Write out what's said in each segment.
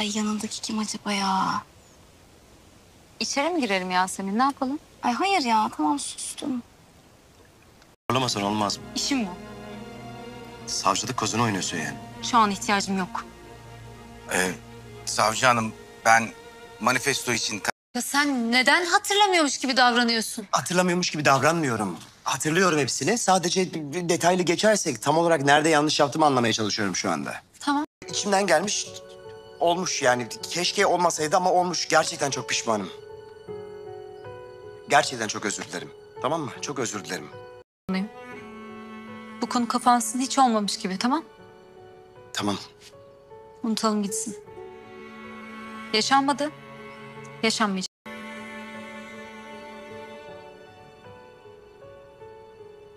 Ay yanındaki kim acaba ya? İçeri mi girelim Yasemin? Ne yapalım? Ay hayır ya, tamam sustum. Zorlamasan olmaz mı? İşim bu. Savcılık kozunu oynuyorsun yani. Şu an ihtiyacım yok. Savcı hanım, ben manifesto için... Ya sen neden hatırlamıyormuş gibi davranıyorsun? Hatırlamıyormuş gibi davranmıyorum. Hatırlıyorum hepsini. Sadece detaylı geçersek tam olarak nerede yanlış yaptığımı anlamaya çalışıyorum şu anda. Tamam. İçimden gelmiş, olmuş yani. Keşke olmasaydı ama olmuş. Gerçekten çok pişmanım. Gerçekten çok özür dilerim. Tamam mı? Çok özür dilerim. Bu konu kapansın, hiç olmamış gibi, tamam? Tamam. Unutalım gitsin. Yaşanmadı, yaşanmayacak.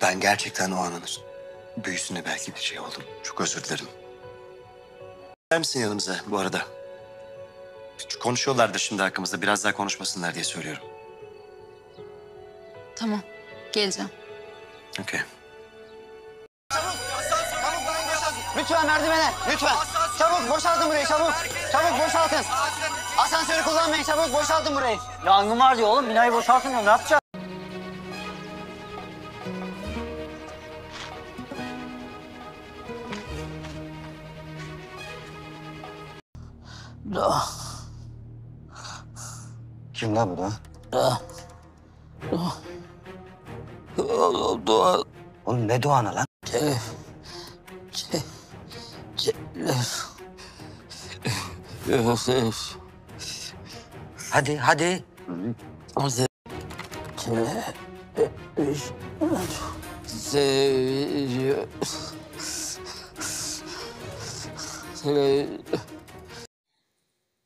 Ben gerçekten o anın büyüsüne belki bir şey oldum. Çok özür dilerim. Gelir misin yanımıza bu arada? Konuşuyorlardır şimdi hakkımızda. Biraz daha konuşmasınlar diye söylüyorum. Tamam, geleceğim. Okey. Lütfen merdivene, lütfen. Çabuk boşaltın burayı, çabuk. Çabuk boşaltın. Asansörü kullanmayın, çabuk boşaltın burayı. Yangın var diyor oğlum, binayı boşaltın diyor. Ne yapacağız? Kim la bu da? Doğa. Oğlum ne Doğan'ı lan? Hadi, hadi.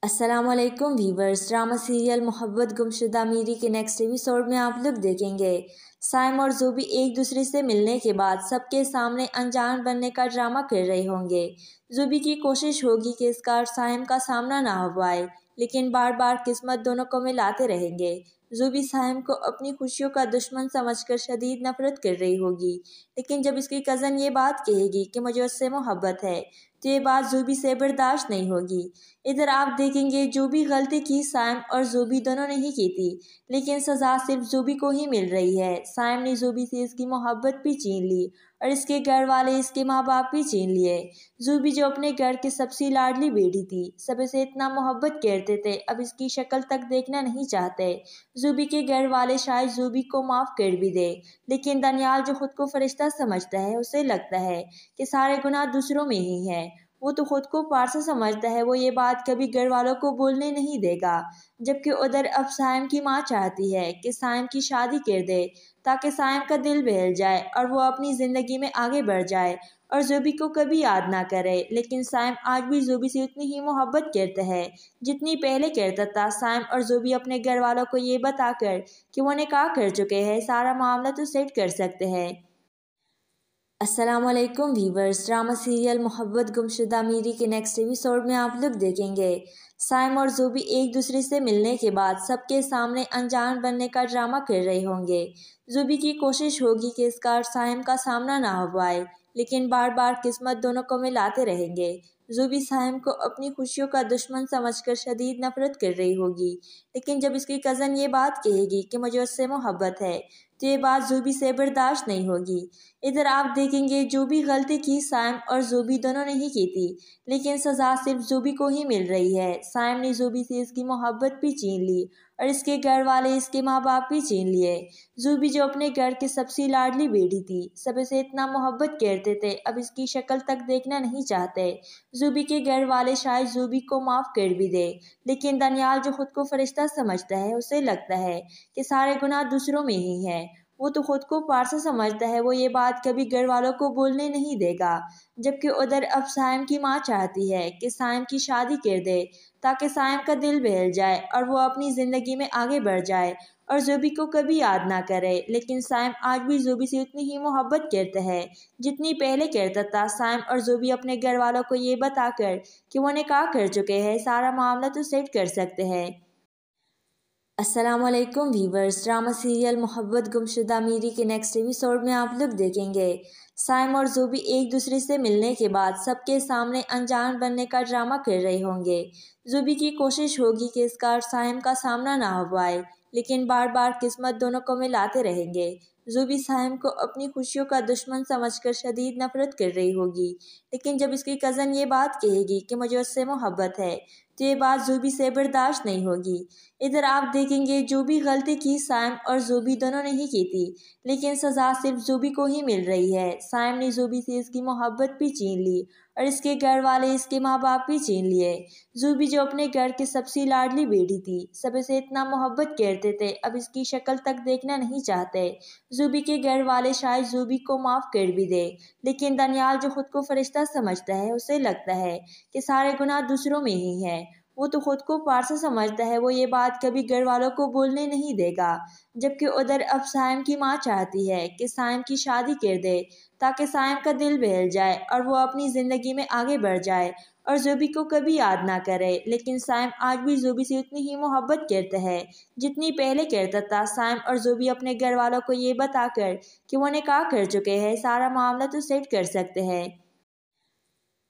अस्सलामुअलैकुम viewers. Drama serial मोहब्बत गुमशुदा मीरी के next episode में आप लोग देखेंगे साइम और ज़ोबी एक दूसरे से मिलने के बाद सबके सामने अनजान बनने का ड्रामा कर रहे होंगे। ज़ोबी की कोशिश होगी कि इस बार साइम का सामना ना हो पाए, लेकिन बार बार किस्मत दोनों को मिलाते रहेंगे। ज़ोबी साइम को अपनी खुशियों का दुश्मन समझकर शदीद नफरत कर रही होगी, लेकिन जब इसकी कज़न ये बात कहेगी कि मुझे उससे मोहब्बत है तो ये बात ज़ोबी से बर्दाश्त नहीं होगी। इधर आप देखेंगे जो भी गलती की साइम और ज़ोबी दोनों ने ही की थी, लेकिन सज़ा सिर्फ ज़ोबी को ही मिल रही है। साइम ने ज़ोबी से इसकी मोहब्बत भी छीन ली और इसके घर वाले इसके माँ बाप भी छीन लिए। ज़ोबी जो अपने घर की सबसे लाडली बेटी थी, सब इसे इतना मोहब्बत करते थे, अब इसकी शक्ल तक देखना नहीं चाहते। ज़ोबी के घर वाले शायद ज़ोबी को माफ़ कर भी दे, लेकिन दनियाल जो खुद को फरिश्ता समझता है उसे लगता है कि सारे गुनाह दूसरों में ही है। वो तो खुद को पारसा समझता है, वो ये बात कभी घर वालों को बोलने नहीं देगा। जबकि उधर अब साइम की माँ चाहती है कि साइम की शादी कर दे ताकि साइम का दिल बहल जाए और वो अपनी ज़िंदगी में आगे बढ़ जाए और ज़ोबी को कभी याद ना करे। लेकिन साइम आज भी ज़ोबी से उतनी ही मोहब्बत करता है जितनी पहले करता था। साइम और ज़ोबी अपने घर वालों को ये बताकर कि वो निकाह कर चुके हैं, सारा मामला तो सेट कर सकते हैं। अस्सलामुअलैकुम व्यूवर्स। ड्रामा सीरियल मोहब्बत गुमशुदा मीरी के नेक्स्ट एपिसोड में आप लोग देखेंगे साइम और ज़ोबी एक दूसरे से मिलने के बाद सबके सामने अनजान बनने का ड्रामा कर रहे होंगे। ज़ोबी की कोशिश होगी कि इस बार साइम का सामना ना हो पाए, लेकिन बार बार किस्मत दोनों को मिलाते रहेंगे। ज़ोबी साइम को अपनी खुशियों का दुश्मन समझकर शदीद नफरत कर रही होगी, लेकिन जब इसकी कज़न ये बात कहेगी कि मुझे उससे मोहब्बत है तो ये बात ज़ोबी से बर्दाश्त नहीं होगी। इधर आप देखेंगे जो भी गलती की साइम और ज़ोबी दोनों ने ही की थी, लेकिन सज़ा सिर्फ ज़ोबी को ही मिल रही है। साइम ने ज़ोबी से इसकी मोहब्बत भी छीन ली और इसके घर वाले इसके माँ बाप भी छीन लिए। ज़ोबी जो अपने घर की सबसे लाडली बेटी थी, सब इसे इतना मोहब्बत करते थे, अब इसकी शक्ल तक देखना नहीं चाहते। ज़ोबी के घर वाले शायद ज़ोबी को माफ़ कर भी दे, लेकिन दनियाल जो खुद को फरिश्ता समझता है उसे लगता है कि सारे गुनाह दूसरों में ही है। वो तो खुद को पारसा समझता है, वो ये बात कभी घर वालों को बोलने नहीं देगा। जबकि उधर अब साइम की माँ चाहती है कि साइम की शादी कर दे ताकि साइम का दिल बहल जाए और वो अपनी ज़िंदगी में आगे बढ़ जाए और ज़ोबी को कभी याद ना करे। लेकिन साइम आज भी ज़ोबी से उतनी ही मोहब्बत करता है जितनी पहले करता था। साइम और ज़ोबी अपने घर वालों को ये बताकर कि वो निकाह कर चुके हैं, सारा मामला तो सेट कर सकते हैं। अस्सलामुअलैकुम वीवर्स, ड्रामा सीरियल मोहब्बत गुमशुदा मीरी के नेक्स्ट एपिसोड में आप लोग देखेंगे साइम और ज़ोबी एक दूसरे से मिलने के बाद सबके सामने अनजान बनने का ड्रामा कर रहे होंगे। ज़ोबी की कोशिश होगी कि इसका और साइम का सामना ना हो पाए, लेकिन बार बार किस्मत दोनों को मिलाते रहेंगे। ज़ोबी साइम को अपनी खुशियों का दुश्मन समझकर शदीद नफरत कर रही होगी, लेकिन जब इसकी कज़न ये बात कहेगी कि मुझे उससे मोहब्बत है तो ये बात ज़ोबी से बर्दाश्त नहीं होगी। इधर आप देखेंगे जो भी गलती की साइम और ज़ोबी दोनों ने ही की थी, लेकिन सज़ा सिर्फ ज़ोबी को ही मिल रही है। साइम ने ज़ोबी से इसकी मोहब्बत भी छीन ली और इसके घर वाले इसके माँ बाप भी छीन लिए। ज़ोबी जो अपने घर की सबसे लाडली बेटी थी, सब इसे इतना मोहब्बत करते थे, अब इसकी शक्ल तक देखना नहीं चाहते। ज़ोबी के घर वाले शायद ज़ोबी को माफ़ कर भी दे, लेकिन दनियाल जो खुद को फरिश्ता समझता है उसे लगता है कि सारे गुनाह दूसरों में ही है। वो तो खुद को पारसा समझता है, वो ये बात कभी घर वालों को बोलने नहीं देगा। जबकि उधर अब साइम की माँ चाहती है कि साइम की शादी कर दे ताकि साइम का दिल बहल जाए और वो अपनी ज़िंदगी में आगे बढ़ जाए और ज़ोबी को कभी याद ना करे। लेकिन साइम आज भी ज़ोबी से उतनी ही मोहब्बत करता है जितनी पहले करता था। साइम और ज़ोबी अपने घर वालों को ये बताकर कि वो निकाह कर चुके हैं, सारा मामला तो सेट कर सकते हैं।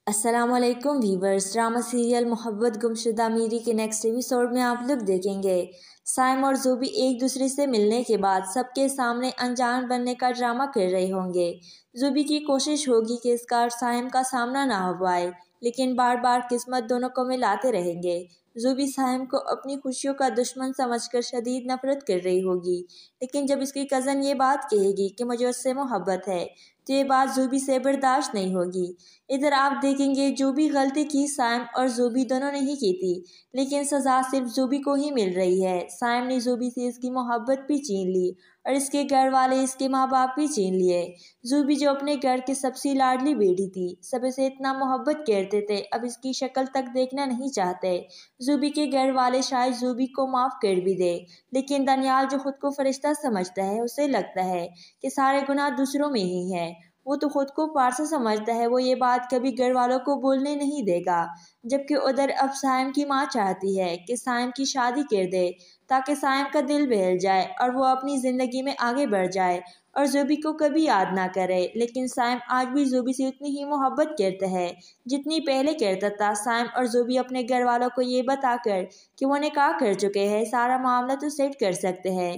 अस्सलामुअलैकुम वीवर्स, ड्रामा सीरियल मोहब्बत गुमशुदा मीरी के नेक्स्ट एपिसोड में आप लोग देखेंगे साइम और ज़ोबी एक दूसरे से मिलने के बाद सबके सामने अनजान बनने का ड्रामा कर रहे होंगे। ज़ोबी की कोशिश होगी कि इसका और साइम का सामना ना हो पाए, लेकिन बार बार किस्मत दोनों को मिलाते रहेंगे। ज़ोबी साइम को अपनी खुशियों का दुश्मन समझकर शदीद नफरत कर रही होगी, लेकिन जब इसकी कज़न ये बात कहेगी कि मुझे उससे मोहब्बत है तो ये बात ज़ोबी से बर्दाश्त नहीं होगी। इधर आप देखेंगे जो भी गलती की साइम और ज़ोबी दोनों ने ही की थी, लेकिन सज़ा सिर्फ ज़ोबी को ही मिल रही है। साइम ने ज़ोबी से इसकी मोहब्बत भी छीन ली और इसके घर वाले इसके माँ बाप भी छीन लिए। ज़ोबी जो अपने घर की सबसे लाडली बेटी थी, सब इसे इतना मोहब्बत करते थे, अब इसकी शक्ल तक देखना नहीं चाहते। ज़ोबी के घर वाले शायद ज़ोबी को माफ़ कर भी दे, लेकिन दनियाल जो खुद को फरिश्ता समझता है उसे लगता है कि सारे गुनाह दूसरों में ही है। वो तो खुद को पारसा समझता है, वो ये बात कभी घर वालों को बोलने नहीं देगा। जबकि उधर अब साइम की माँ चाहती है कि साइम की शादी कर दे ताकि साइम का दिल बहल जाए और वो अपनी ज़िंदगी में आगे बढ़ जाए और ज़ोबी को कभी याद ना करे। लेकिन साइम आज भी ज़ोबी से उतनी ही मोहब्बत करता है जितनी पहले करता था। साइम और ज़ोबी अपने घर वालों को ये बताकर कि वो निकाह कर चुके हैं, सारा मामला तो सेट कर सकते हैं।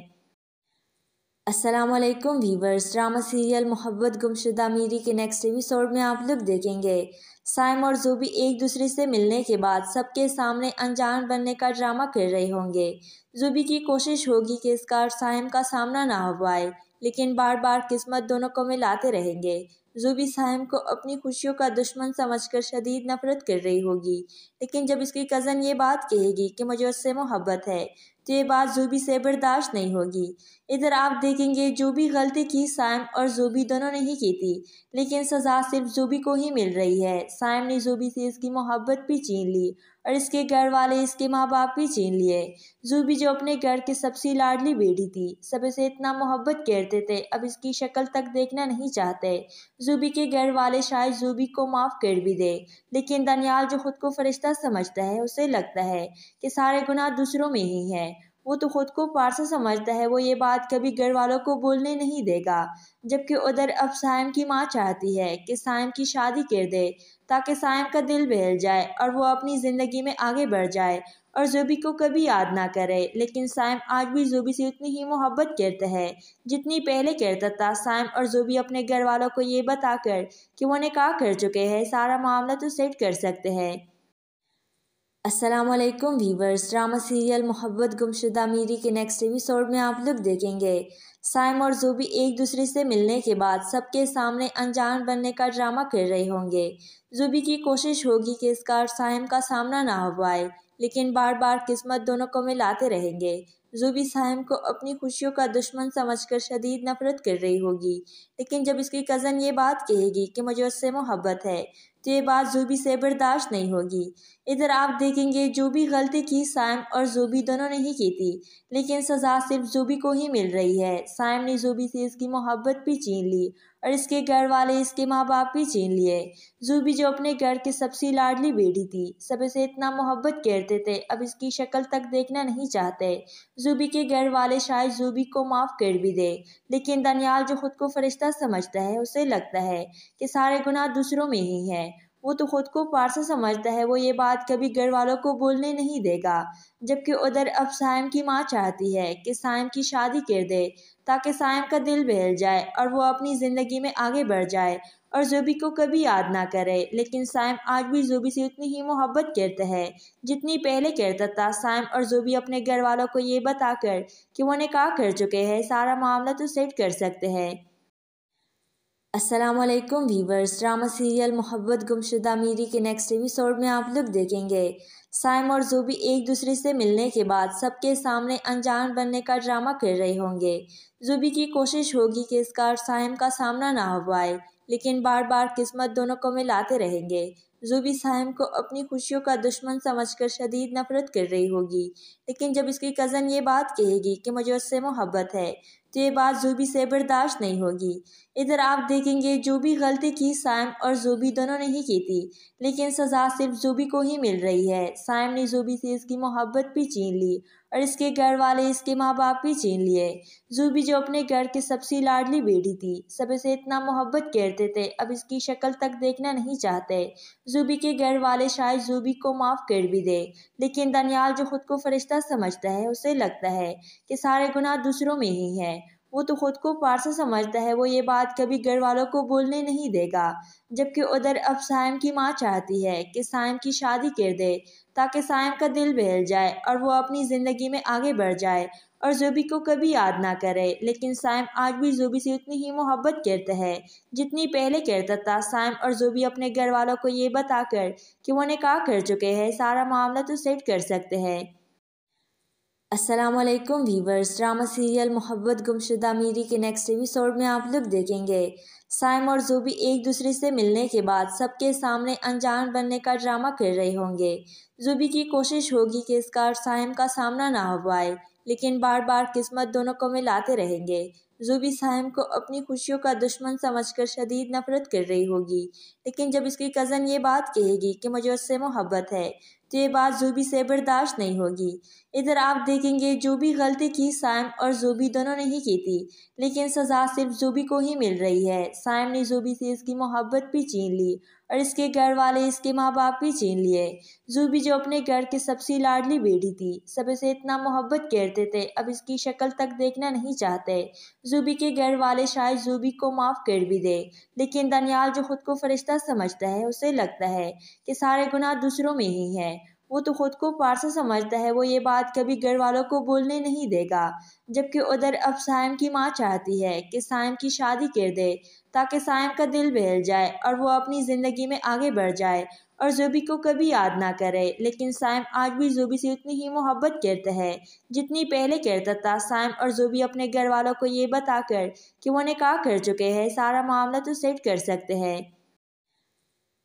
अस्सलामुअलैकुम वीवर्स, ड्रामा सीरियल मोहब्बत गुमशुदा मीरी के नेक्स्ट एपिसोड में आप लोग देखेंगे साइम और ज़ोबी एक दूसरे से मिलने के बाद सबके सामने अनजान बनने का ड्रामा कर रहे होंगे। ज़ोबी की कोशिश होगी कि इसका और साइम का सामना ना हो पाए, लेकिन बार बार किस्मत दोनों को मिलाते रहेंगे। ज़ोबी साइम को अपनी खुशियों का दुश्मन समझकर शदीद नफरत कर रही होगी, लेकिन जब इसकी कज़न ये बात कहेगी कि मुझे उससे मोहब्बत है तो ये बात ज़ोबी से बर्दाश्त नहीं होगी। इधर आप देखेंगे जो भी गलती की साइम और ज़ोबी दोनों ने ही की थी, लेकिन सज़ा सिर्फ ज़ोबी को ही मिल रही है। साइम ने ज़ोबी से इसकी मोहब्बत भी छीन ली और इसके घर वाले इसके माँ बाप भी छीन लिए। ज़ोबी जो अपने घर की सबसे लाडली बेटी थी, सब इसे इतना मोहब्बत करते थे, अब इसकी शक्ल तक देखना नहीं चाहते। ज़ोबी के घर वाले शायद ज़ोबी को माफ़ कर भी दे, लेकिन दनियाल जो खुद को फरिश्ता समझता है उसे लगता है कि सारे गुनाह दूसरों में ही है। वो तो खुद को पारसा समझता है, वो ये बात कभी घर वालों को बोलने नहीं देगा। जबकि उधर अब साइम की माँ चाहती है कि साइम की शादी कर दे ताकि साइम का दिल बहल जाए और वो अपनी ज़िंदगी में आगे बढ़ जाए और ज़ोबी को कभी याद ना करे। लेकिन साइम आज भी ज़ोबी से उतनी ही मोहब्बत करता है जितनी पहले करता था। साइम और ज़ोबी अपने घर वालों को ये बताकर कि वो निकाह कर चुके हैं, सारा मामला तो सेट कर सकते हैं। अस्सलामुअलैकुम वीवर्स, ड्रामा सीरियल मोहब्बत गुमशुदा मीरी के नेक्स्ट एपिसोड में आप लोग देखेंगे साइम और ज़ोबी एक दूसरे से मिलने के बाद सबके सामने अनजान बनने का ड्रामा कर रहे होंगे। ज़ोबी की कोशिश होगी कि इसका और साइम का सामना ना हो पाए, लेकिन बार बार किस्मत दोनों को मिलाते रहेंगे। ज़ोबी साइम को अपनी खुशियों का दुश्मन समझकर शदीद नफरत कर रही होगी, लेकिन जब इसकी कज़न ये बात कहेगी कि मुझे उससे मोहब्बत है तो ये बात ज़ोबी से बर्दाश्त नहीं होगी। इधर आप देखेंगे जो भी गलती की साइम और जोबी दोनों ने ही की थी, लेकिन सज़ा सिर्फ जोबी को ही मिल रही है। साइम ने जोबी से इसकी मोहब्बत भी छीन ली और इसके घर वाले, इसके माँ बाप भी छीन लिए। जोबी जो अपने घर की सबसे लाडली बेटी थी, सब इसे इतना मोहब्बत करते थे, अब इसकी शक्ल तक देखना नहीं चाहते। जोबी के घर वाले शायद जोबी को माफ़ कर भी दे, लेकिन दनियाल जो खुद को फरिश्ता समझता है, उसे लगता है कि सारे गुनाह दूसरों में ही है। वो तो खुद को पारसा समझता है, वो ये बात कभी घर वालों को बोलने नहीं देगा। जबकि उधर अब साइम की माँ चाहती है कि साइम की शादी कर दे ताकि साइम का दिल बहल जाए और वो अपनी ज़िंदगी में आगे बढ़ जाए और जोबी को कभी याद ना करे। लेकिन साइम आज भी जोबी से उतनी ही मोहब्बत करता है जितनी पहले करता था। साइम और जोबी अपने घर वालों को ये बताकर कि वो निकाह कर चुके हैं, सारा मामला तो सेट कर सकते हैं। अस्सलामुअलैकुम व्यूवर्स, ड्रामा सीरियल मोहब्बत गुमशुदा मीरी के नेक्स्ट एपिसोड में आप लोग देखेंगे साइम और जोबी एक दूसरे से मिलने के बाद सबके सामने अनजान बनने का ड्रामा कर रहे होंगे। जोबी की कोशिश होगी कि इसका और साइम का सामना ना हो पाए, लेकिन बार बार किस्मत दोनों को मिलाते रहेंगे। जोबी साइम को अपनी खुशियों का दुश्मन समझकर शदीद नफरत कर रही होगी, लेकिन जब इसकी कज़न ये बात कहेगी कि मुझे उससे मोहब्बत है, तो ये बात जोबी से बर्दाश्त नहीं होगी। इधर आप देखेंगे जो भी गलती की साइम और जोबी दोनों ने ही की थी, लेकिन सज़ा सिर्फ जोबी को ही मिल रही है। साइम ने जोबी से इसकी मोहब्बत भी छीन ली और इसके घर वाले, इसके माँ बाप भी छीन लिए। जोबी जो अपने घर की सबसे लाडली बेटी थी, सब इसे इतना मोहब्बत करते थे, अब इसकी शक्ल तक देखना नहीं चाहते। जोबी के घर वाले शायद जोबी को माफ़ कर भी दे, लेकिन दनियाल जो खुद को फरिश्ता समझता है, उसे लगता है कि सारे गुनाह दूसरों में ही है। वो तो खुद को पारसा समझता है, वो ये बात कभी घर वालों को बोलने नहीं देगा। जबकि उधर अब साइम की माँ चाहती है कि साइम की शादी कर दे ताकि साइम का दिल बहल जाए और वो अपनी ज़िंदगी में आगे बढ़ जाए और जोबी को कभी याद ना करे। लेकिन साइम आज भी जोबी से उतनी ही मोहब्बत करता है जितनी पहले करता था। साइम और जोबी अपने घर वालों को ये बताकर कि वो निकाह कर चुके हैं, सारा मामला तो सेट कर सकते हैं। अस्सलामुअलैकुम व्यूवर्स, ड्रामा सीरियल मोहब्बत गुमशुदा मीरी के नेक्स्ट एपिसोड में आप लोग देखेंगे साइम और जोबी एक दूसरे से मिलने के बाद सबके सामने अनजान बनने का ड्रामा कर रहे होंगे। जोबी की कोशिश होगी कि इसका और साइम का सामना ना हो पाए, लेकिन बार बार किस्मत दोनों को मिलाते रहेंगे। जोबी साइम को अपनी खुशियों का दुश्मन समझकर शदीद नफरत कर रही होगी, लेकिन जब इसकी कज़न ये बात कहेगी कि मुझे उससे मोहब्बत है, तो ये बात जोबी से बर्दाश्त नहीं होगी। इधर आप देखेंगे जो भी गलती की साइम और जोबी दोनों ने ही की थी, लेकिन सज़ा सिर्फ जोबी को ही मिल रही है। साइम ने जोबी से इसकी मोहब्बत भी छीन ली और इसके घर वाले, इसके माँ बाप भी छीन लिए। जोबी जो अपने घर की सबसे लाडली बेटी थी, सब इसे इतना मोहब्बत करते थे, अब इसकी शक्ल तक देखना नहीं चाहते। जोबी के घर वाले शायद जोबी को माफ़ कर भी दे, लेकिन दनियाल जो खुद को फरिश्ता समझता है, उसे लगता है कि सारे गुनाह दूसरों में ही है। वो तो खुद को पारसा समझता है, वो ये बात कभी घर वालों को बोलने नहीं देगा। जबकि उधर अब साइम की माँ चाहती है कि साइम की शादी कर दे ताकि साइम का दिल बहल जाए और वो अपनी ज़िंदगी में आगे बढ़ जाए और जोबी को कभी याद ना करे। लेकिन साइम आज भी जोबी से उतनी ही मोहब्बत करता है जितनी पहले करता था। साइम और जोबी अपने घर वालों को ये बताकर कि वो निकाह कर चुके हैं, सारा मामला तो सेट कर सकते हैं।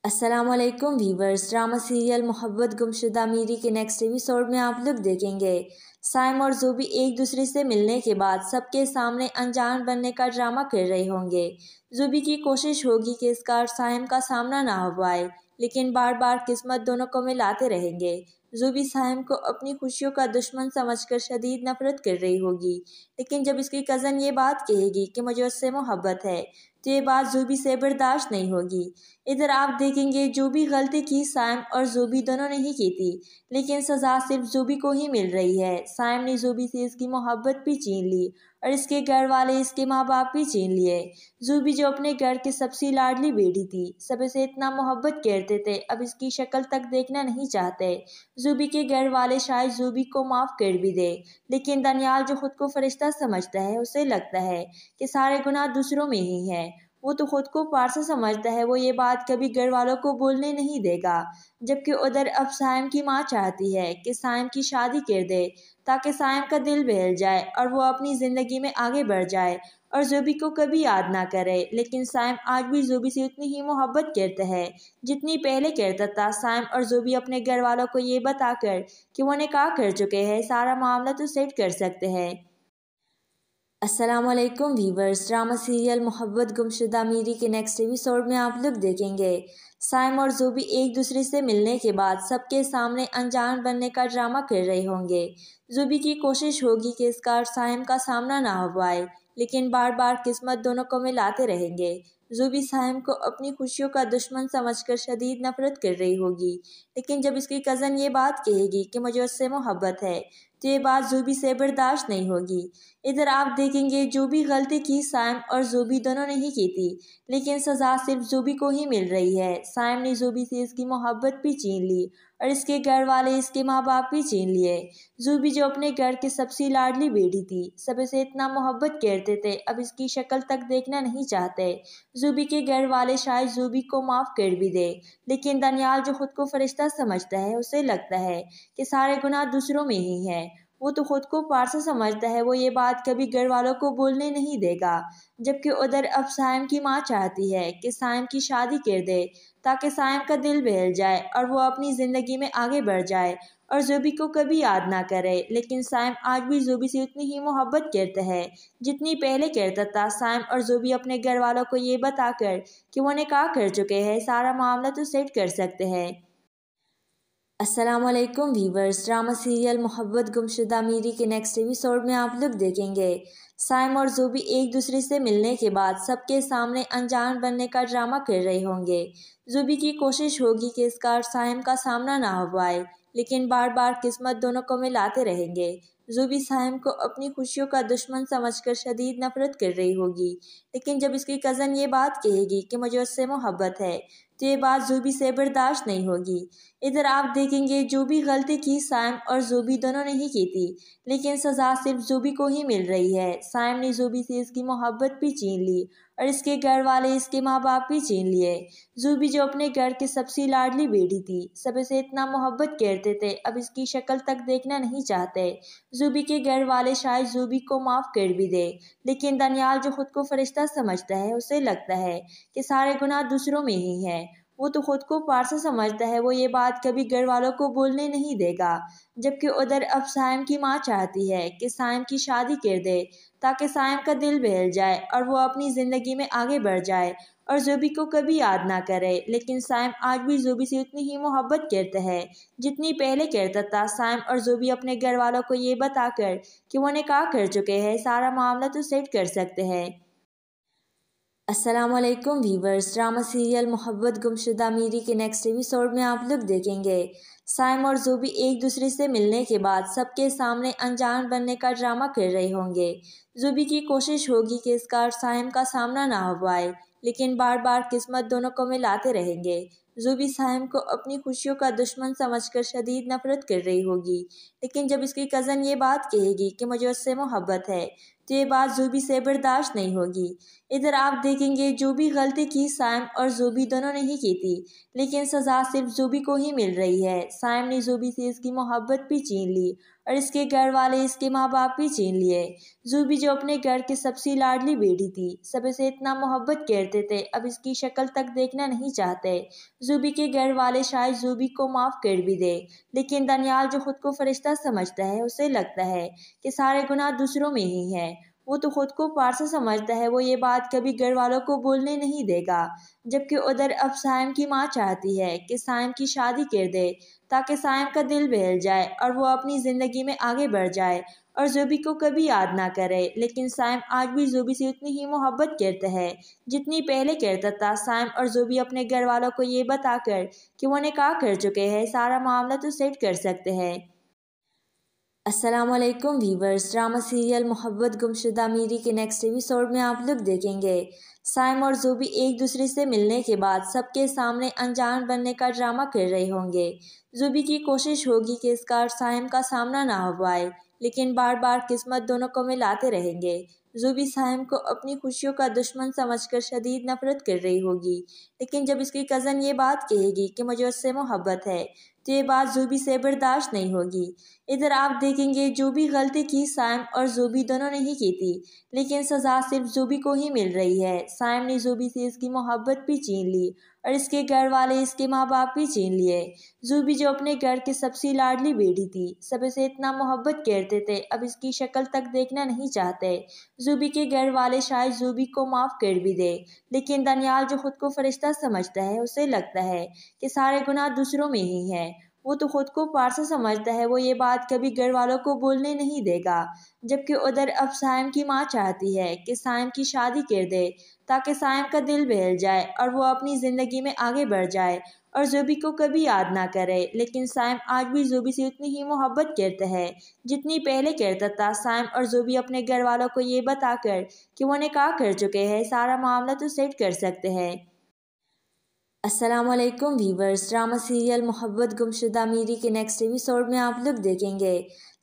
अस्सलामुअलैकुम व्यूवर्स, ड्रामा सीरियल मोहब्बत गुमशुदा मीरी के नेक्स्ट एपिसोड में आप लोग देखेंगे साइम और जोबी एक दूसरे से मिलने के बाद सबके सामने अनजान बनने का ड्रामा कर रहे होंगे। जोबी की कोशिश होगी कि इसका और साइम का सामना ना हो पाए, लेकिन बार बार किस्मत दोनों को मिलाते रहेंगे। जोबी साइम को अपनी खुशियों का दुश्मन समझकर शदीद नफरत कर रही होगी, लेकिन जब इसकी कज़न ये बात कहेगी कि मुझे उससे मोहब्बत है, तो ये बात जोबी से बर्दाश्त नहीं होगी। इधर आप देखेंगे जो भी गलती की साइम और जोबी दोनों ने ही की थी, लेकिन सज़ा सिर्फ जोबी को ही मिल रही है। साइम ने जोबी से इसकी मोहब्बत भी छीन ली और इसके घर वाले, इसके माँ बाप भी छीन लिए। जोबी जो अपने घर की सबसे लाडली बेटी थी, सब इसे इतना मोहब्बत करते थे, अब इसकी शक्ल तक देखना नहीं चाहते। जोबी के घर वाले शायद जोबी को माफ़ कर भी दे, लेकिन दनियाल जो खुद को फरिश्ता समझता है, उसे लगता है कि सारे गुनाह दूसरों में ही है। वो तो खुद को पारसा समझता है, वो ये बात कभी घर वालों को बोलने नहीं देगा। जबकि उधर अब साइम की माँ चाहती है कि साइम की शादी कर दे ताकि साइम का दिल बहल जाए और वो अपनी ज़िंदगी में आगे बढ़ जाए और ज़ोबी को कभी याद ना करे, लेकिन साइम आज भी ज़ोबी से उतनी ही मोहब्बत करता है जितनी पहले करता था। साइम और ज़ोबी अपने घर वालों को ये बताकर कि वो निकाह कर चुके हैं, सारा मामला तो सेट कर सकते हैं। अस्सलामुअलैकुम व्यूवर्स, ड्रामा सीरियल मोहब्बत गुमशुदा मीरी के नेक्स्ट एपिसोड में आप लोग देखेंगे साइम और ज़ोबी एक दूसरे से मिलने के बाद सबके सामने अनजान बनने का ड्रामा कर रहे होंगे। ज़ोबी की कोशिश होगी कि इस बार साइम का सामना ना हो पाए, लेकिन बार बार किस्मत दोनों को मिलाते रहेंगे। ज़ोबी साइम को अपनी खुशियों का दुश्मन समझकर शदीद नफरत कर रही होगी, लेकिन जब इसकी कज़न ये बात कहेगी कि मुझे उससे मोहब्बत है तो ये बात ज़ोबी से बर्दाश्त नहीं होगी। इधर आप देखेंगे जो भी गलती की साइम और ज़ोबी दोनों ने ही की थी, लेकिन सज़ा सिर्फ ज़ोबी को ही मिल रही है। साइम ने ज़ोबी से इसकी मोहब्बत भी छीन ली और इसके घर वाले इसके माँ बाप भी छीन लिए। ज़ोबी जो अपने घर की सबसे लाडली बेटी थी, सब इसे इतना मोहब्बत करते थे, अब इसकी शक्ल तक देखना नहीं चाहते। ज़ोबी के घर वाले शायद ज़ोबी को माफ़ कर भी दे, लेकिन दनियाल जो खुद को फरिश्ता समझता है उसे लगता है कि सारे गुनाह दूसरों में ही है। वो तो खुद को पारसा समझता है, वो ये बात कभी घर वालों को बोलने नहीं देगा। जबकि उधर अब साइम की माँ चाहती है कि साइम की शादी कर दे ताकि साइम का दिल बहल जाए और वो अपनी ज़िंदगी में आगे बढ़ जाए और ज़ोबी को कभी याद ना करे। लेकिन साइम आज भी ज़ोबी से उतनी ही मोहब्बत करता है जितनी पहले करता था। साइम और ज़ोबी अपने घर वालों को ये बताकर कि वो निकाह कर चुके हैं, सारा मामला तो सेट कर सकते हैं। अस्सलामुअलैकुम व्यूवर्स, ड्रामा सीरियल मोहब्बत गुमशुदा मीरी के नेक्स्ट एपिसोड में आप लोग देखेंगे साइम और ज़ोबी एक दूसरे से मिलने के बाद सबके सामने अनजान बनने का ड्रामा कर रहे होंगे। ज़ोबी की कोशिश होगी कि इस बार साइम का सामना ना हो पाए, लेकिन बार बार किस्मत दोनों को मिलाते रहेंगे। ज़ोबी साइम को अपनी खुशियों का दुश्मन समझकर शदीद नफरत कर रही होगी, लेकिन जब इसकी कज़न ये बात कहेगी कि मुझे उससे मोहब्बत है तो ये बात ज़ोबी से बर्दाश्त नहीं होगी। इधर आप देखेंगे जो भी गलती की साइम और ज़ोबी दोनों ने ही की थी, लेकिन सज़ा सिर्फ ज़ोबी को ही मिल रही है। साइम ने ज़ोबी से इसकी मोहब्बत भी छीन ली और इसके घर वाले इसके माँ बाप भी छीन लिए। ज़ोबी जो अपने घर की सबसे लाडली बेटी थी, सब इसे इतना मोहब्बत करते थे, अब इसकी शक्ल तक देखना नहीं चाहते। ज़ोबी के घर वाले शायद ज़ोबी को माफ़ कर भी दे, लेकिन दनियाल जो खुद को फरिश्ता समझता है उसे लगता है कि सारे गुनाह दूसरों में ही है। वो तो खुद को पारसा समझता है, वो ये बात कभी घर वालों को बोलने नहीं देगा। जबकि उधर अब साइम की माँ चाहती है कि साइम की शादी कर दे ताकि साइम का दिल बहल जाए और वो अपनी ज़िंदगी में आगे बढ़ जाए और ज़ोबी को कभी याद ना करे। लेकिन साइम आज भी ज़ोबी से उतनी ही मोहब्बत करता है जितनी पहले करता था। साइम और ज़ोबी अपने घर वालों को ये बताकर कि वो निकाह कर चुके हैं, सारा मामला तो सेट कर सकते हैं। अस्सलामुअलैकुम व्यूवर्स, ड्रामा सीरियल मोहब्बत गुमशुदा मीरी के नेक्स्ट एपिसोड में आप लोग देखेंगे साइम और ज़ोबी एक दूसरे से मिलने के बाद सबके सामने अनजान बनने का ड्रामा कर रहे होंगे। ज़ोबी की कोशिश होगी कि इस बार साइम का सामना ना हो पाए, लेकिन बार बार किस्मत दोनों को मिलाते रहेंगे। ज़ोबी साइम को अपनी खुशियों का दुश्मन समझकर शदीद नफरत कर रही होगी, लेकिन जब इसकी कज़न ये बात कहेगी कि मुझे उससे मोहब्बत है तो ये बात ज़ोबी से बर्दाश्त नहीं होगी। इधर आप देखेंगे जो भी गलती की साइम और ज़ोबी दोनों ने ही की थी, लेकिन सज़ा सिर्फ ज़ोबी को ही मिल रही है। साइम ने ज़ोबी से इसकी मोहब्बत भी छीन ली और इसके घर वाले इसके माँ बाप भी छीन लिए। ज़ोबी जो अपने घर की सबसे लाडली बेटी थी, सब इसे इतना मोहब्बत करते थे, अब इसकी शक्ल तक देखना नहीं चाहते। ज़ोबी के घर वाले शायद ज़ोबी को माफ़ कर भी दे, लेकिन दनियाल जो खुद को फरिश्ता समझता है उसे लगता है कि सारे गुनाह दूसरों में ही है। वो तो खुद को पारसा समझता है, वो ये बात कभी घर वालों को बोलने नहीं देगा। जबकि उधर अब साइम की माँ चाहती है कि साइम की शादी कर दे ताकि साइम का दिल बहल जाए और वो अपनी ज़िंदगी में आगे बढ़ जाए और ज़ोबी को कभी याद ना करे। लेकिन साइम आज भी ज़ोबी से उतनी ही मोहब्बत करता है जितनी पहले करता था। साइम और ज़ोबी अपने घर वालों को ये बताकर कि वो निकाह कर चुके हैं, सारा मामला तो सेट कर सकते हैं। अस्सलामुअलैकुम व्यूवर्स, ड्रामा सीरियल मोहब्बत गुमशुदा मीरी के नेक्स्ट एपिसोड में आप लोग देखेंगे साइम और ज़ोबी एक दूसरे से मिलने के बाद सबके सामने अनजान बनने का ड्रामा कर रहे होंगे। ज़ोबी की कोशिश होगी कि इस बार साइम का सामना ना हो पाए, लेकिन बार बार किस्मत दोनों को मिलाते रहेंगे। ज़ोबी साइम को अपनी खुशियों का दुश्मन समझकर शदीद नफरत कर रही होगी, लेकिन जब इसकी कज़न ये बात कहेगी कि मुझे उससे मोहब्बत है तो ये बात ज़ूबी से बर्दाश्त नहीं होगी। इधर आप देखेंगे जो भी गलती की साइम और ज़ूबी दोनों ने ही की थी, लेकिन सज़ा सिर्फ ज़ूबी को ही मिल रही है। साइम ने ज़ूबी से इसकी मोहब्बत भी छीन ली और इसके घर वाले इसके माँ बाप भी छीन लिए। ज़ूबी जो अपने घर की सबसे लाडली बेटी थी, सब इसे इतना मोहब्बत करते थे, अब इसकी शक्ल तक देखना नहीं चाहते। ज़ूबी के घर वाले शायद ज़ूबी को माफ़ कर भी दे, लेकिन दानियाल जो खुद को फरिश्ता समझता है, उसे लगता है कि सारे गुनाह दूसरों में ही हैं। वो तो खुद को पारसा समझता है, वो ये बात कभी घर वालों को बोलने नहीं देगा। जबकि उधर अब साइम की माँ चाहती है कि साइम की शादी कर दे ताकि साइम का दिल बहल जाए और वो अपनी ज़िंदगी में आगे बढ़ जाए और ज़ूबी को कभी याद ना करे। लेकिन साइम आज भी ज़ूबी से उतनी ही मोहब्बत करता है जितनी पहले करता था। साइम और ज़ूबी अपने घर वालों को ये बताकर कि वो निकाह कर चुके हैं, सारा मामला तो सेट कर सकते हैं। अस्सलामुअलैकुम वीवर्स, ड्रामा सीरियल मोहब्बत गुमशुदा मीरी के नेक्स्ट एपिसोड में आप लोग देखेंगे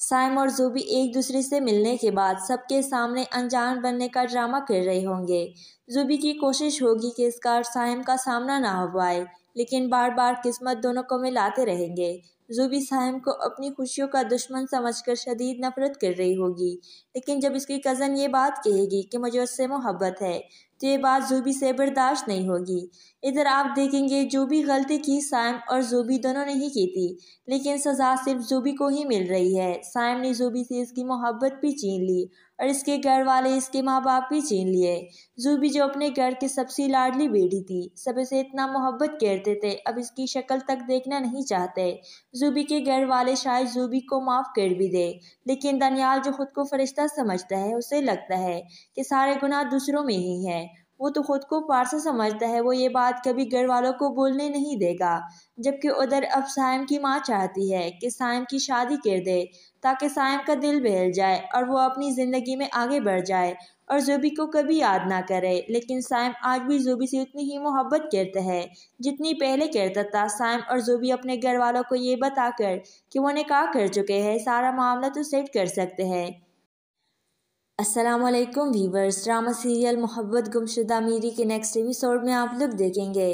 साइम और ज़ूबी एक दूसरे से मिलने के बाद सबके सामने अनजान बनने का ड्रामा कर रहे होंगे। ज़ूबी की कोशिश होगी कि इसका और साइम का सामना ना हो पाए, लेकिन बार बार किस्मत दोनों को मिलाते रहेंगे। ज़ूबी साइम को अपनी खुशियों का दुश्मन समझकर शदीद नफरत कर रही होगी, लेकिन जब इसकी कज़न ये बात कहेगी कि मुझे उससे मोहब्बत है, तो ये बात ज़ूबी से बर्दाश्त नहीं होगी। इधर आप देखेंगे जो भी गलती की साइम और ज़ूबी दोनों ने ही की थी, लेकिन सज़ा सिर्फ ज़ूबी को ही मिल रही है। साइम ने ज़ूबी से इसकी मोहब्बत भी छीन ली और इसके घर वाले इसके माँ बाप भी छीन लिए। ज़ूबी जो अपने घर की सबसे लाडली बेटी थी, सब इसे इतना मोहब्बत करते थे, अब इसकी शक्ल तक देखना नहीं चाहते। ज़ूबी के घर वाले शायद ज़ूबी को माफ़ कर भी दे, लेकिन दानियाल जो खुद को फरिश्ता समझता है, उसे लगता है कि सारे गुनाह दूसरों में ही हैं। वो तो खुद को पारसा समझता है, वो ये बात कभी घर वालों को बोलने नहीं देगा। जबकि उधर अब साइम की माँ चाहती है कि साइम की शादी कर दे ताकि साइम का दिल बहल जाए और वो अपनी ज़िंदगी में आगे बढ़ जाए और ज़ूबी को कभी याद ना करे। लेकिन साइम आज भी ज़ूबी से उतनी ही मोहब्बत करता है जितनी पहले करता था। साइम और ज़ूबी अपने घर वालों को ये बताकर कि वो निकाह कर चुके हैं, सारा मामला तो सेट कर सकते हैं। अस्सलामुअलैकुम वीवर्स, ड्रामा सीरियल मोहब्बत गुमशुदा मीरी के नेक्स्ट एपिसोड में आप लोग देखेंगे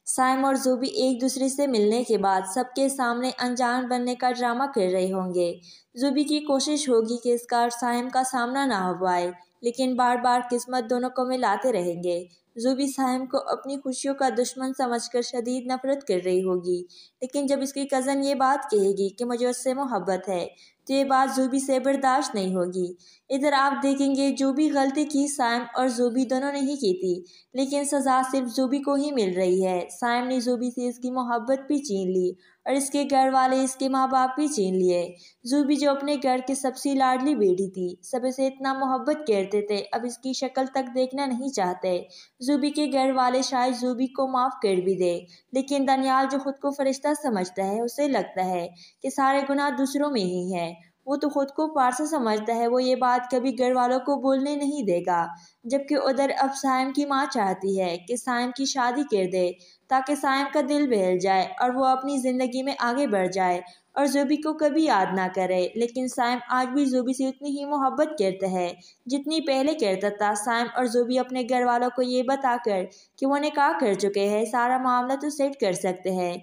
साइम और ज़ूबी एक दूसरे से मिलने के बाद सबके सामने अनजान बनने का ड्रामा कर रहे होंगे। ज़ूबी की कोशिश होगी कि इसका और साइम का सामना ना हो पाए, लेकिन बार बार किस्मत दोनों को मिलाते रहेंगे। ज़ूबी साइम को अपनी खुशियों का दुश्मन समझकर शदीद नफरत कर रही होगी, लेकिन जब इसकी कज़न ये बात कहेगी कि मुझे उससे मोहब्बत है, तो ये बात ज़ूबी से बर्दाश्त नहीं होगी। इधर आप देखेंगे जो भी गलती की साइम और ज़ूबी दोनों ने ही की थी, लेकिन सज़ा सिर्फ ज़ूबी को ही मिल रही है। साइम ने ज़ूबी से इसकी मोहब्बत भी छीन ली और इसके घर वाले इसके माँ बाप भी छीन लिए। ज़ूबी जो अपने घर की सबसे लाडली बेटी थी, सब इसे इतना मोहब्बत करते थे, अब इसकी शक्ल तक देखना नहीं चाहते। ज़ूबी के घर वाले शायद ज़ूबी को माफ़ कर भी दे, लेकिन दानियाल जो खुद को फरिश्ता समझता है, उसे लगता है कि सारे गुनाह दूसरों में ही हैं। वो तो खुद को पारसा समझता है, वो ये बात कभी घर वालों को बोलने नहीं देगा। जबकि उधर अब साइम की माँ चाहती है कि साइम की शादी कर दे ताकि साइम का दिल बहल जाए और वो अपनी ज़िंदगी में आगे बढ़ जाए और ज़ूबी को कभी याद ना करे। लेकिन साइम आज भी ज़ूबी से उतनी ही मोहब्बत करता है जितनी पहले करता था। साइम और ज़ूबी अपने घर वालों को ये बताकर कि वो निकाह कर चुके हैं, सारा मामला तो सेट कर सकते हैं।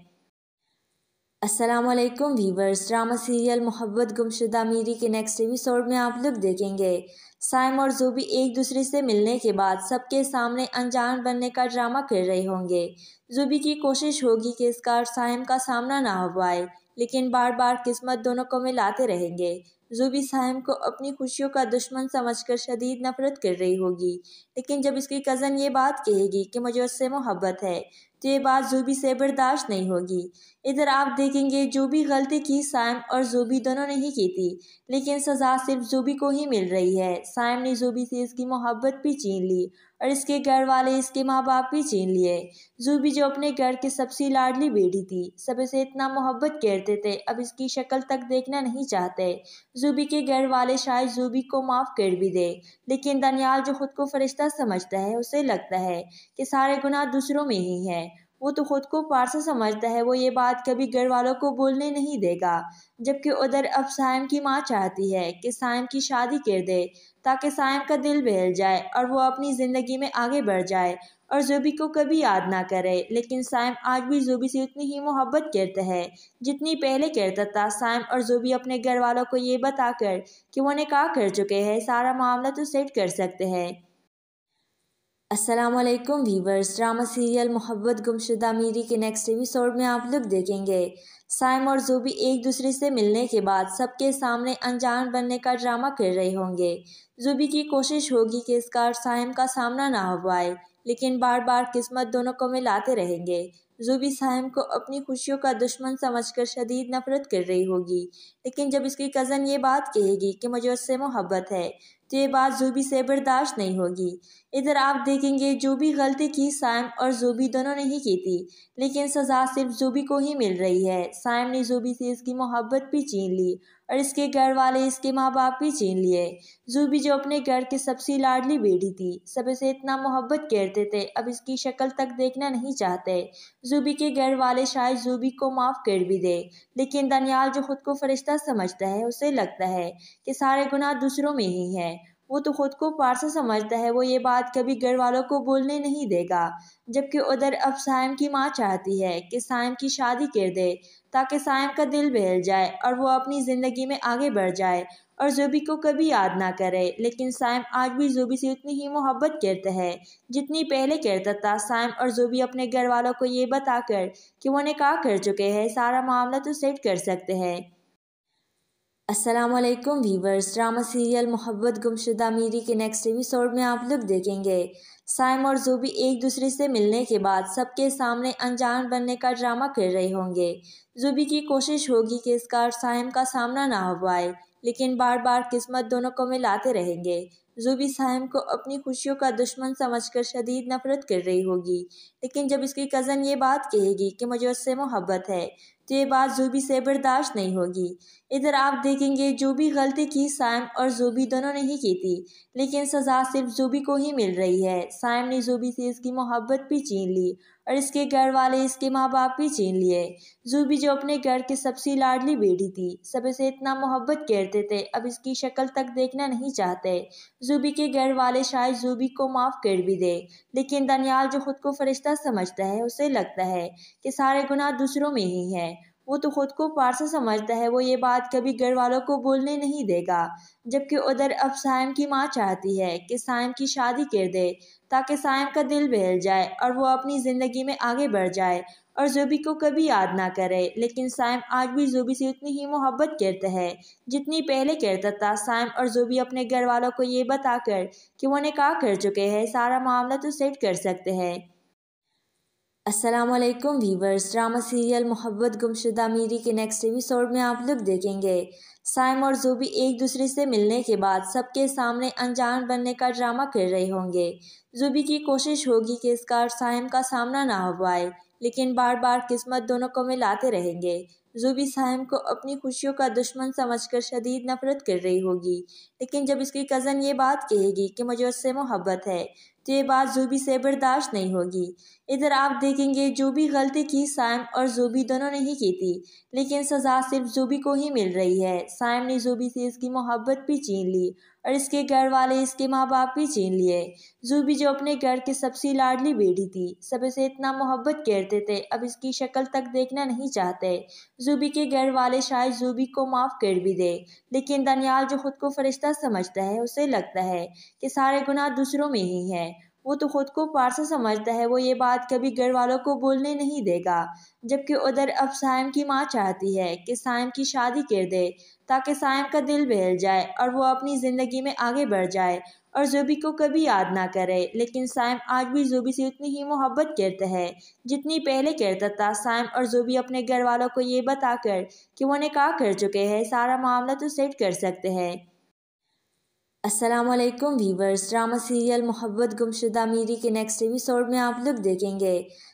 अस्सलामुअलैकुम वीवर्स, ड्रामा सीरियल मोहब्बत गुमशुदा मीरी के नेक्स्ट एपिसोड में आप लोग देखेंगे साइम और ज़ूबी एक दूसरे से मिलने के बाद सबके सामने अनजान बनने का ड्रामा कर रहे होंगे। ज़ूबी की कोशिश होगी कि इसका और साइम का सामना ना हो पाए, लेकिन बार बार किस्मत दोनों को मिलाते रहेंगे। ज़ूबी साइम को अपनी खुशियों का दुश्मन समझकर शदीद नफरत कर रही होगी, लेकिन जब इसकी कज़न ये बात कहेगी कि मुझे उससे मोहब्बत है, तो ये बात ज़ूबी से बर्दाश्त नहीं होगी। इधर आप देखेंगे जो भी गलती की साइम और ज़ूबी दोनों ने ही की थी, लेकिन सज़ा सिर्फ ज़ूबी को ही मिल रही है। साइम ने ज़ूबी से इसकी मोहब्बत भी छीन ली और इसके घर वाले इसके माँ बाप भी छीन लिए। ज़ूबी जो अपने घर की सबसे लाडली बेटी थी, सब इसे इतना मोहब्बत करते थे, अब इसकी शक्ल तक देखना नहीं चाहते। ज़ूबी के घर वाले शायद ज़ूबी को माफ़ कर भी दे, लेकिन दानियाल जो खुद को फरिश्ता समझता है, उसे लगता है कि सारे गुनाह दूसरों में ही हैं। वो तो खुद को पारसा समझता है, वो ये बात कभी घर वालों को बोलने नहीं देगा। जबकि उधर अब साइम की माँ चाहती है कि साइम की शादी कर दे ताकि साइम का दिल बहल जाए और वो अपनी ज़िंदगी में आगे बढ़ जाए और ज़ोबी को कभी याद ना करे। लेकिन साइम आज भी ज़ोबी से उतनी ही मोहब्बत करता है जितनी पहले करता था। साइम और ज़ोबी अपने घर वालों को ये बताकर कि वो निकाह कर चुके हैं, सारा मामला तो सेट कर सकते हैं। अस्सलामुअलैकुम व्यूवर्स, ड्रामा सीरियल मोहब्बत गुमशुदा मीरी के नेक्स्ट एपिसोड में आप लोग देखेंगे साइम और ज़ोबी एक दूसरे से मिलने के बाद सबके सामने अनजान बनने का ड्रामा कर रहे होंगे। ज़ोबी की कोशिश होगी कि इसका और साइम का सामना ना हो पाए, लेकिन बार बार किस्मत दोनों को मिलाते रहेंगे। ज़ोबी साइम को अपनी खुशियों का दुश्मन समझकर शदीद नफरत कर रही होगी, लेकिन जब इसकी कज़न ये बात कहेगी कि मुझे उससे मोहब्बत है तो ये बात ज़ोबी से बर्दाश्त नहीं होगी। इधर आप देखेंगे जो भी गलती की साइम और ज़ोबी दोनों ने ही की थी, लेकिन सज़ा सिर्फ ज़ोबी को ही मिल रही है। साइम ने ज़ोबी से इसकी मोहब्बत भी छीन ली और इसके घर वाले, इसके माँ बाप भी छीन लिए। ज़ोबी जो अपने घर की सबसे लाडली बेटी थी, सब इसे इतना मोहब्बत करते थे, अब इसकी शक्ल तक देखना नहीं चाहते। ज़ोबी के घर वाले शायद ज़ोबी को माफ़ कर भी दे, लेकिन दनियाल जो खुद को फरिश्ता समझता है, उसे लगता है कि सारे गुनाह दूसरों में ही है। वो तो खुद को पारसा समझता है, वो ये बात कभी घर वालों को बोलने नहीं देगा। जबकि उधर अब साइम की माँ चाहती है कि साइम की शादी कर दे ताकि साइम का दिल बहल जाए और वो अपनी ज़िंदगी में आगे बढ़ जाए और ज़ोबी को कभी याद ना करे। लेकिन साइम आज भी ज़ोबी से उतनी ही मोहब्बत करता है जितनी पहले करता था। साइम और ज़ोबी अपने घर वालों को ये बताकर कि वो निकाह कर चुके हैं, सारा मामला तो सेट कर सकते हैं। अस्सलामुअलैकुम व्यूवर्स, ड्रामा सीरियल मोहब्बत गुमशुदा मीरी के नेक्स्ट एपिसोड में आप लोग देखेंगे साइम और ज़ोबी एक दूसरे से मिलने के बाद सबके सामने अनजान बनने का ड्रामा कर रहे होंगे। ज़ोबी की कोशिश होगी कि इसका और साइम का सामना ना हो पाए, लेकिन बार बार किस्मत दोनों को मिलाते रहेंगे। ज़ोबी साइम को अपनी खुशियों का दुश्मन समझकर शदीद नफरत कर रही होगी, लेकिन जब इसकी कज़न ये बात कहेगी कि मुझे उससे मोहब्बत है तो ये बात ज़ोबी से बर्दाश्त नहीं होगी। इधर आप देखेंगे जो भी गलती की साइम और ज़ोबी दोनों ने ही की थी, लेकिन सज़ा सिर्फ ज़ोबी को ही मिल रही है। साइम ने ज़ोबी से इसकी मोहब्बत भी छीन ली और इसके घर वाले, इसके माँ बाप भी छीन लिए। ज़ोबी जो अपने घर की सबसे लाडली बेटी थी, सब इसे इतना मोहब्बत करते थे, अब इसकी शक्ल तक देखना नहीं चाहते। ज़ोबी के घर वाले शायद ज़ोबी को माफ़ कर भी दे, लेकिन दनियाल जो खुद को फरिश्ता समझता है, उसे लगता है कि सारे गुनाह दूसरों में ही है। वो तो खुद को पारसा समझता है, वो ये बात कभी घर वालों को बोलने नहीं देगा। जबकि उधर अब साइम की माँ चाहती है कि साइम की शादी कर दे ताकि साइम का दिल बहल जाए और वो अपनी ज़िंदगी में आगे बढ़ जाए और ज़ोबी को कभी याद ना करे। लेकिन साइम आज भी ज़ोबी से उतनी ही मोहब्बत करता है जितनी पहले करता था। साइम और ज़ोबी अपने घर वालों को ये बताकर कि वो निकाह कर चुके हैं, सारा मामला तो सेट कर सकते हैं। अस्सलामुअलैकुम व्यूवर्स, ड्रामा सीरियल मोहब्बत गुमशुदा मीरी के नेक्स्ट एपिसोड में आप लोग देखेंगे साइम और ज़ोबी एक दूसरे से मिलने के बाद सबके सामने अनजान बनने का ड्रामा कर रहे होंगे। ज़ोबी की कोशिश होगी कि इसका और साइम का सामना ना हो पाए, लेकिन बार बार किस्मत दोनों को मिलाते रहेंगे। ज़ोबी साइम को अपनी खुशियों का दुश्मन समझकर शदीद नफरत कर रही होगी, लेकिन जब इसकी कज़न ये बात कहेगी कि मुझे उससे मोहब्बत है तो ये बात ज़ोबी से बर्दाश्त नहीं होगी। इधर आप देखेंगे जो भी गलती की साइम और ज़ोबी दोनों ने ही की थी, लेकिन सज़ा सिर्फ ज़ोबी को ही मिल रही है। साइम ने ज़ोबी से इसकी मोहब्बत भी छीन ली और इसके घर वाले, इसके माँ बाप भी छीन लिए। ज़ोबी जो अपने घर की सबसे लाडली बेटी थी, सब इसे इतना मोहब्बत करते थे, अब इसकी शक्ल तक देखना नहीं चाहते। ज़ोबी के घर वाले शायद ज़ोबी को माफ़ कर भी दे, लेकिन दनियाल जो खुद को फरिश्ता समझता है, उसे लगता है कि सारे गुनाह दूसरों में ही है। वो तो खुद को पारसा समझता है, वो ये बात कभी घर वालों को बोलने नहीं देगा। जबकि उधर अब साइम की माँ चाहती है कि साइम की शादी कर दे ताकि साइम का दिल बहल जाए और वो अपनी ज़िंदगी में आगे बढ़ जाए और ज़ोबी को कभी याद ना करे। लेकिन साइम आज भी ज़ोबी से उतनी ही मोहब्बत करता है जितनी पहले करता था। साइम और ज़ोबी अपने घर वालों को ये बताकर कि वो निकाह कर चुके हैं, सारा मामला तो सेट कर सकते हैं। अस्सलामुअलैकुम व्यूवर्स, ड्रामा सीरियल मोहब्बत गुमशुदा मीरी के नेक्स्ट एपिसोड में आप लोग देखेंगे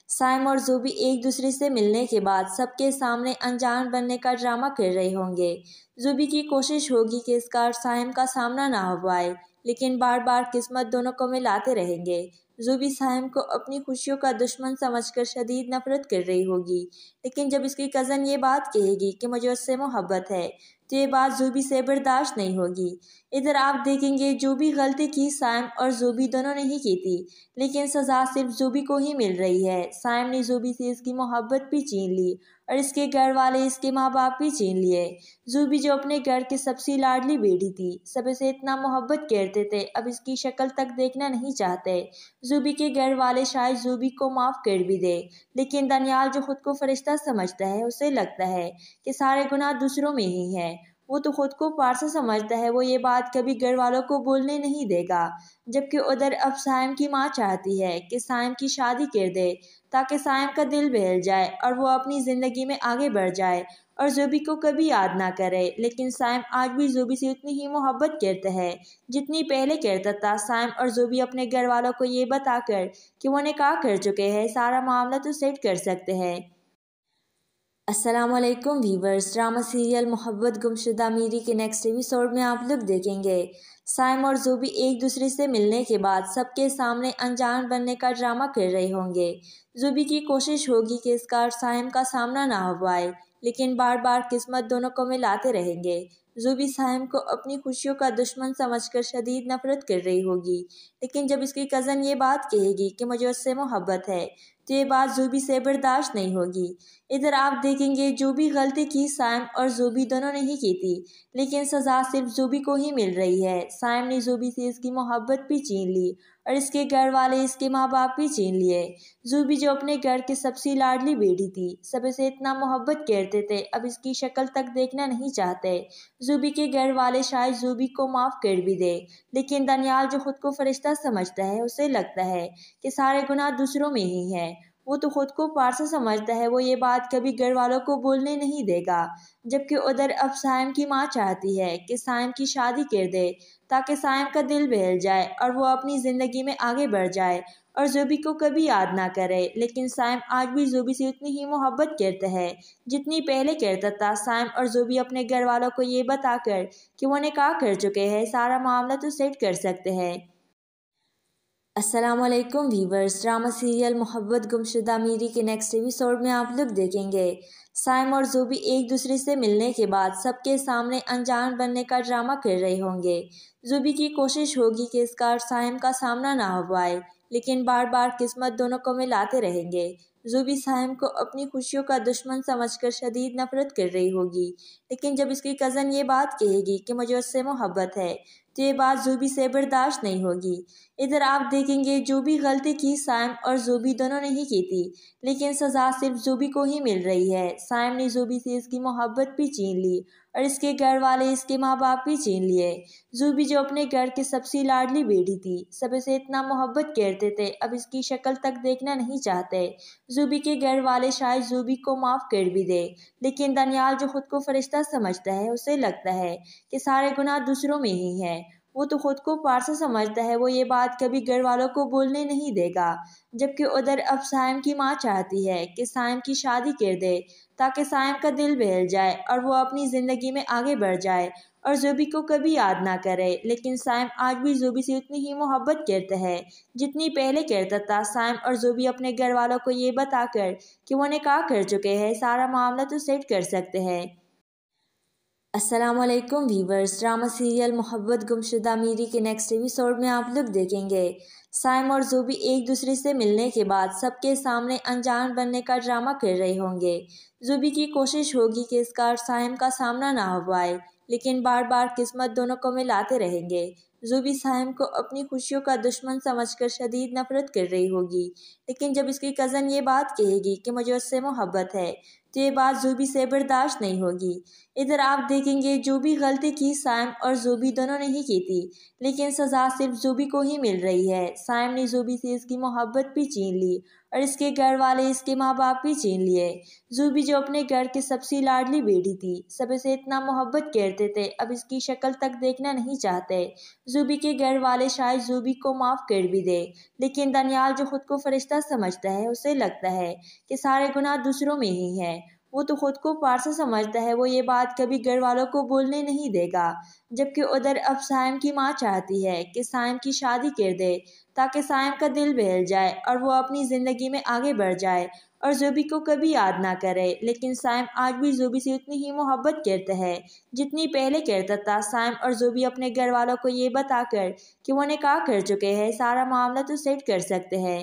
साइम और ज़ोबी एक दूसरे से मिलने के बाद सबके सामने अनजान बनने का ड्रामा कर रहे होंगे। ज़ोबी की कोशिश होगी कि इसका और साइम का सामना ना हो पाए, लेकिन बार बार किस्मत दोनों को मिलाते रहेंगे। ज़ूबी साइम को अपनी खुशियों का दुश्मन समझकर शदीद नफरत कर रही होगी, लेकिन जब इसकी कज़न ये बात कहेगी कि मुझे उससे मोहब्बत है तो ये बात ज़ूबी से बर्दाश्त नहीं होगी। इधर आप देखेंगे जो भी गलती की साइम और ज़ूबी दोनों ने ही की थी, लेकिन सज़ा सिर्फ ज़ूबी को ही मिल रही है। साइम ने ज़ूबी से इसकी मोहब्बत भी छीन ली और इसके घर वाले इसके माँ बाप भी छीन लिए। ज़ूबी जो अपने घर की सबसे लाडली बेटी थी, सब इसे इतना मोहब्बत करते थे, अब इसकी शक्ल तक देखना नहीं चाहते। ज़ूबी के घर वाले शायद ज़ूबी को माफ़ कर भी दे, लेकिन दनियाल जो खुद को फरिश्ता समझता है उसे लगता है कि सारे गुनाह दूसरों में ही है। वो तो खुद को पारसा समझता है, वो ये बात कभी घर वालों को बोलने नहीं देगा। जबकि उधर अब साइम की माँ चाहती है कि साइम की शादी कर दे ताकि साइम का दिल बहल जाए और वो अपनी ज़िंदगी में आगे बढ़ जाए और ज़ूबी को कभी याद ना करे। लेकिन साइम आज भी ज़ूबी से उतनी ही मोहब्बत करता है जितनी पहले करता था। साइम और ज़ूबी अपने घर वालों को ये बताकर कि वो निकाह कर चुके हैं, सारा मामला तो सेट कर सकते हैं। अस्सलामुअलैकुम व्यूवर्स, ड्रामा सीरियल मोहब्बत गुमशुदा मीरी के नेक्स्ट एपिसोड में आप लोग देखेंगे साइम और ज़ूबी एक दूसरे से मिलने के बाद सबके सामने अनजान बनने का ड्रामा कर रहे होंगे। ज़ूबी की कोशिश होगी कि इसका और साइम का सामना ना हो पाए, लेकिन बार बार किस्मत दोनों को मिलाते रहेंगे। ज़ूबी साइम को अपनी खुशियों का दुश्मन समझकर शदीद नफरत कर रही होगी, लेकिन जब इसकी कज़न ये बात कहेगी कि मुझे उससे मोहब्बत है तो ये बात ज़ूबी से बर्दाश्त नहीं होगी। इधर आप देखेंगे जो भी गलती की साइम और ज़ूबी दोनों ने ही की थी, लेकिन सज़ा सिर्फ ज़ूबी को ही मिल रही है। साइम ने ज़ूबी से इसकी मोहब्बत भी छीन ली और इसके घर वाले इसके माँ बाप भी छीन लिए। ज़ूबी जो अपने घर की सबसे लाडली बेटी थी, सब इसे इतना मोहब्बत करते थे, अब इसकी शक्ल तक देखना नहीं चाहते। ज़ूबी के घर वाले शायद ज़ूबी को माफ़ कर भी दे, लेकिन दनियाल जो खुद को फरिश्ता समझता है उसे लगता है कि सारे गुनाह दूसरों में ही है। वो तो खुद को पारसा समझता है, वो ये बात कभी घर वालों को बोलने नहीं देगा। जबकि उधर अब साइम की माँ चाहती है कि साइम की शादी कर दे ताकि साइम का दिल बहल जाए और वो अपनी ज़िंदगी में आगे बढ़ जाए और ज़ूबी को कभी याद ना करे। लेकिन साइम आज भी ज़ूबी से उतनी ही मोहब्बत करता है जितनी पहले करता था। साइम और ज़ूबी अपने घर वालों को ये बताकर कि वो निकाह कर चुके हैं, सारा मामला तो सेट कर सकते हैं। अस्सलामुअलैकुम व्यूवर्स, ड्रामा सीरियल मोहब्बत गुमशुदा मीरी के नेक्स्ट एपिसोड में आप लोग देखेंगे साइम और ज़ूबी एक दूसरे से मिलने के बाद सबके सामने अनजान बनने का ड्रामा कर रहे होंगे। ज़ूबी की कोशिश होगी कि इसका और साइम का सामना ना हो पाए, लेकिन बार बार किस्मत दोनों को मिलाते रहेंगे। ज़ूबी साइम को अपनी खुशियों का दुश्मन समझकर शदीद नफरत कर रही होगी, लेकिन जब इसकी कज़न ये बात कहेगी कि मुझे उससे मोहब्बत है तो ये बात ज़ूबी से बर्दाश्त नहीं होगी। इधर आप देखेंगे जो भी गलती की साइम और ज़ूबी दोनों ने ही की थी, लेकिन सज़ा सिर्फ ज़ूबी को ही मिल रही है। साइम ने ज़ूबी से इसकी मोहब्बत भी छीन ली और इसके घर वाले इसके माँ बाप भी छीन लिए। ज़ूबी जो अपने घर की सबसे लाडली बेटी थी, सब इसे इतना मोहब्बत करते थे, अब इसकी शक्ल तक देखना नहीं चाहते। ज़ूबी के घर वाले शायद ज़ूबी को माफ़ कर भी दे, लेकिन दनियाल जो खुद को फरिश्ता समझता है उसे लगता है कि सारे गुनाह दूसरों में ही है। वो तो खुद को पारसा समझता है, वो ये बात कभी घर वालों को बोलने नहीं देगा। जबकि उधर अब साइम की माँ चाहती है कि साइम की शादी कर दे ताकि साइम का दिल बहल जाए और वो अपनी ज़िंदगी में आगे बढ़ जाए और ज़ूबी को कभी याद ना करे। लेकिन साइम आज भी ज़ूबी से उतनी ही मोहब्बत करता है जितनी पहले करता था। साइम और ज़ूबी अपने घर वालों को ये बताकर कि वो निकाह कर चुके हैं, सारा मामला तो सेट कर सकते हैं। अस्सलामुअलैकुम व्यूवर्स, ड्रामा सीरियल मोहब्बत गुमशुदा मीरी के नेक्स्ट एपिसोड में आप लोग देखेंगे साइम और ज़ूबी एक दूसरे से मिलने के बाद सबके सामने अनजान बनने का ड्रामा कर रहे होंगे। ज़ूबी की कोशिश होगी कि इसका और साइम का सामना ना हो पाए, लेकिन बार बार किस्मत दोनों को मिलाते रहेंगे। ज़ूबी साइम को अपनी खुशियों का दुश्मन समझकर शदीद नफरत कर रही होगी, लेकिन जब इसकी कज़न ये बात कहेगी कि मुझे उससे मोहब्बत है तो ये बात ज़ूबी से बर्दाश्त नहीं होगी। इधर आप देखेंगे जो भी गलती की साइम और ज़ूबी दोनों ने ही की थी, लेकिन सज़ा सिर्फ ज़ूबी को ही मिल रही है। साइम ने ज़ूबी से इसकी मोहब्बत भी छीन ली और इसके घर वाले इसके माँ बाप भी छीन लिए। ज़ूबी जो अपने घर की सबसे लाडली बेटी थी, सब इसे इतना मोहब्बत करते थे, अब इसकी शक्ल तक देखना नहीं चाहते। ज़ूबी के घर वाले शायद ज़ूबी को माफ़ कर भी दे, लेकिन दनियाल जो खुद को फरिश्ता समझता है उसे लगता है कि सारे गुनाह दूसरों में ही है। वो तो खुद को पारसा समझता है, वो ये बात कभी घर वालों को बोलने नहीं देगा। जबकि उधर अब साइम की माँ चाहती है कि साइम की शादी कर दे ताकि साइम का दिल बहल जाए और वो अपनी ज़िंदगी में आगे बढ़ जाए और ज़ोबी को कभी याद ना करे। लेकिन साइम आज भी ज़ोबी से उतनी ही मोहब्बत करता है जितनी पहले करता था। साइम और ज़ोबी अपने घर वालों को ये बताकर कि वो निकाह कर चुके हैं, सारा मामला तो सेट कर सकते हैं।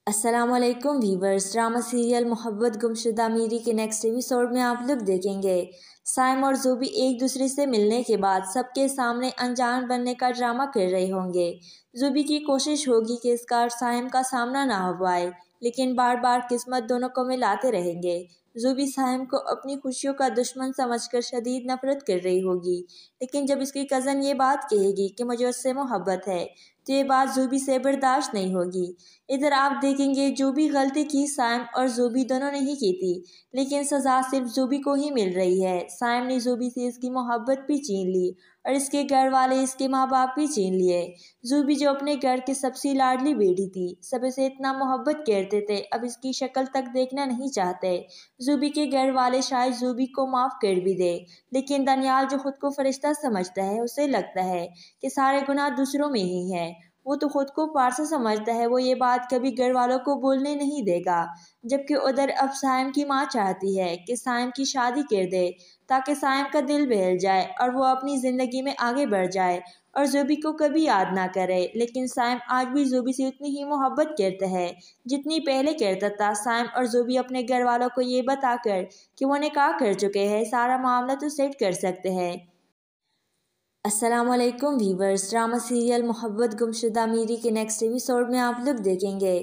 अस्सलामुअलैकुम वीवर्स, ड्रामा सीरियल मोहब्बत गुमशुदा मीरी के नेक्स्ट एपिसोड में आप लोग देखेंगे साइम और ज़ोबी एक दूसरे से मिलने के बाद सबके सामने अनजान बनने का ड्रामा कर रहे होंगे। ज़ोबी की कोशिश होगी कि इस बार साइम का सामना ना हो पाए, लेकिन बार बार किस्मत दोनों को मिलाते रहेंगे। ज़ोबी साइम को अपनी खुशियों का दुश्मन समझकर शदीद नफरत कर रही होगी, लेकिन जब इसकी कज़न ये बात कहेगी कि मुझे उससे मोहब्बत है तो ये बात ज़ोबी से बर्दाश्त नहीं होगी। इधर आप देखेंगे जो भी गलती की साइम और ज़ोबी दोनों ने ही की थी, लेकिन सज़ा सिर्फ ज़ोबी को ही मिल रही है। साइम ने ज़ोबी से इसकी मोहब्बत भी छीन ली और इसके घर वाले इसके माँ बाप भी छीन लिए। ज़ोबी जो अपने घर की सबसे लाडली बेटी थी, सब इसे इतना मोहब्बत करते थे, अब इसकी शक्ल तक देखना नहीं चाहते। ज़ोबी के घर वाले शायद ज़ोबी को माफ़ कर भी दे, लेकिन दनियाल जो खुद को फरिश्ता समझता है उसे लगता है कि सारे गुनाह दूसरों में ही है। वो तो खुद को पारसा समझता है, वो ये बात कभी घर वालों को बोलने नहीं देगा। जबकि उधर अब साइम की माँ चाहती है कि साइम की शादी कर दे ताकि साइम का दिल बहल जाए और वो अपनी ज़िंदगी में आगे बढ़ जाए और ज़ोबी को कभी याद ना करे। लेकिन साइम आज भी ज़ोबी से उतनी ही मोहब्बत करता है जितनी पहले करता था। साइम और ज़ोबी अपने घर वालों को ये बताकर कि वो निकाह कर चुके हैं, सारा मामला तो सेट कर सकते हैं। अस्सलामुअलैकुम वीवर्स, ड्रामा सीरियल मोहब्बत गुमशुदा मीरी के नेक्स्ट एपिसोड में आप लोग देखेंगे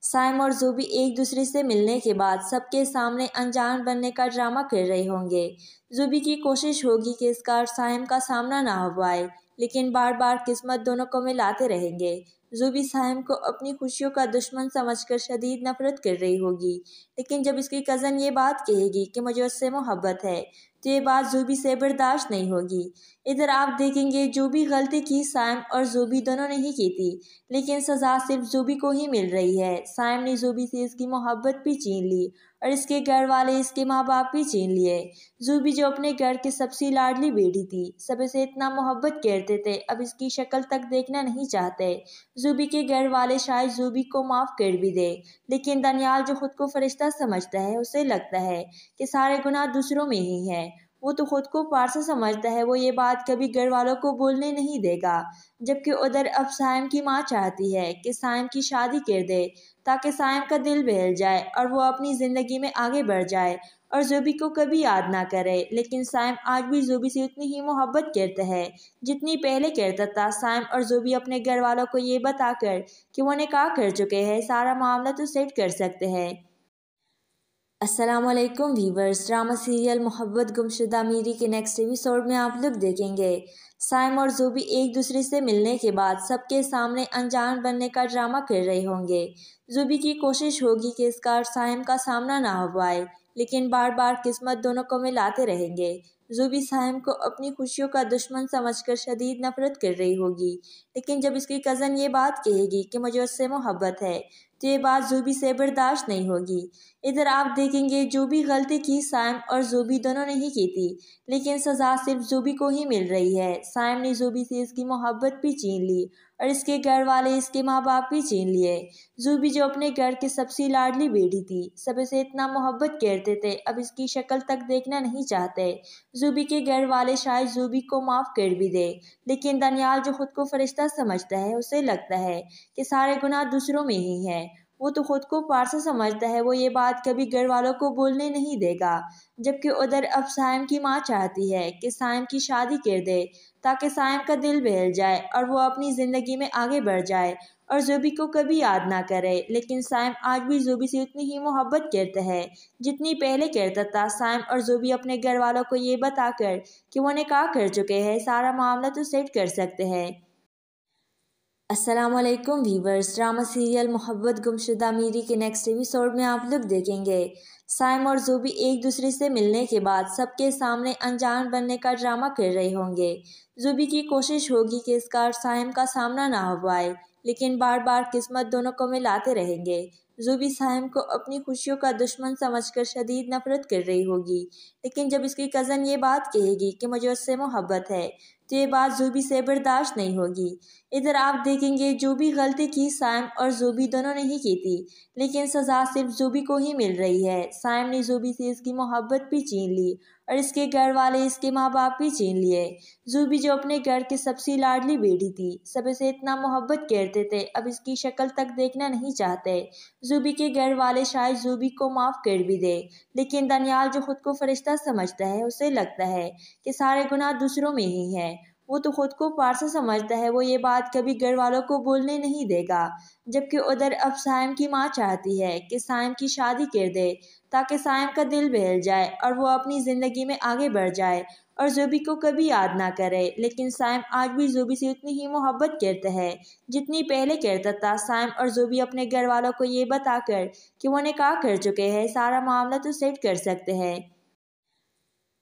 साइम और ज़ोबी एक दूसरे से मिलने के बाद सबके सामने अनजान बनने का ड्रामा कर रहे होंगे। ज़ोबी की कोशिश होगी कि इस बार साइम का सामना ना हो पाए, लेकिन बार बार किस्मत दोनों को मिलाते रहेंगे। ज़ोबी साइम को अपनी खुशियों का दुश्मन समझकर शदीद नफरत कर रही होगी, लेकिन जब इसकी कज़न ये बात कहेगी कि मुझे उससे मोहब्बत है तो ये बात ज़ोबी से बर्दाश्त नहीं होगी। इधर आप देखेंगे जो भी गलती की साइम और ज़ोबी दोनों ने ही की थी, लेकिन सज़ा सिर्फ ज़ोबी को ही मिल रही है। साइम ने ज़ोबी से इसकी मोहब्बत भी छीन ली और इसके घर वाले इसके माँ बाप भी छीन लिए। ज़ोबी जो अपने घर की सबसे लाडली बेटी थी, सब इसे इतना मोहब्बत करते थे, अब इसकी शक्ल तक देखना नहीं चाहते। ज़ोबी के घर वाले शायद ज़ोबी को माफ़ कर भी दे, लेकिन दनियाल जो खुद को फरिश्ता समझता है उसे लगता है कि सारे गुनाह दूसरों में ही है। वो तो खुद को पारसा समझता है, वो ये बात कभी घर वालों को बोलने नहीं देगा। जबकि उधर अब साइम की माँ चाहती है कि साइम की शादी कर दे ताकि साइम का दिल बहल जाए और वो अपनी ज़िंदगी में आगे बढ़ जाए और ज़ोबी को कभी याद ना करे। लेकिन साइम आज भी ज़ोबी से उतनी ही मोहब्बत करता है जितनी पहले करता था। साइम और ज़ोबी अपने घर वालों को ये बताकर कि वो निकाह कर चुके हैं, सारा मामला तो सेट कर सकते हैं। अस्सलामुअलैकुम वीवर्स, ड्रामा सीरियल मोहब्बत गुमशुदा मीरी के नेक्स्ट एपिसोड में आप लोग देखेंगे साइम और ज़ोबी एक दूसरे से मिलने के बाद सबके सामने अनजान बनने का ड्रामा कर रहे होंगे। ज़ोबी की कोशिश होगी कि इस बार साइम का सामना ना हो पाए, लेकिन बार बार किस्मत दोनों को मिलाते रहेंगे। ज़ोबी साइम को अपनी खुशियों का दुश्मन समझकर शदीद नफरत कर रही होगी, लेकिन जब इसकी कज़न ये बात कहेगी कि मुझे उससे मोहब्बत है तो ये बात ज़ोबी से बर्दाश्त नहीं होगी। इधर आप देखेंगे जो भी गलती की साइम और ज़ोबी दोनों ने ही की थी, लेकिन सज़ा सिर्फ ज़ोबी को ही मिल रही है। साइम ने ज़ोबी से इसकी मोहब्बत भी छीन ली और इसके घर वाले इसके माँ बाप भी छीन लिए। ज़ोबी जो अपने घर की सबसे लाडली बेटी थी, सब इसे इतना मोहब्बत करते थे, अब इसकी शक्ल तक देखना नहीं चाहते। ज़ोबी के घर वाले शायद ज़ोबी को माफ़ कर भी दे, लेकिन दनियाल जो खुद को फरिश्ता समझता है उसे लगता है कि सारे गुनाह दूसरों में ही है। वो तो खुद को पारसा समझता है, वो ये बात कभी घर वालों को बोलने नहीं देगा। जबकि उधर अब साइम की माँ चाहती है कि साइम की शादी कर दे ताकि साइम का दिल बहल जाए और वो अपनी ज़िंदगी में आगे बढ़ जाए और ज़ोबी को कभी याद ना करे। लेकिन साइम आज भी ज़ोबी से उतनी ही मोहब्बत करता है जितनी पहले करता था। साइम और ज़ोबी अपने घर वालों को ये बताकर कि वो निकाह कर चुके हैं, सारा मामला तो सेट कर सकते हैं। अस्सलामुअलैकुम वीवर्स, ड्रामा सीरियल मोहब्बत गुमशुदा मीरी के नेक्स्ट एपिसोड में आप लोग देखेंगे साइम और ज़ोबी एक दूसरे से मिलने के बाद सबके सामने अनजान बनने का ड्रामा कर रहे होंगे। ज़ोबी की कोशिश होगी कि इस बार साइम का सामना ना हो पाए, लेकिन बार बार किस्मत दोनों को मिलाते रहेंगे। ज़ूबी साइम को अपनी खुशियों का दुश्मन समझकर शदीद नफरत कर रही होगी, लेकिन जब इसकी कज़न ये बात कहेगी कि मुझे उससे मोहब्बत है तो ये बात ज़ूबी से बर्दाश्त नहीं होगी। इधर आप देखेंगे जो भी गलती की साइम और ज़ूबी दोनों ने ही की थी, लेकिन सज़ा सिर्फ ज़ूबी को ही मिल रही है। साइम ने ज़ूबी से इसकी मोहब्बत भी छीन ली और इसके घर वाले, इसके माँ बाप भी छीन लिए। ज़ूबी जो अपने घर की सबसे लाडली बेटी थी, सब इसे इतना मोहब्बत करते थे, अब इसकी शक्ल तक देखना नहीं चाहते। ज़ूबी के घर वाले शायद ज़ूबी को माफ़ कर भी दे, लेकिन दनियाल जो खुद को फरिश्ता समझता है, उसे लगता है कि सारे गुनाह दूसरों में ही हैं। वो तो खुद को पारसा समझता है, वो ये बात कभी घर वालों को बोलने नहीं देगा। जबकि उधर अब साइम की माँ चाहती है कि साइम की शादी कर दे ताकि साइम का दिल बहल जाए और वो अपनी ज़िंदगी में आगे बढ़ जाए और ज़ूबी को कभी याद ना करे। लेकिन साइम आज भी ज़ूबी से उतनी ही मोहब्बत करता है जितनी पहले करता था। साइम और ज़ूबी अपने घर वालों को ये बताकर कि वो निकाह कर चुके हैं, सारा मामला तो सेट कर सकते हैं।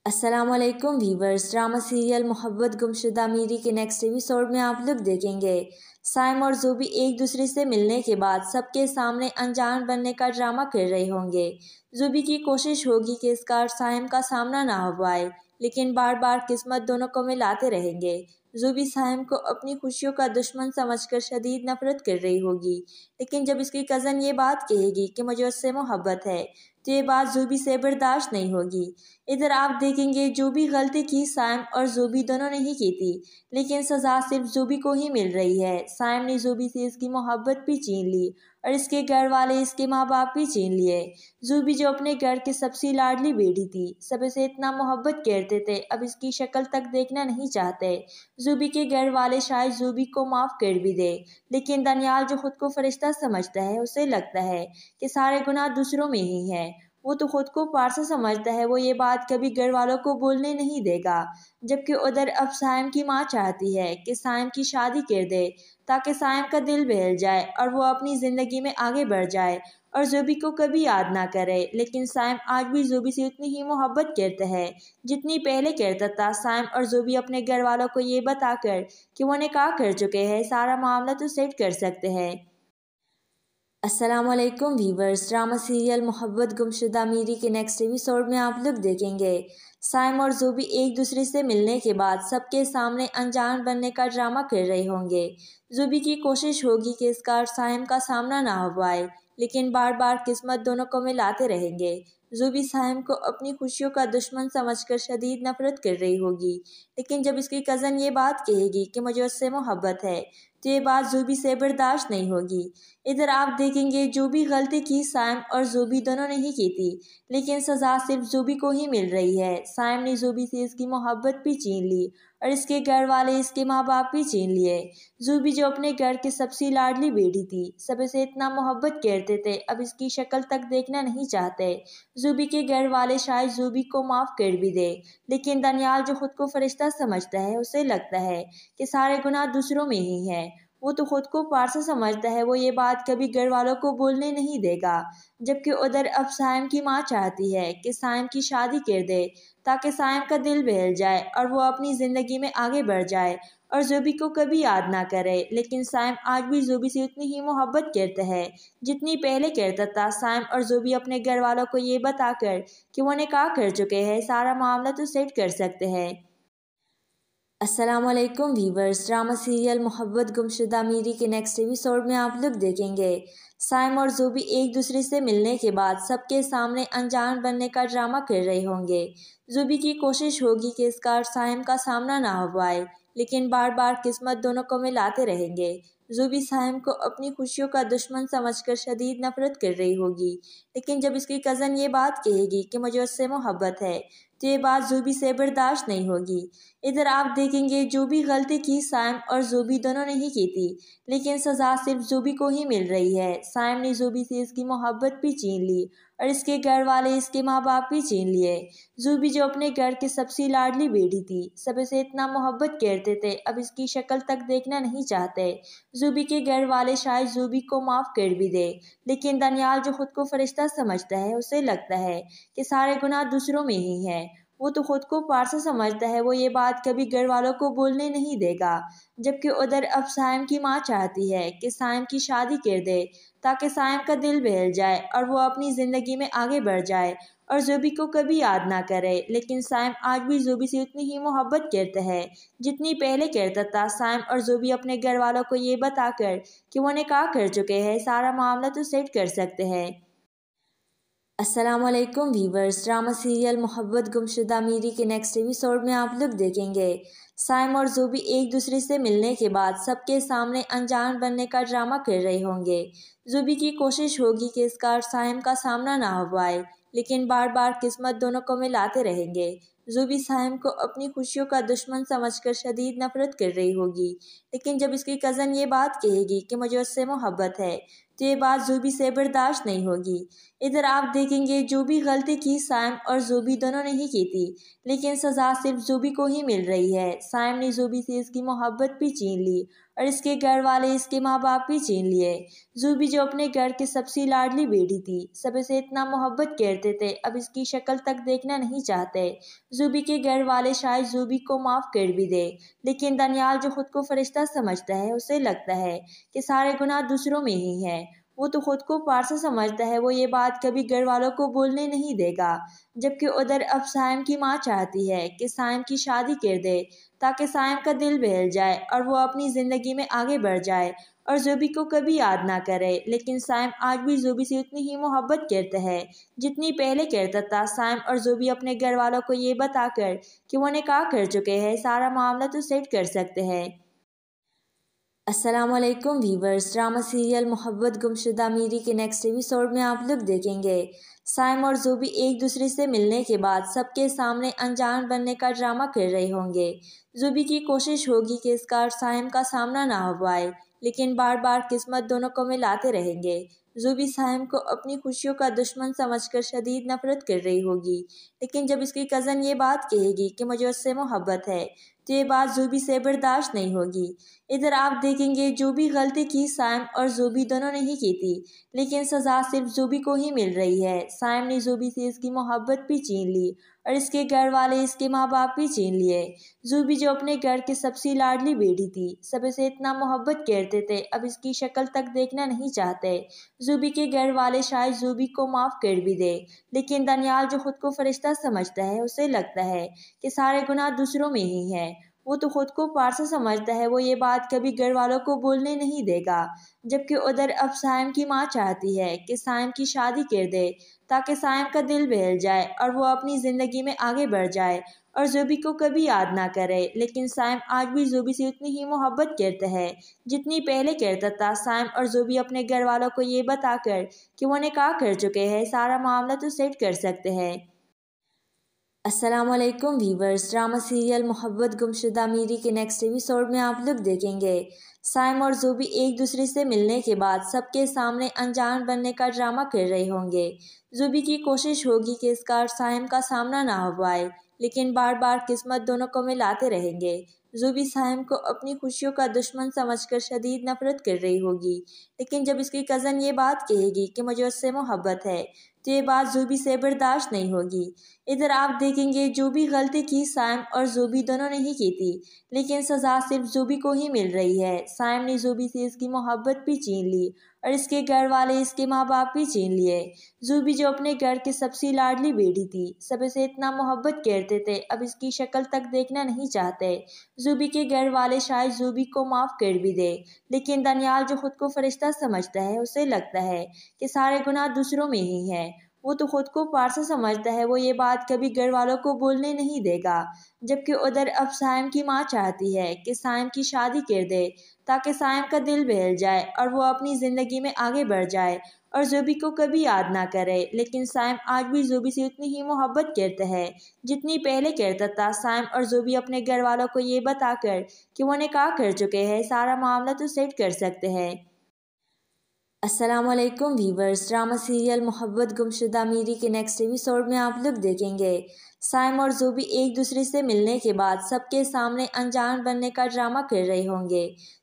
अस्सलामुअलैकुम वीवर्स, ड्रामा सीरियल मोहब्बत गुमशुदा मीरी के नेक्स्ट एपिसोड में आप लोग देखेंगे साइम और ज़ूबी एक दूसरे से मिलने के बाद सबके सामने अनजान बनने का ड्रामा कर रहे होंगे। ज़ूबी की कोशिश होगी कि इसका और साइम का सामना ना हो पाए, लेकिन बार बार किस्मत दोनों को मिलाते रहेंगे। ज़ूबी साइम को अपनी खुशियों का दुश्मन समझकर शदीद नफरत कर रही होगी, लेकिन जब इसकी कज़न ये बात कहेगी कि मुझे उससे मोहब्बत है तो ये बात ज़ूबी से बर्दाश्त नहीं होगी। इधर आप देखेंगे जो भी गलती की साइम और ज़ूबी दोनों ने ही की थी, लेकिन सज़ा सिर्फ ज़ूबी को ही मिल रही है। साइम ने ज़ूबी से इसकी मोहब्बत भी छीन ली और इसके घर वाले, इसके माँ बाप भी छीन लिए। ज़ूबी जो अपने घर की सबसे लाडली बेटी थी, सब इसे इतना मोहब्बत करते थे, अब इसकी शक्ल तक देखना नहीं चाहते। ज़ूबी के घर वाले शायद ज़ूबी को माफ़ कर भी दे, लेकिन दनियाल जो खुद को फरिश्ता समझता है, उसे लगता है कि सारे गुनाह दूसरों में ही हैं। वो तो खुद को पारसा समझता है, वो ये बात कभी घर वालों को बोलने नहीं देगा। जबकि उधर अब साइम की माँ चाहती है कि साइम की शादी कर दे ताकि साइम का दिल बहल जाए और वो अपनी ज़िंदगी में आगे बढ़ जाए और ज़ूबी को कभी याद ना करे। लेकिन साइम आज भी ज़ूबी से उतनी ही मोहब्बत करता है जितनी पहले करता था। साइम और ज़ूबी अपने घर वालों को ये बताकर कि वो निकाह कर चुके हैं, सारा मामला तो सेट कर सकते हैं। अस्सलामुअलैकुम वीवर्स, ड्रामा सीरियल मोहब्बत गुमशुदा मीरी के नेक्स्ट एपिसोड में आप लोग देखेंगे साइम और ज़ूबी एक दूसरे से मिलने के बाद सबके सामने अनजान बनने का ड्रामा कर रहे होंगे। ज़ूबी की कोशिश होगी कि इसका और साइम का सामना ना हो पाए, लेकिन बार बार किस्मत दोनों को मिलाते रहेंगे। ज़ूबी साइम को अपनी खुशियों का दुश्मन समझकर शदीद नफरत कर रही होगी, लेकिन जब इसकी कज़न ये बात कहेगी कि मुझे उससे मोहब्बत है तो ये बात ज़ूबी से बर्दाश्त नहीं होगी। इधर आप देखेंगे जो भी गलती की साइम और ज़ूबी दोनों ने ही की थी, लेकिन सज़ा सिर्फ ज़ूबी को ही मिल रही है। साइम ने ज़ूबी से इसकी मोहब्बत भी छीन ली और इसके घर वाले, इसके माँ बाप भी छीन लिए। ज़ूबी जो अपने घर की सबसे लाडली बेटी थी, सब इसे इतना मोहब्बत करते थे, अब इसकी शक्ल तक देखना नहीं चाहते। ज़ूबी के घर वाले शायद ज़ूबी को माफ़ कर भी दे, लेकिन दनियाल जो खुद को फरिश्ता समझता है, उसे लगता है कि सारे गुनाह दूसरों में ही हैं। वो तो खुद को पारसा समझता है, वो ये बात कभी घर वालों को बोलने नहीं देगा। जबकि उधर अब साइम की माँ चाहती है कि साइम की शादी कर दे ताकि साइम का दिल बहल जाए और वो अपनी ज़िंदगी में आगे बढ़ जाए और ज़ूबी को कभी याद ना करे। लेकिन साइम आज भी ज़ूबी से उतनी ही मोहब्बत करता है जितनी पहले करता था। साइम और ज़ूबी अपने घर वालों को ये बताकर कि वो निकाह कर चुके हैं, सारा मामला तो सेट कर सकते हैं। अस्सलामुअलैकुम वीवर्स, ड्रामा सीरियल मोहब्बत गुमशुदा मीरी के नेक्स्ट एपिसोड में आप लोग देखेंगे साइम और ज़ूबी एक दूसरे से मिलने के बाद सबके सामने अनजान बनने का ड्रामा कर रहे होंगे। ज़ूबी की कोशिश होगी कि इसका और साइम का सामना ना हो पाए, लेकिन बार बार किस्मत दोनों को मिलाते रहेंगे। ज़ूबी साइम को अपनी खुशियों का दुश्मन समझकर शदीद नफरत कर रही होगी, लेकिन जब इसकी कज़न ये बात कहेगी कि मुझे उससे मोहब्बत है तो ये बात ज़ूबी से बर्दाश्त नहीं होगी। इधर आप देखेंगे जो भी गलती की साइम और ज़ूबी दोनों ने ही की थी, लेकिन सज़ा सिर्फ ज़ूबी को ही मिल रही है। साइम ने ज़ूबी से इसकी मोहब्बत भी छीन ली और इसके घर वाले, इसके माँ बाप भी छीन लिए। ज़ूबी जो अपने घर की सबसे लाडली बेटी थी, सब इसे इतना मोहब्बत करते थे, अब इसकी शक्ल तक देखना नहीं चाहते। ज़ूबी के घर वाले शायद ज़ूबी को माफ़ कर भी दे, लेकिन दनियाल जो खुद को फरिश्ता समझता है, उसे लगता है कि सारे गुनाह दूसरों में ही हैं। वो तो खुद को पारसा समझता है, वो ये बात कभी घर वालों को बोलने नहीं देगा। जबकि उधर अब साइम की माँ चाहती है कि साइम की शादी कर दे ताकि साइम का दिल बहल जाए और वो अपनी ज़िंदगी में आगे बढ़ जाए और ज़ोबी को कभी याद ना करे। लेकिन साइम आज भी ज़ोबी से उतनी ही मोहब्बत करता है जितनी पहले करता था। साइम और ज़ोबी अपने घर वालों को ये बताकर कि वो निकाह कर चुके हैं, सारा मामला तो सेट कर सकते हैं। अस्सलामुअलैकुम वीवर्स, ड्रामा सीरियल मोहब्बत गुमशुदा मीरी के नेक्स्ट एपिसोड में आप लोग देखेंगे साइम और ज़ोबी एक दूसरे से मिलने के बाद सबके सामने अनजान बनने का ड्रामा कर रहे होंगे। ज़ोबी की कोशिश होगी कि इसका और साइम का सामना ना हो पाए, लेकिन बार बार किस्मत दोनों को मिलाते रहेंगे। ज़ोबी साइम को अपनी खुशियों का दुश्मन समझकर शदीद नफरत कर रही होगी, लेकिन जब इसकी कज़न ये बात कहेगी कि मुझे उससे मोहब्बत है तो ये बात ज़ोबी से बर्दाश्त नहीं होगी। इधर आप देखेंगे जो भी गलती की साइम और ज़ोबी दोनों ने ही की थी, लेकिन सज़ा सिर्फ ज़ोबी को ही मिल रही है। साइम ने ज़ोबी से इसकी मोहब्बत भी छीन ली और इसके घर वाले, इसके माँ बाप भी छीन लिए। ज़ोबी जो अपने घर की सबसे लाडली बेटी थी, सब इसे इतना मोहब्बत करते थे, अब इसकी शक्ल तक देखना नहीं चाहते। ज़ोबी के घर वाले शायद ज़ोबी को माफ़ कर भी दे, लेकिन दनियाल जो खुद को फरिश्ता समझता है, उसे लगता है कि सारे गुनाह दूसरों में ही हैं। वो तो खुद को पारसा समझता है, वो ये बात कभी घर वालों को बोलने नहीं देगा। जबकि उधर अब साइम की माँ चाहती है कि साइम की शादी कर दे ताकि साइम का दिल बहल जाए और वो अपनी ज़िंदगी में आगे बढ़ जाए और ज़ोबी को कभी याद ना करे। लेकिन साइम आज भी ज़ोबी से उतनी ही मोहब्बत करता है जितनी पहले करता था। साइम और ज़ोबी अपने घर वालों को ये बताकर कि वो निकाह कर चुके हैं, सारा मामला तो सेट कर सकते हैं। अस्सलामुअलैकुम वीवर्स, ड्रामा सीरियल मोहब्बत गुमशुदा मीरी के नेक्स्ट एपिसोड में आप लोग देखेंगे साइम और ज़ोबी एक दूसरे से मिलने के बाद सबके सामने अनजान बनने का ड्रामा कर रहे होंगे। ज़ोबी की कोशिश होगी कि इसका और साइम का सामना ना हो पाए, लेकिन बार बार किस्मत दोनों को मिलाते रहेंगे। ज़ोबी साइम को अपनी खुशियों का दुश्मन समझकर शदीद नफरत कर रही होगी, लेकिन जब इसकी कज़न ये बात कहेगी कि मुझे उससे मोहब्बत है तो ये बात ज़ोबी से बर्दाश्त नहीं होगी। इधर आप देखेंगे जो भी गलती की साइम और ज़ोबी दोनों ने ही की थी, लेकिन सज़ा सिर्फ ज़ोबी को ही मिल रही है। साइम ने ज़ोबी से इसकी मोहब्बत भी छीन ली और इसके घर वाले, इसके माँ बाप भी छीन लिए। ज़ोबी जो अपने घर की सबसे लाडली बेटी थी, सब इसे इतना मोहब्बत करते थे, अब इसकी शक्ल तक देखना नहीं चाहते। ज़ोबी के घर वाले शायद ज़ोबी को माफ़ कर भी दे, लेकिन दनियाल जो खुद को फरिश्ता समझता है, उसे लगता है कि सारे गुनाह दूसरों में ही हैं। वो तो खुद को पारसा समझता है, वो ये बात कभी घर वालों को बोलने नहीं देगा। जबकि उधर अब साइम की माँ चाहती है कि साइम की शादी कर दे ताकि साइम का दिल बहल जाए और वो अपनी ज़िंदगी में आगे बढ़ जाए और ज़ोबी को कभी याद ना करे। लेकिन साइम आज भी ज़ोबी से उतनी ही मोहब्बत करता है जितनी पहले करता था। साइम और ज़ोबी अपने घर वालों को ये बताकर कि वो निकाह कर चुके हैं, सारा मामला तो सेट कर सकते हैं। अस्सलामुअलैकुम वीवर्स, ड्रामा सीरियल मोहब्बत गुमशुदा मीरी के नेक्स्ट एपिसोड में आप लोग देखेंगे साइम और ज़ोबी एक दूसरे से मिलने के बाद सबके सामने अनजान बनने का ड्रामा कर रहे होंगे। ज़ोबी की कोशिश होगी कि इसका और साइम का सामना ना हो पाए, लेकिन बार बार किस्मत दोनों को मिलाते रहेंगे। ज़ोबी साइम को अपनी खुशियों का दुश्मन समझकर शदीद नफरत कर रही होगी, लेकिन जब इसकी कज़न ये बात कहेगी कि मुझे उससे मोहब्बत है तो ये बात ज़ोबी से बर्दाश्त नहीं होगी। इधर आप देखेंगे जो भी गलती की साइम और ज़ोबी दोनों ने ही की थी, लेकिन सज़ा सिर्फ ज़ोबी को ही मिल रही है। साइम ने ज़ोबी से इसकी मोहब्बत भी छीन ली और इसके घर वाले, इसके माँ बाप भी छीन लिए। ज़ोबी जो अपने घर की सबसे लाडली बेटी थी, सब इसे इतना मोहब्बत करते थे, अब इसकी शक्ल तक देखना नहीं चाहते। ज़ोबी के घर वाले शायद ज़ोबी को माफ़ कर भी दे, लेकिन दनियाल जो खुद को फरिश्ता समझता है, उसे लगता है कि सारे गुनाह दूसरों में ही हैं। वो तो खुद को पारसा समझता है, वो ये बात कभी घर वालों को बोलने नहीं देगा। जबकि उधर अब साइम की माँ चाहती है कि साइम की शादी कर दे ताकि साइम का दिल बहल जाए और वो अपनी ज़िंदगी में आगे बढ़ जाए और ज़ोबी को कभी याद ना करे। लेकिन साइम आज भी ज़ोबी से उतनी ही मोहब्बत करता है जितनी पहले करता था। साइम और ज़ोबी अपने घर वालों को ये बताकर कि वो निकाह कर चुके हैं, सारा मामला तो सेट कर सकते हैं। अस्सलामुअलैकुम वीवर्स, ड्रामा सीरियल मोहब्बत गुमशुदा मीरी के नेक्स्ट एपिसोड में आप लोग देखेंगे साइम और ज़ोबी एक दूसरे से मिलने के बाद सबके सामने अनजान बनने का ड्रामा कर रहे होंगे।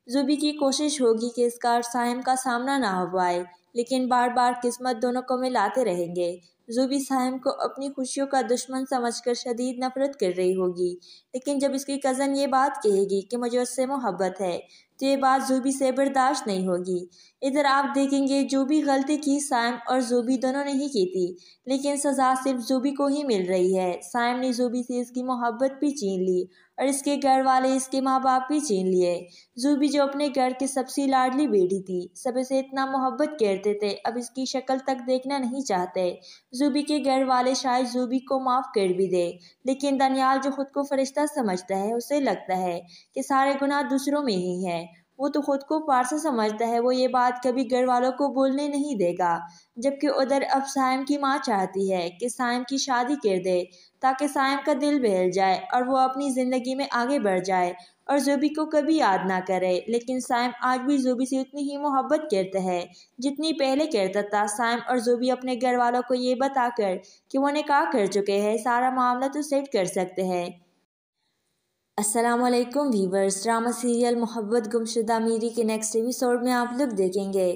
ज़ोबी की कोशिश होगी कि इसका और साइम का सामना ना हो पाए, लेकिन बार बार किस्मत दोनों को मिलाते रहेंगे। ज़ूबी साइम को अपनी खुशियों का दुश्मन समझकर शदीद नफरत कर रही होगी, लेकिन जब इसकी कज़न ये बात कहेगी कि मुझे उससे मोहब्बत है तो ये बात ज़ूबी से बर्दाश्त नहीं होगी। इधर आप देखेंगे जो भी गलती की साइम और ज़ूबी दोनों ने ही की थी, लेकिन सज़ा सिर्फ ज़ूबी को ही मिल रही है। साइम ने ज़ूबी से इसकी मोहब्बत भी छीन ली और इसके घर वाले इसके माँ बाप भी छीन लिए। ज़ूबी जो अपने घर की सबसे लाडली बेटी थी, सब इसे इतना मोहब्बत करते थे, अब इसकी शक्ल तक देखना नहीं चाहते। ज़ूबी के घर वाले शायद ज़ूबी को माफ़ कर भी दे, लेकिन दनियाल जो खुद को फरिश्ता समझता है उसे लगता है कि सारे गुनाह दूसरों में ही है। वो तो खुद को पारसा समझता है, वो ये बात कभी घर वालों को बोलने नहीं देगा। जबकि उधर अब साइम की माँ चाहती है कि साइम की शादी कर दे ताकि साइम का दिल बहल जाए और वो अपनी ज़िंदगी में आगे बढ़ जाए और ज़ूबी को कभी याद ना करे। लेकिन साइम आज भी ज़ूबी से उतनी ही मोहब्बत करता है जितनी पहले करता था। साइम और ज़ूबी अपने घर वालों को ये बताकर कि वो निकाह कर चुके हैं, सारा मामला तो सेट कर सकते हैं। अस्सलामुअलैकुम व्यूवर्स, ड्रामा सीरियल मोहब्बत गुमशुदा मीरी के नेक्स्ट एपिसोड में आप लोग देखेंगे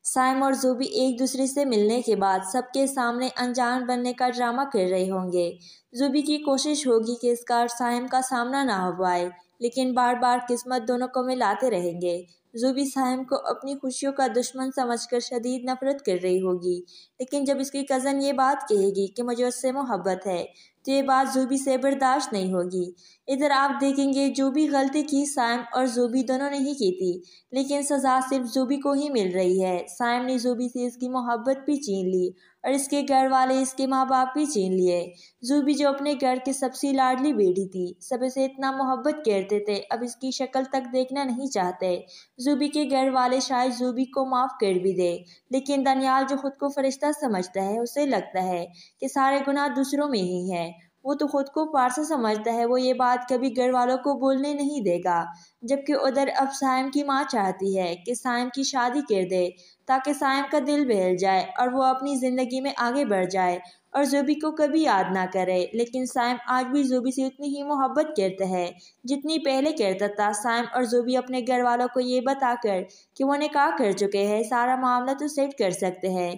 साइम और ज़ूबी एक दूसरे से मिलने के बाद सबके सामने अनजान बनने का ड्रामा कर रहे होंगे। ज़ूबी की कोशिश होगी कि इसका और साइम का सामना ना हो पाए, लेकिन बार बार किस्मत दोनों को मिलाते रहेंगे। ज़ूबी साइम को अपनी खुशियों का दुश्मन समझकर शदीद नफरत कर रही होगी, लेकिन जब इसकी कज़न ये बात कहेगी कि मुझे उससे मोहब्बत है तो ये बात ज़ूबी से बर्दाश्त नहीं होगी। इधर आप देखेंगे जो भी गलती की साइम और ज़ूबी दोनों ने ही की थी, लेकिन सज़ा सिर्फ ज़ूबी को ही मिल रही है। साइम ने ज़ूबी से इसकी मोहब्बत भी छीन ली और इसके घर वाले इसके माँ बाप भी छीन लिए। ज़ूबी जो अपने घर की सबसे लाडली बेटी थी, सब इसे इतना मोहब्बत करते थे, अब इसकी शक्ल तक देखना नहीं चाहते। ज़ूबी के घर वाले शायद ज़ूबी को माफ़ कर भी दे, लेकिन दनियाल जो खुद को फरिश्ता समझता है उसे लगता है कि सारे गुनाह दूसरों में ही है। वो तो खुद को पारसा समझता है, वो ये बात कभी घर वालों को बोलने नहीं देगा। जबकि उधर अब साइम की माँ चाहती है कि साइम की शादी कर दे ताकि साइम का दिल बहल जाए और वो अपनी ज़िंदगी में आगे बढ़ जाए और ज़ूबी को कभी याद ना करे। लेकिन साइम आज भी ज़ूबी से उतनी ही मोहब्बत करता है जितनी पहले करता था। साइम और ज़ूबी अपने घर वालों को ये बताकर कि वो निकाह कर चुके हैं, सारा मामला तो सेट कर सकते हैं।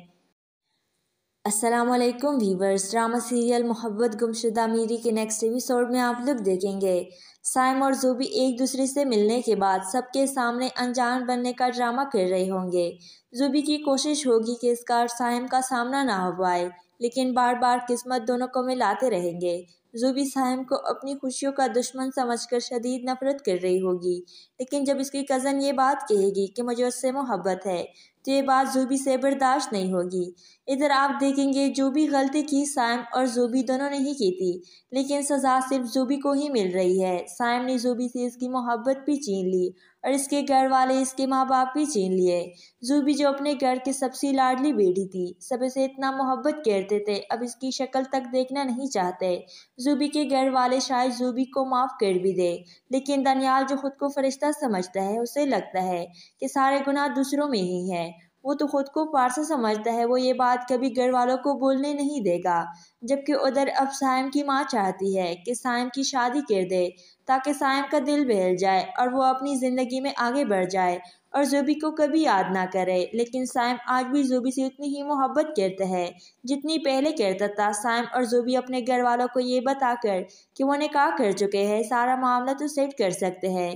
अस्सलामुअलैकुम व्यूवर्स, ड्रामा सीरियल मोहब्बत गुमशुदा मीरी के नेक्स्ट एपिसोड में आप लोग देखेंगे साइम और ज़ूबी एक दूसरे से मिलने के बाद सबके सामने अनजान बनने का ड्रामा कर रहे होंगे। ज़ूबी की कोशिश होगी कि इसका और साइम का सामना ना हो पाए, लेकिन बार बार किस्मत दोनों को मिलाते रहेंगे। ज़ूबी साइम को अपनी खुशियों का दुश्मन समझकर शदीद नफरत कर रही होगी, लेकिन जब इसकी कज़न ये बात कहेगी कि मुझे उससे मोहब्बत है तो ये बात ज़ूबी से बर्दाश्त नहीं होगी। इधर आप देखेंगे जो भी गलती की साइम और ज़ूबी दोनों ने ही की थी, लेकिन सज़ा सिर्फ ज़ूबी को ही मिल रही है। साइम ने ज़ूबी से इसकी मोहब्बत भी छीन ली और इसके घर वाले इसके माँ बाप भी छीन लिए। ज़ूबी जो अपने घर की सबसे लाडली बेटी थी, सब इसे इतना मोहब्बत करते थे, अब इसकी शक्ल तक देखना नहीं चाहते। ज़ूबी के घर वाले शायद ज़ूबी को माफ़ कर भी दे, लेकिन दनियाल जो खुद को फरिश्ता समझता है उसे लगता है कि सारे गुनाह दूसरों में ही है। वो तो खुद को पारसा समझता है, वो ये बात कभी घर वालों को बोलने नहीं देगा। जबकि उधर अब साइम की माँ चाहती है कि साइम की शादी कर दे ताकि साइम का दिल बहल जाए और वो अपनी ज़िंदगी में आगे बढ़ जाए और ज़ूबी को कभी याद ना करे। लेकिन साइम आज भी ज़ूबी से उतनी ही मोहब्बत करता है जितनी पहले करता था। साइम और ज़ूबी अपने घर वालों को ये बताकर कि वो निकाह कर चुके हैं, सारा मामला तो सेट कर सकते हैं।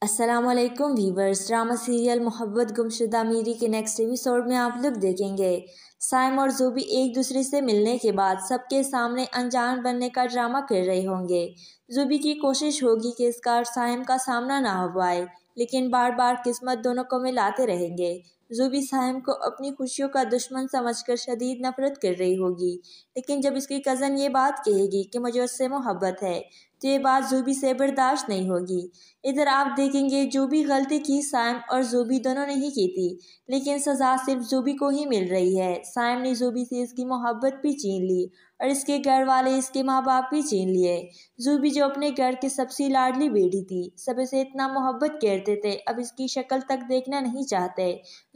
अस्सलामुअलैकुम व्यूवर्स, ड्रामा सीरियल मोहब्बत गुमशुदा मीरी के नेक्स्ट एपिसोड में आप लोग देखेंगे साइम और ज़ूबी एक दूसरे से मिलने के बाद सबके सामने अनजान बनने का ड्रामा कर रहे होंगे। ज़ूबी की कोशिश होगी कि इसका और साइम का सामना ना हो पाए, लेकिन बार बार किस्मत दोनों को मिलाते रहेंगे। ज़ूबी साइम को अपनी खुशियों का दुश्मन समझकर शदीद नफरत कर रही होगी, लेकिन जब इसकी कज़न ये बात कहेगी कि मुझे उससे मोहब्बत है तो ये बात ज़ूबी से बर्दाश्त नहीं होगी। इधर आप देखेंगे जो भी गलती की साइम और ज़ूबी दोनों ने ही की थी, लेकिन सज़ा सिर्फ ज़ूबी को ही मिल रही है। साइम ने ज़ूबी से इसकी मोहब्बत भी छीन ली और इसके घर वाले इसके माँ बाप भी छीन लिए। ज़ूबी जो अपने घर की सबसे लाडली बेटी थी, सब इसे इतना मोहब्बत करते थे, अब इसकी शक्ल तक देखना नहीं चाहते।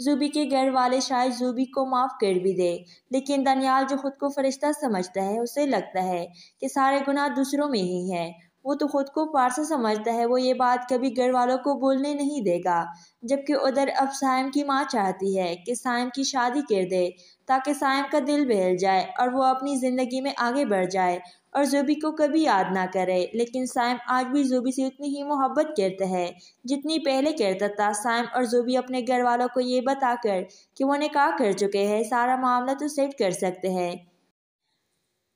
ज़ूबी के घर वाले शायद ज़ूबी को माफ़ कर भी दे, लेकिन दनियाल जो खुद को फरिश्ता समझता है उसे लगता है कि सारे गुनाह दूसरों में ही है। वो तो खुद को पारसा समझता है, वो ये बात कभी घर वालों को बोलने नहीं देगा। जबकि उधर अब साइम की माँ चाहती है कि साइम की शादी कर दे ताकि साइम का दिल बहल जाए और वो अपनी ज़िंदगी में आगे बढ़ जाए और ज़ोबी को कभी याद ना करे। लेकिन साइम आज भी ज़ोबी से उतनी ही मोहब्बत करता है जितनी पहले करता था। साइम और ज़ोबी अपने घर वालों को ये बताकर कि वो निकाह कर चुके हैं, सारा मामला तो सेट कर सकते हैं।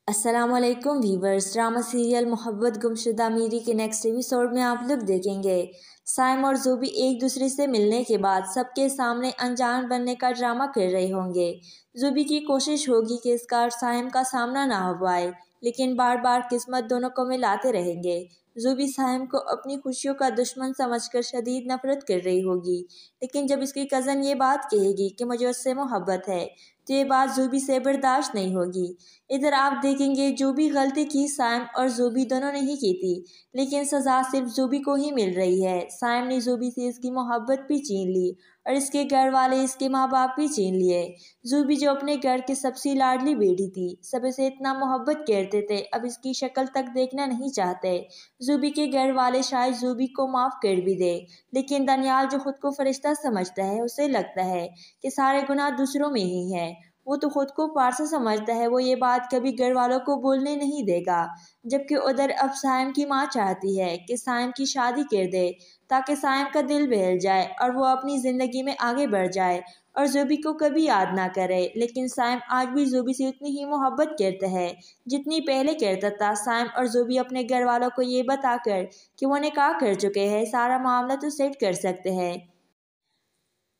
अस्सलामुअलैकुम वीवर्स, ड्रामा सीरियल मोहब्बत गुमशुदा मीरी के नेक्स्ट एपिसोड में आप लोग देखेंगे साइम और ज़ोबी एक दूसरे से मिलने के बाद सबके सामने अनजान बनने का ड्रामा कर रहे होंगे। ज़ोबी की कोशिश होगी कि इस बार साइम का सामना ना हो पाए, लेकिन बार बार किस्मत दोनों को मिलाते रहेंगे। ज़ोबी साइम को अपनी खुशियों का दुश्मन समझकर शदीद नफरत कर रही होगी, लेकिन जब इसकी कज़न ये बात कहेगी कि मुझे उससे मोहब्बत है तो ये बात ज़ोबी से बर्दाश्त नहीं होगी। इधर आप देखेंगे जो भी गलती की साइम और ज़ोबी दोनों ने ही की थी, लेकिन सज़ा सिर्फ ज़ोबी को ही मिल रही है। साइम ने ज़ोबी से इसकी मोहब्बत भी छीन ली और इसके घर वाले, इसके माँ बाप भी छीन लिए। ज़ोबी जो अपने घर की सबसे लाडली बेटी थी, सब इसे इतना मोहब्बत करते थे, अब इसकी शक्ल तक देखना नहीं चाहते। ज़ोबी के घर वाले शायद ज़ोबी को माफ़ कर भी दे, लेकिन दनियाल जो खुद को फरिश्ता समझता है, उसे लगता है कि सारे गुनाह दूसरों में ही है। वो तो खुद को पारसा समझता है, वो ये बात कभी घर वालों को बोलने नहीं देगा। जबकि उधर अब साइम की माँ चाहती है कि साइम की शादी कर दे ताकि साइम का दिल बहल जाए और वो अपनी ज़िंदगी में आगे बढ़ जाए और ज़ोबी को कभी याद ना करे। लेकिन साइम आज भी ज़ोबी से उतनी ही मोहब्बत करता है जितनी पहले करता था। साइम और ज़ोबी अपने घर वालों को ये बताकर कि वो निकाह कर चुके हैं, सारा मामला तो सेट कर सकते हैं।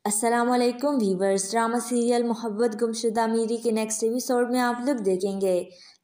अस्सलामुअलैकुम वीवर्स, ड्रामा सीरियल मोहब्बत गुमशुदा मीरी के नेक्स्ट एपिसोड में आप लोग देखेंगे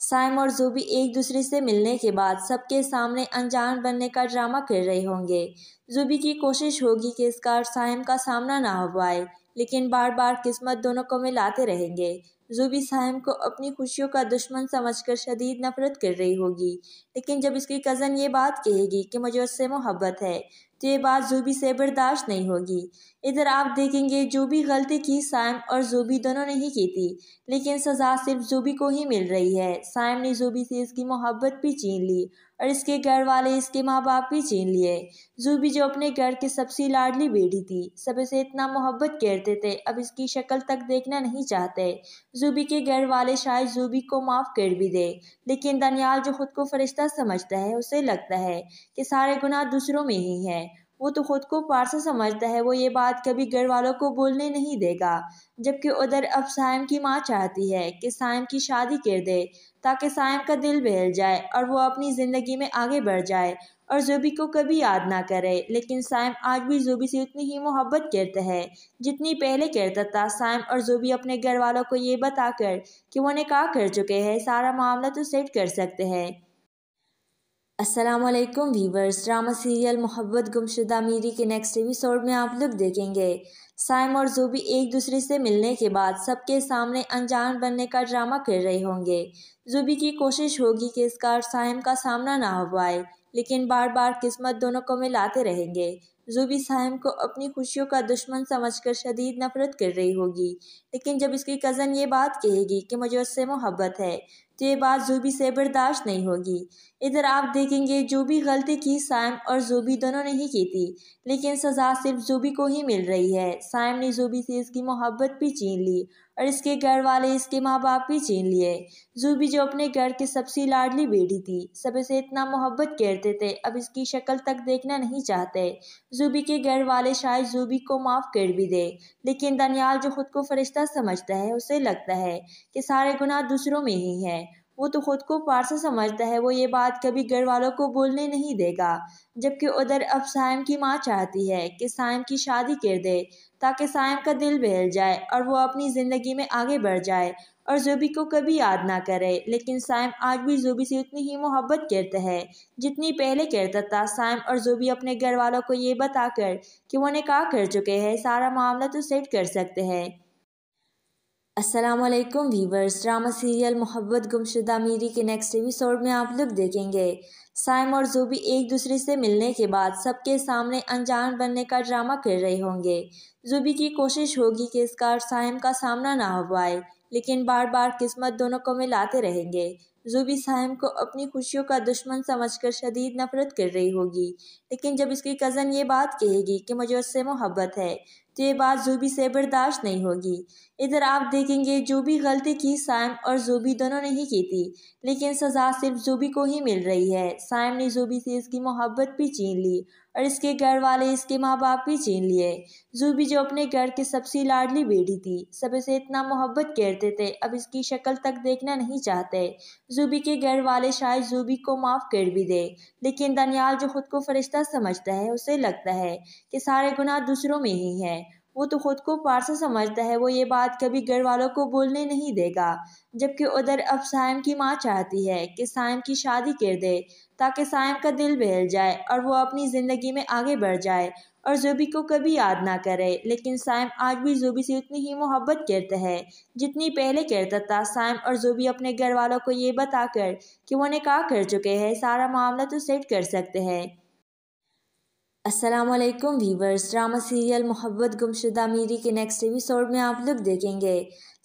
साइम और ज़ोबी एक दूसरे से मिलने के बाद सबके सामने अनजान बनने का ड्रामा कर रहे होंगे। ज़ोबी की कोशिश होगी कि इस बार साइम का सामना ना हो पाए, लेकिन बार बार किस्मत दोनों को मिलाते रहेंगे। ज़ोबी साइम को अपनी खुशियों का दुश्मन समझकर शदीद नफरत कर रही होगी, लेकिन जब इसकी कज़न ये बात कहेगी कि मुझे उससे मोहब्बत है तो ये बात ज़ोबी से बर्दाश्त नहीं होगी। इधर आप देखेंगे जो भी गलती की साइम और ज़ोबी दोनों ने ही की थी, लेकिन सज़ा सिर्फ ज़ोबी को ही मिल रही है। साइम ने ज़ोबी से इसकी मोहब्बत भी छीन ली और इसके घर वाले, इसके माँ बाप भी छीन लिए। ज़ोबी जो अपने घर की सबसे लाडली बेटी थी, सब इसे इतना मोहब्बत करते थे, अब इसकी शक्ल तक देखना नहीं चाहते। ज़ोबी के घर वाले शायद ज़ोबी को माफ़ कर भी दे, लेकिन दनियाल जो खुद को फरिश्ता समझता है, उसे लगता है कि सारे गुनाह दूसरों में ही है। वो तो खुद को पारसा समझता है, वो ये बात कभी घर वालों को बोलने नहीं देगा। जबकि उधर अब साइम की माँ चाहती है कि साइम की शादी कर दे ताकि साइम का दिल बहल जाए और वो अपनी ज़िंदगी में आगे बढ़ जाए और ज़ोबी को कभी याद ना करे। लेकिन साइम आज भी ज़ोबी से उतनी ही मोहब्बत करता है जितनी पहले करता था। साइम और ज़ोबी अपने घर वालों को ये बताकर कि वो निकाह कर चुके हैं, सारा मामला तो सेट कर सकते हैं। अस्सलामुअलैकुम वीवर्स, ड्रामा सीरियल मोहब्बत गुमशुदा मीरी के नेक्स्ट एपिसोड में आप लोग देखेंगे साइम और ज़ोबी एक दूसरे से मिलने के बाद सबके सामने अनजान बनने का ड्रामा कर रहे होंगे। ज़ोबी की कोशिश होगी कि इस बार साइम का सामना ना हो पाए, लेकिन बार बार किस्मत दोनों को मिलाते रहेंगे। ज़ोबी साइम को अपनी खुशियों का दुश्मन समझकर शदीद नफरत कर रही होगी, लेकिन जब इसकी कज़न ये बात कहेगी कि मुझे उससे मोहब्बत है तो ये बात ज़ोबी से बर्दाश्त नहीं होगी। इधर आप देखेंगे जो भी गलती की साइम और ज़ोबी दोनों ने ही की थी, लेकिन सज़ा सिर्फ ज़ोबी को ही मिल रही है। साइम ने ज़ोबी से इसकी मोहब्बत भी छीन ली और इसके घर वाले, इसके माँ बाप भी छीन लिए। ज़ोबी जो अपने घर की सबसे लाडली बेटी थी, सब इसे इतना मोहब्बत करते थे, अब इसकी शक्ल तक देखना नहीं चाहते। ज़ोबी के घर वाले शायद ज़ोबी को माफ़ कर भी दे, लेकिन दनियाल जो खुद को फरिश्ता समझता है, उसे लगता है कि सारे गुनाह दूसरों में ही है। वो तो खुद को पारसा समझता है, वो ये बात कभी घर वालों को बोलने नहीं देगा। जबकि उधर अब साइम की माँ चाहती है कि साइम की शादी कर दे ताकि साइम का दिल बहल जाए और वो अपनी ज़िंदगी में आगे बढ़ जाए और ज़ोबी को कभी याद ना करे। लेकिन साइम आज भी ज़ोबी से उतनी ही मोहब्बत करता है जितनी पहले करता था। साइम और ज़ोबी अपने घर वालों को ये बताकर कि वो निकाह कर चुके हैं, सारा मामला तो सेट कर सकते हैं। अस्सलामुअलैकुम वीवर्स, ड्रामा सीरियल मोहब्बत गुमशुदा मीरी के नेक्स्ट एपिसोड में आप लोग देखेंगे साइम और ज़ोबी एक दूसरे से मिलने के बाद सबके सामने अनजान बनने का ड्रामा कर रहे होंगे। ज़ोबी की कोशिश होगी कि इस बार साइम का सामना ना हो पाए, लेकिन बार बार किस्मत दोनों को मिलाते रहेंगे। ज़ूबी साइम को अपनी खुशियों का दुश्मन समझकर शदीद नफरत कर रही होगी, लेकिन जब इसकी कज़न ये बात कहेगी कि मुझे उससे मोहब्बत है तो ये बात ज़ूबी से बर्दाश्त नहीं होगी। इधर आप देखेंगे जो भी गलती की साइम और ज़ूबी दोनों ने ही की थी, लेकिन सज़ा सिर्फ ज़ूबी को ही मिल रही है। साइम ने ज़ूबी से इसकी मोहब्बत भी छीन ली और इसके घर वाले, इसके माँ बाप भी छीन लिए। ज़ूबी जो अपने घर की सबसे लाडली बेटी थी, सब इसे इतना मोहब्बत करते थे, अब इसकी शक्ल तक देखना नहीं चाहते। ज़ूबी के घर वाले शायद ज़ूबी को माफ़ कर भी दे, लेकिन दनियाल जो खुद को फरिश्ता समझता है, उसे लगता है कि सारे गुनाह दूसरों में ही हैं। वो तो खुद को पारसा समझता है, वो ये बात कभी घर वालों को बोलने नहीं देगा। जबकि उधर अब साइम की माँ चाहती है कि साइम की शादी कर दे ताकि साइम का दिल बहल जाए और वो अपनी ज़िंदगी में आगे बढ़ जाए और ज़ूबी को कभी याद ना करे। लेकिन साइम आज भी ज़ूबी से उतनी ही मोहब्बत करता है जितनी पहले करता था। साइम और ज़ूबी अपने घर वालों को ये बताकर कि वो निकाह कर चुके हैं, सारा मामला तो सेट कर सकते हैं। अस्सलाम वालेकुम वीवर्स, ड्रामा सीरियल मोहब्बत गुमशुदा मीरी के नेक्स्ट एपिसोड में आप लोग देखेंगे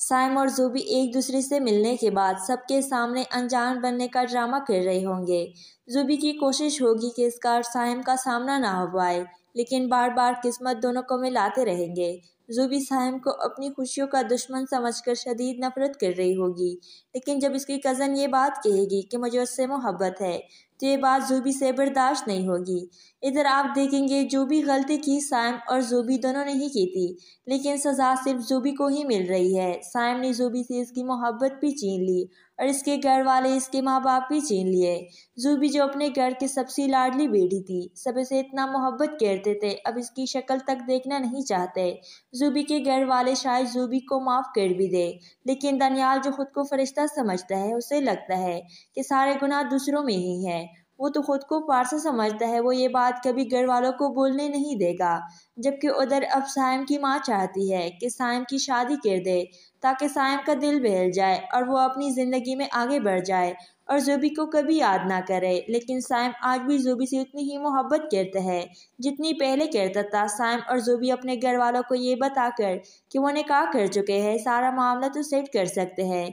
साइम और ज़ूबी एक दूसरे से मिलने के बाद सबके सामने अनजान बनने का ड्रामा कर रहे होंगे। ज़ूबी की कोशिश होगी कि इसका और साइम का सामना ना हो पाए, लेकिन बार बार किस्मत दोनों को मिलाते रहेंगे। ज़ूबी साइम को अपनी खुशियों का दुश्मन समझकर शदीद नफरत कर रही होगी, लेकिन जब इसकी कज़न ये बात कहेगी कि मुझे उससे मोहब्बत है तो ये बात ज़ूबी से बर्दाश्त नहीं होगी। इधर आप देखेंगे जो भी गलती की साइम और ज़ूबी दोनों ने ही की थी, लेकिन सज़ा सिर्फ ज़ूबी को ही मिल रही है। साइम ने ज़ूबी से इसकी मोहब्बत भी छीन ली और इसके घर वाले, इसके माँ बाप भी छीन लिए। ज़ूबी जो अपने घर की सबसे लाडली बेटी थी, सब इसे इतना मोहब्बत करते थे, अब इसकी शक्ल तक देखना नहीं चाहते। ज़ूबी के घर वाले शायद ज़ूबी को माफ़ कर भी दे, लेकिन दनियाल जो खुद को फरिश्ता समझता है, उसे लगता है कि सारे गुनाह दूसरों में ही हैं। वो तो खुद को पारसा समझता है, वो ये बात कभी घर वालों को बोलने नहीं देगा। जबकि उधर अब साइम की माँ चाहती है कि साइम की शादी कर दे ताकि साइम का दिल बहल जाए और वो अपनी ज़िंदगी में आगे बढ़ जाए और ज़ूबी को कभी याद ना करे। लेकिन साइम आज भी ज़ूबी से उतनी ही मोहब्बत करता है जितनी पहले करता था। साइम और ज़ूबी अपने घर वालों को ये बताकर कि वो निकाह कर चुके हैं, सारा मामला तो सेट कर सकते हैं।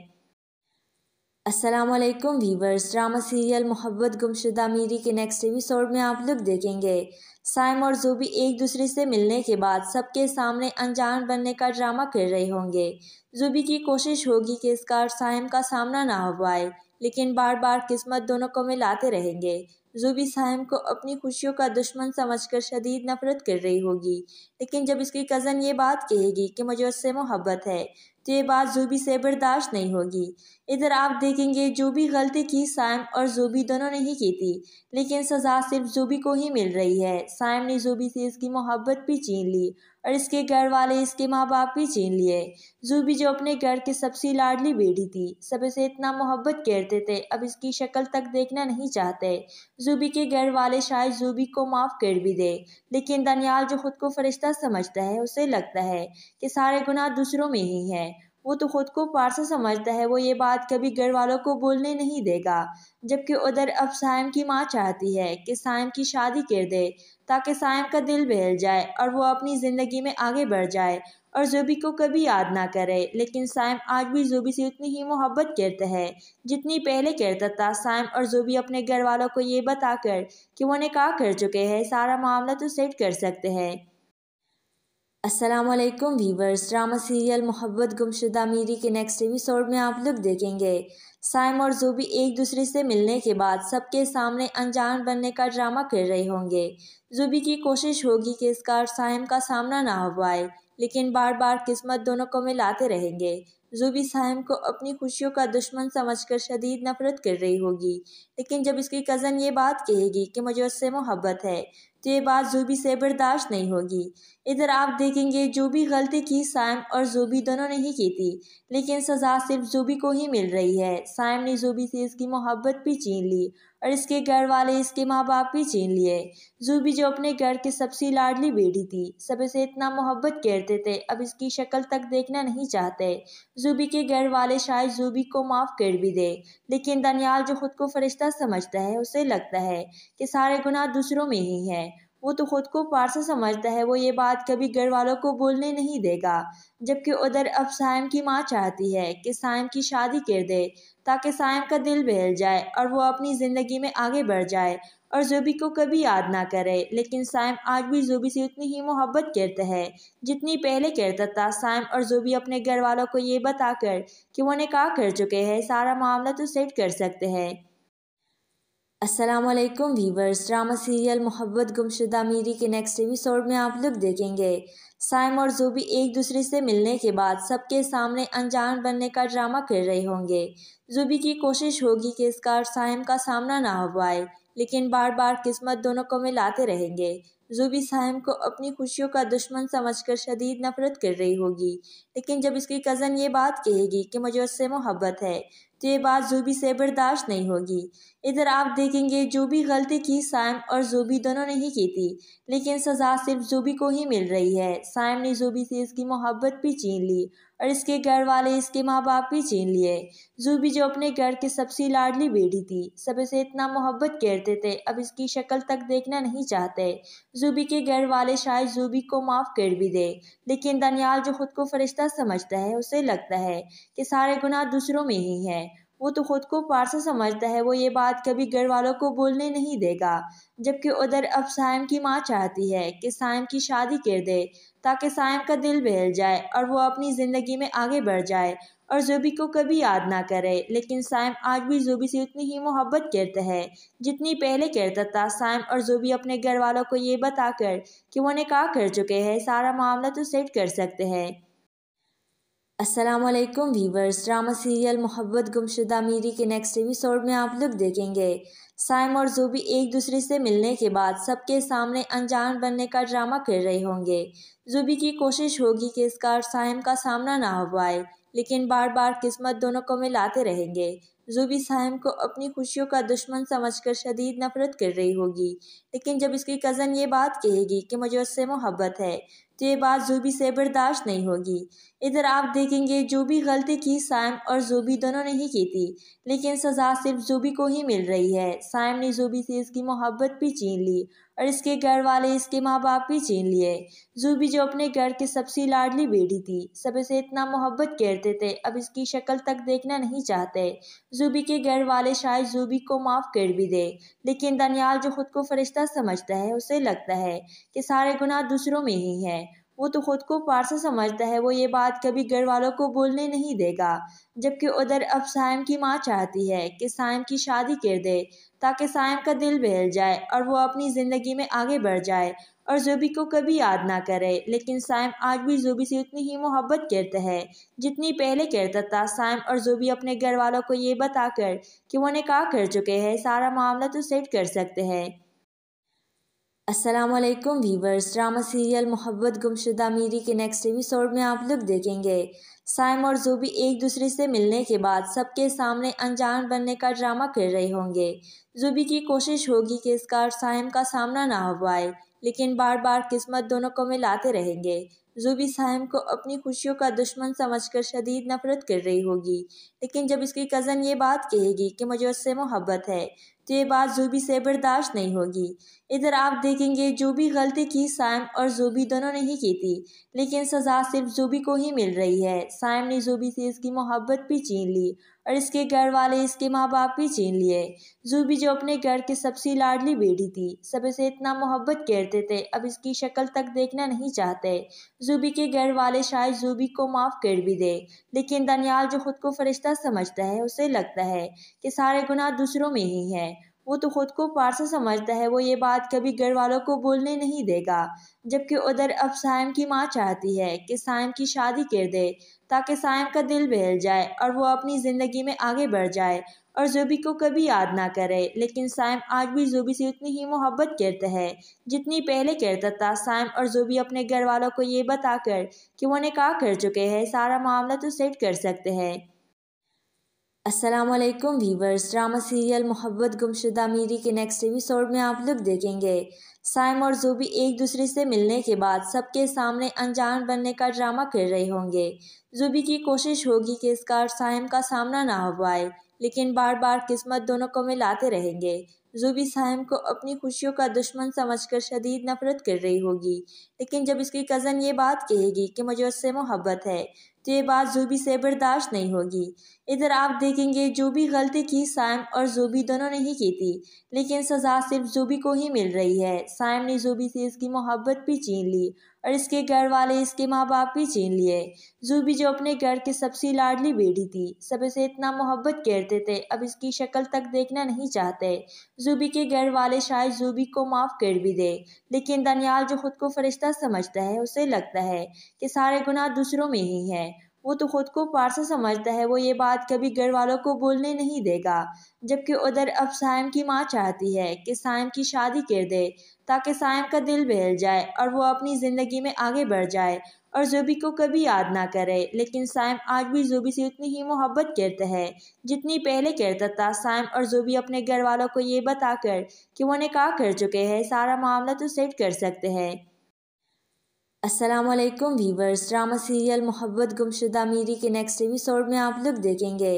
अस्सलाम वालेकुम वीवर्स, ड्रामा सीरियल मोहब्बत गुमशुदा मीरी के नेक्स्ट एपिसोड में आप लोग देखेंगे साइम और ज़ूबी एक दूसरे से मिलने के बाद सबके सामने अनजान बनने का ड्रामा कर रहे होंगे। ज़ूबी की कोशिश होगी कि इसका और साइम का सामना ना हो पाए, लेकिन बार बार किस्मत दोनों को मिलाते रहेंगे। ज़ूबी साइम को अपनी खुशियों का दुश्मन समझकर शदीद नफरत कर रही होगी, लेकिन जब इसकी कज़न ये बात कहेगी कि मुझे उससे मोहब्बत है तो ये बात ज़ूबी से बर्दाश्त नहीं होगी। इधर आप देखेंगे जो भी गलती की साइम और ज़ूबी दोनों ने ही की थी, लेकिन सज़ा सिर्फ ज़ूबी को ही मिल रही है। साइम ने ज़ूबी से इसकी मोहब्बत भी छीन ली और इसके घर वाले, इसके माँ बाप भी छीन लिए। ज़ूबी जो अपने घर की सबसे लाडली बेटी थी, सब इसे इतना मोहब्बत करते थे, अब इसकी शक्ल तक देखना नहीं चाहते। ज़ूबी के घर वाले शायद ज़ूबी को माफ़ कर भी दे, लेकिन दनियाल जो खुद को फरिश्ता समझता है, उसे लगता है कि सारे गुनाह दूसरों में ही हैं। वो तो खुद को पारसा समझता है, वो ये बात कभी घर वालों को बोलने नहीं देगा। जबकि उधर अब साइम की माँ चाहती है कि साइम की शादी कर दे ताकि साइम का दिल बहल जाए और वो अपनी ज़िंदगी में आगे बढ़ जाए और ज़ूबी को कभी याद ना करे। लेकिन साइम आज भी ज़ूबी से उतनी ही मोहब्बत करता है जितनी पहले करता था। साइम और ज़ूबी अपने घर वालों को ये बताकर कि वो निकाह कर चुके हैं, सारा मामला तो सेट कर सकते हैं। अस्सलाम वालेकुम वीवर्स, ड्रामा सीरियल मोहब्बत गुमशुदा मीरी के नेक्स्ट एपिसोड में आप लोग देखेंगे साइम और ज़ूबी एक दूसरे से मिलने के बाद सबके सामने अनजान बनने का ड्रामा कर रहे होंगे। ज़ूबी की कोशिश होगी कि इसका और साइम का सामना ना हो पाए, लेकिन बार बार किस्मत दोनों को मिलाते रहेंगे। ज़ूबी साइम को अपनी खुशियों का दुश्मन समझकर शदीद नफरत कर रही होगी, लेकिन जब इसकी कज़न ये बात कहेगी कि मुझे उससे मोहब्बत है तो ये बात ज़ूबी से बर्दाश्त नहीं होगी। इधर आप देखेंगे जो भी गलती की साइम और ज़ूबी दोनों ने ही की थी, लेकिन सज़ा सिर्फ ज़ूबी को ही मिल रही है। साइम ने ज़ूबी से इसकी मोहब्बत भी छीन ली और इसके घर वाले, इसके माँ बाप भी छीन लिए। ज़ूबी जो अपने घर की सबसे लाडली बेटी थी, सब इसे इतना मोहब्बत करते थे, अब इसकी शक्ल तक देखना नहीं चाहते। ज़ूबी के घर वाले शायद ज़ूबी को माफ़ कर भी दे, लेकिन दनियाल जो खुद को फरिश्ता समझता है, उसे लगता है कि सारे गुनाह दूसरों में ही हैं। वो तो खुद को पारसा समझता है, वो ये बात कभी घर वालों को बोलने नहीं देगा। जबकि उधर अब साइम की माँ चाहती है कि साइम की शादी कर दे ताकि साइम का दिल बहल जाए और वो अपनी ज़िंदगी में आगे बढ़ जाए और ज़ोबी को कभी याद ना करे। लेकिन साइम आज भी ज़ोबी से उतनी ही मोहब्बत करता है जितनी पहले करता था। साइम और ज़ोबी अपने घर वालों को ये बताकर कि वो निकाह कर चुके हैं, सारा मामला तो सेट कर सकते हैं। अस्सलामुअलैकुम व्यूवर्स, ड्रामा सीरियल मोहब्बत गुमशुदा मीरी के नेक्स्ट एपिसोड में आप लोग देखेंगे साइम और ज़ोबी एक दूसरे से मिलने के बाद सबके सामने अनजान बनने का ड्रामा कर रहे होंगे। ज़ोबी की कोशिश होगी कि इसका और साइम का सामना ना हो पाए, लेकिन बार बार किस्मत दोनों को मिलाते रहेंगे। ज़ोबी साइम को अपनी खुशियों का दुश्मन समझकर शदीद नफरत कर रही होगी, लेकिन जब इसकी कज़न ये बात कहेगी कि मुझे उससे मोहब्बत है तो ये बात ज़ोबी से बर्दाश्त नहीं होगी। इधर आप देखेंगे जो भी गलती की साइम और ज़ोबी दोनों ने ही की थी, लेकिन सज़ा सिर्फ ज़ोबी को ही मिल रही है। साइम ने ज़ोबी से इसकी मोहब्बत भी छीन ली और इसके घर वाले, इसके माँ बाप भी छीन लिए। ज़ोबी जो अपने घर की सबसे लाडली बेटी थी, सब इसे इतना मोहब्बत करते थे, अब इसकी शक्ल तक देखना नहीं चाहते। ज़ोबी के घर वाले शायद ज़ोबी को माफ़ कर भी दे, लेकिन दनियाल जो खुद को फरिश्ता समझता है, उसे लगता है कि सारे गुनाह दूसरों में ही है। वो तो खुद को पारसा समझता है, वो ये बात कभी घर वालों को बोलने नहीं देगा। जबकि उधर अब साइम की माँ चाहती है कि साइम की शादी कर दे ताकि साइम का दिल बहल जाए और वो अपनी ज़िंदगी में आगे बढ़ जाए और ज़ोबी को कभी याद ना करे। लेकिन साइम आज भी ज़ोबी से उतनी ही मोहब्बत करता है जितनी पहले करता था। साइम और ज़ोबी अपने घर वालों को ये बताकर कि वो निकाह कर चुके हैं, सारा मामला तो सेट कर सकते हैं। अस्सलामुअलैकुम व्यूवर्स, ड्रामा सीरियल मोहब्बत गुमशुदा मीरी के नेक्स्ट एपिसोड में आप लोग देखेंगे साइम और ज़ोबी एक दूसरे से मिलने के बाद सबके सामने अनजान बनने का ड्रामा कर रहे होंगे। ज़ोबी की कोशिश होगी कि इसका और साइम का सामना ना हो पाए, लेकिन बार बार किस्मत दोनों को मिलाते रहेंगे। ज़ोबी साइम को अपनी खुशियों का दुश्मन समझकर शदीद नफरत कर रही होगी, लेकिन जब इसकी कज़न ये बात कहेगी कि मुझे उससे मोहब्बत है तो ये बात ज़ोबी से बर्दाश्त नहीं होगी। इधर आप देखेंगे जो भी गलती की साइम और ज़ोबी दोनों ने ही की थी, लेकिन सज़ा सिर्फ ज़ोबी को ही मिल रही है। साइम ने ज़ोबी से इसकी मोहब्बत भी छीन ली और इसके घर वाले, इसके माँ बाप भी छीन लिए। ज़ोबी जो अपने घर की सबसे लाडली बेटी थी, सब इसे इतना मोहब्बत करते थे, अब इसकी शक्ल तक देखना नहीं चाहते। ज़ोबी के घर वाले शायद ज़ोबी को माफ़ कर भी दे, लेकिन दनियाल जो खुद को फरिश्ता समझता है, उसे लगता है कि सारे गुनाह दूसरों में ही है। वो तो खुद को पारसा समझता है, वो ये बात कभी घर वालों को बोलने नहीं देगा। जबकि उधर अब साइम की माँ चाहती है कि साइम की शादी कर दे ताकि साइम का दिल बहल जाए और वो अपनी ज़िंदगी में आगे बढ़ जाए और ज़ोबी को कभी याद ना करे। लेकिन साइम आज भी ज़ोबी से उतनी ही मोहब्बत करता है जितनी पहले करता था। साइम और ज़ोबी अपने घर वालों को ये बताकर कि वो निकाह कर चुके हैं, सारा मामला तो सेट कर सकते हैं। अस्सलामुअलैकुम व्यूवर्स, ड्रामा सीरियल मोहब्बत गुमशुदा मीरी के नेक्स्ट एपिसोड में आप लोग देखेंगे साइम और ज़ोबी एक दूसरे से मिलने के बाद सबके सामने अनजान बनने का ड्रामा कर रहे होंगे। ज़ोबी की कोशिश होगी कि इसका और साइम का सामना ना हो पाए, लेकिन बार बार किस्मत दोनों को मिलाते रहेंगे। ज़ोबी साइम को अपनी खुशियों का दुश्मन समझकर शदीद नफरत कर रही होगी, लेकिन जब इसकी कज़न ये बात कहेगी कि मुझे उससे मोहब्बत है तो ये बात ज़ोबी से बर्दाश्त नहीं होगी। इधर आप देखेंगे जो भी गलती की साइम और ज़ोबी दोनों ने ही की थी, लेकिन सज़ा सिर्फ ज़ोबी को ही मिल रही है। साइम ने ज़ोबी से इसकी मोहब्बत भी छीन ली और इसके घर वाले, इसके माँ बाप भी छीन लिए। ज़ोबी जो अपने घर की सबसे लाडली बेटी थी, सब इसे इतना मोहब्बत करते थे, अब इसकी शक्ल तक देखना नहीं चाहते। ज़ोबी के घर वाले शायद ज़ोबी को माफ़ कर भी दे, लेकिन दनियाल जो खुद को फरिश्ता समझता है, उसे लगता है कि सारे गुनाह दूसरों में ही है। वो तो खुद को पारसा समझता है, वो ये बात कभी घर वालों को बोलने नहीं देगा। जबकि उधर अब साइम की माँ चाहती है कि साइम की शादी कर दे ताकि साइम का दिल बहल जाए और वो अपनी ज़िंदगी में आगे बढ़ जाए और ज़ोबी को कभी याद ना करे। लेकिन साइम आज भी ज़ोबी से उतनी ही मोहब्बत करता है जितनी पहले करता था। साइम और ज़ोबी अपने घर वालों को ये बताकर कि वो निकाह कर चुके हैं, सारा मामला तो सेट कर सकते हैं। अस्सलामुअलैकुम व्यूवर्स, ड्रामा सीरियल मोहब्बत गुमशुदा मीरी के नेक्स्ट एपिसोड में आप लोग देखेंगे साइम और ज़ोबी एक दूसरे से मिलने के बाद सबके सामने अनजान बनने का ड्रामा कर रहे होंगे। ज़ोबी की कोशिश होगी कि इसका और साइम का सामना ना हो पाए, लेकिन बार बार किस्मत दोनों को मिलाते रहेंगे। ज़ूबी साइम को अपनी खुशियों का दुश्मन समझकर शदीद नफरत कर रही होगी, लेकिन जब इसकी कज़न ये बात कहेगी कि मुझे उससे मोहब्बत है तो ये बात ज़ूबी से बर्दाश्त नहीं होगी। इधर आप देखेंगे जो भी गलती की साइम और ज़ूबी दोनों ने ही की थी, लेकिन सज़ा सिर्फ ज़ूबी को ही मिल रही है। साइम ने ज़ूबी से इसकी मोहब्बत भी छीन ली और इसके घर वाले इसके माँ बाप भी छीन लिए। ज़ूबी जो अपने घर की सबसे लाडली बेटी थी, सब इसे इतना मोहब्बत करते थे, अब इसकी शक्ल तक देखना नहीं चाहते। ज़ूबी के घर वाले शायद ज़ूबी को माफ़ कर भी दे, लेकिन दनियाल जो खुद को फरिश्ता समझता है उसे लगता है कि सारे गुनाह दूसरों में ही हैं। वो तो खुद को पारसा समझता है, वो ये बात कभी घर वालों को बोलने नहीं देगा। जबकि उधर अब साइम की माँ चाहती है कि साइम की शादी कर दे ताकि साइम का दिल बहल जाए और वो अपनी ज़िंदगी में आगे बढ़ जाए और ज़ूबी को कभी याद ना करे। लेकिन साइम आज भी ज़ूबी से उतनी ही मोहब्बत करता है जितनी पहले करता था। साइम और ज़ूबी अपने घर वालों को ये बताकर कि वो निकाह कर चुके हैं, सारा मामला तो सेट कर सकते हैं। अस्सलामुअलैकुम वीवर्स, ड्रामा सीरियल मोहब्बत गुमशुदा मीरी के नेक्स्ट एपिसोड में आप लोग देखेंगे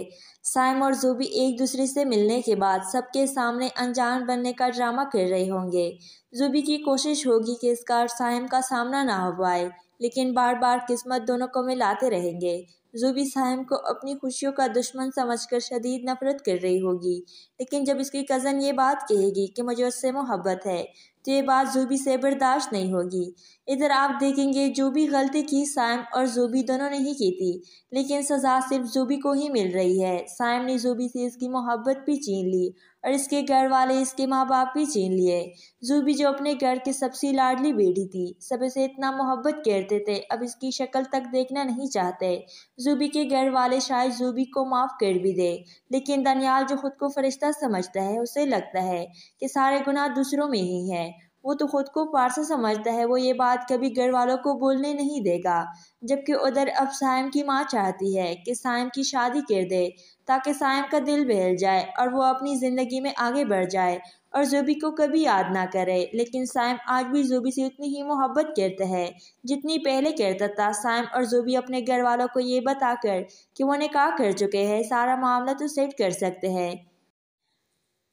साइम और ज़ूबी एक दूसरे से मिलने के बाद सबके सामने अनजान बनने का ड्रामा कर रहे होंगे। ज़ूबी की कोशिश होगी कि इसका और साइम का सामना ना हो पाए, लेकिन बार बार किस्मत दोनों को मिलाते रहेंगे। ज़ूबी साइम को अपनी खुशियों का दुश्मन समझकर शदीद नफरत कर रही होगी, लेकिन जब इसकी कज़न ये बात कहेगी कि मुझे उससे मोहब्बत है तो ये बात ज़ूबी से बर्दाश्त नहीं होगी। इधर आप देखेंगे जो भी गलती की साइम और ज़ूबी दोनों ने ही की थी, लेकिन सज़ा सिर्फ ज़ूबी को ही मिल रही है। साइम ने ज़ूबी से इसकी मोहब्बत भी छीन ली और इसके घर वाले इसके माँ बाप भी छीन लिए। ज़ूबी जो अपने घर की सबसे लाडली बेटी थी, सब इसे इतना मोहब्बत करते थे, अब इसकी शक्ल तक देखना नहीं चाहते। ज़ूबी के घर वाले शायद ज़ूबी को माफ़ कर भी दे, लेकिन दनियाल जो खुद को फरिश्ता समझता है उसे लगता है कि सारे गुनाह दूसरों में ही हैं। वो तो खुद को पारसा समझता है, वो ये बात कभी घर वालों को बोलने नहीं देगा। जबकि उधर अब साइम की माँ चाहती है कि साइम की शादी कर दे ताकि साइम का दिल बहल जाए और वो अपनी ज़िंदगी में आगे बढ़ जाए और ज़ूबी को कभी याद ना करे। लेकिन साइम आज भी ज़ूबी से उतनी ही मोहब्बत करता है जितनी पहले करता था। साइम और ज़ूबी अपने घर वालों को ये बताकर कि वो निकाह कर चुके हैं, सारा मामला तो सेट कर सकते हैं।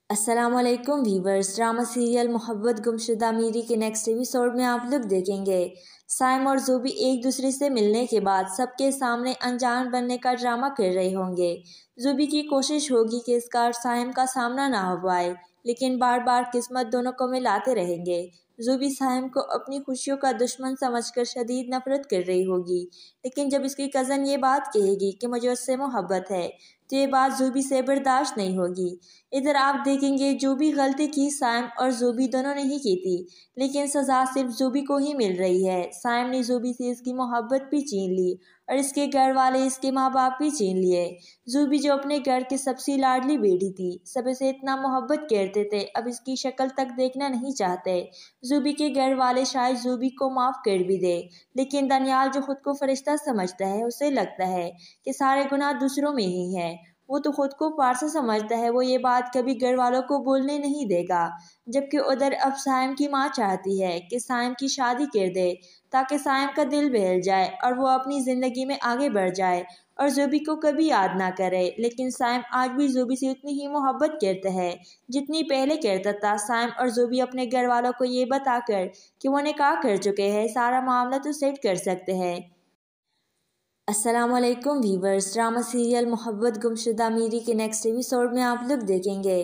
अस्सलामुअलैकुम वीवर्स, ड्रामा सीरियल मोहब्बत गुमशुदा मीरी के नेक्स्ट एपिसोड में आप लोग देखेंगे साइम और ज़ूबी एक दूसरे से मिलने के बाद सबके सामने अनजान बनने का ड्रामा कर रहे होंगे। ज़ूबी की कोशिश होगी कि इसका और साइम का सामना ना हो पाए, लेकिन बार बार किस्मत दोनों को मिलाते रहेंगे। ज़ूबी साइम को अपनी खुशियों का दुश्मन समझकर शदीद नफरत कर रही होगी, लेकिन जब इसकी कज़न ये बात कहेगी कि मुझे उससे मोहब्बत है तो ये बात ज़ूबी से बर्दाश्त नहीं होगी। इधर आप देखेंगे जो भी गलती की साइम और ज़ूबी दोनों ने ही की थी, लेकिन सज़ा सिर्फ ज़ूबी को ही मिल रही है। साइम ने ज़ूबी से इसकी मोहब्बत भी छीन ली और इसके घर वाले इसके माँ बाप भी छीन लिए। ज़ूबी जो अपने घर की सबसे लाडली बेटी थी, सब इसे इतना मोहब्बत करते थे, अब इसकी शक्ल तक देखना नहीं चाहते। ज़ूबी के घर वाले शायद ज़ूबी को माफ़ कर भी दे, लेकिन दनियाल जो खुद को फरिश्ता समझता है उसे लगता है कि सारे गुनाह दूसरों में ही हैं। वो तो खुद को पारसा समझता है, वो ये बात कभी घर वालों को बोलने नहीं देगा। जबकि उधर अब साइम की माँ चाहती है कि साइम की शादी कर दे ताकि साइम का दिल बहल जाए और वो अपनी ज़िंदगी में आगे बढ़ जाए और ज़ूबी को कभी याद ना करे। लेकिन साइम आज भी ज़ूबी से उतनी ही मोहब्बत करता है जितनी पहले करता था। साइम और ज़ूबी अपने घर वालों को ये बताकर कि वो निकाह कर चुके हैं, सारा मामला तो सेट कर सकते हैं। अस्सलामुअलैकुम वीवर्स, ड्रामा सीरियल मोहब्बत गुमशुदा मीरी के नेक्स्ट एपिसोड में आप लोग देखेंगे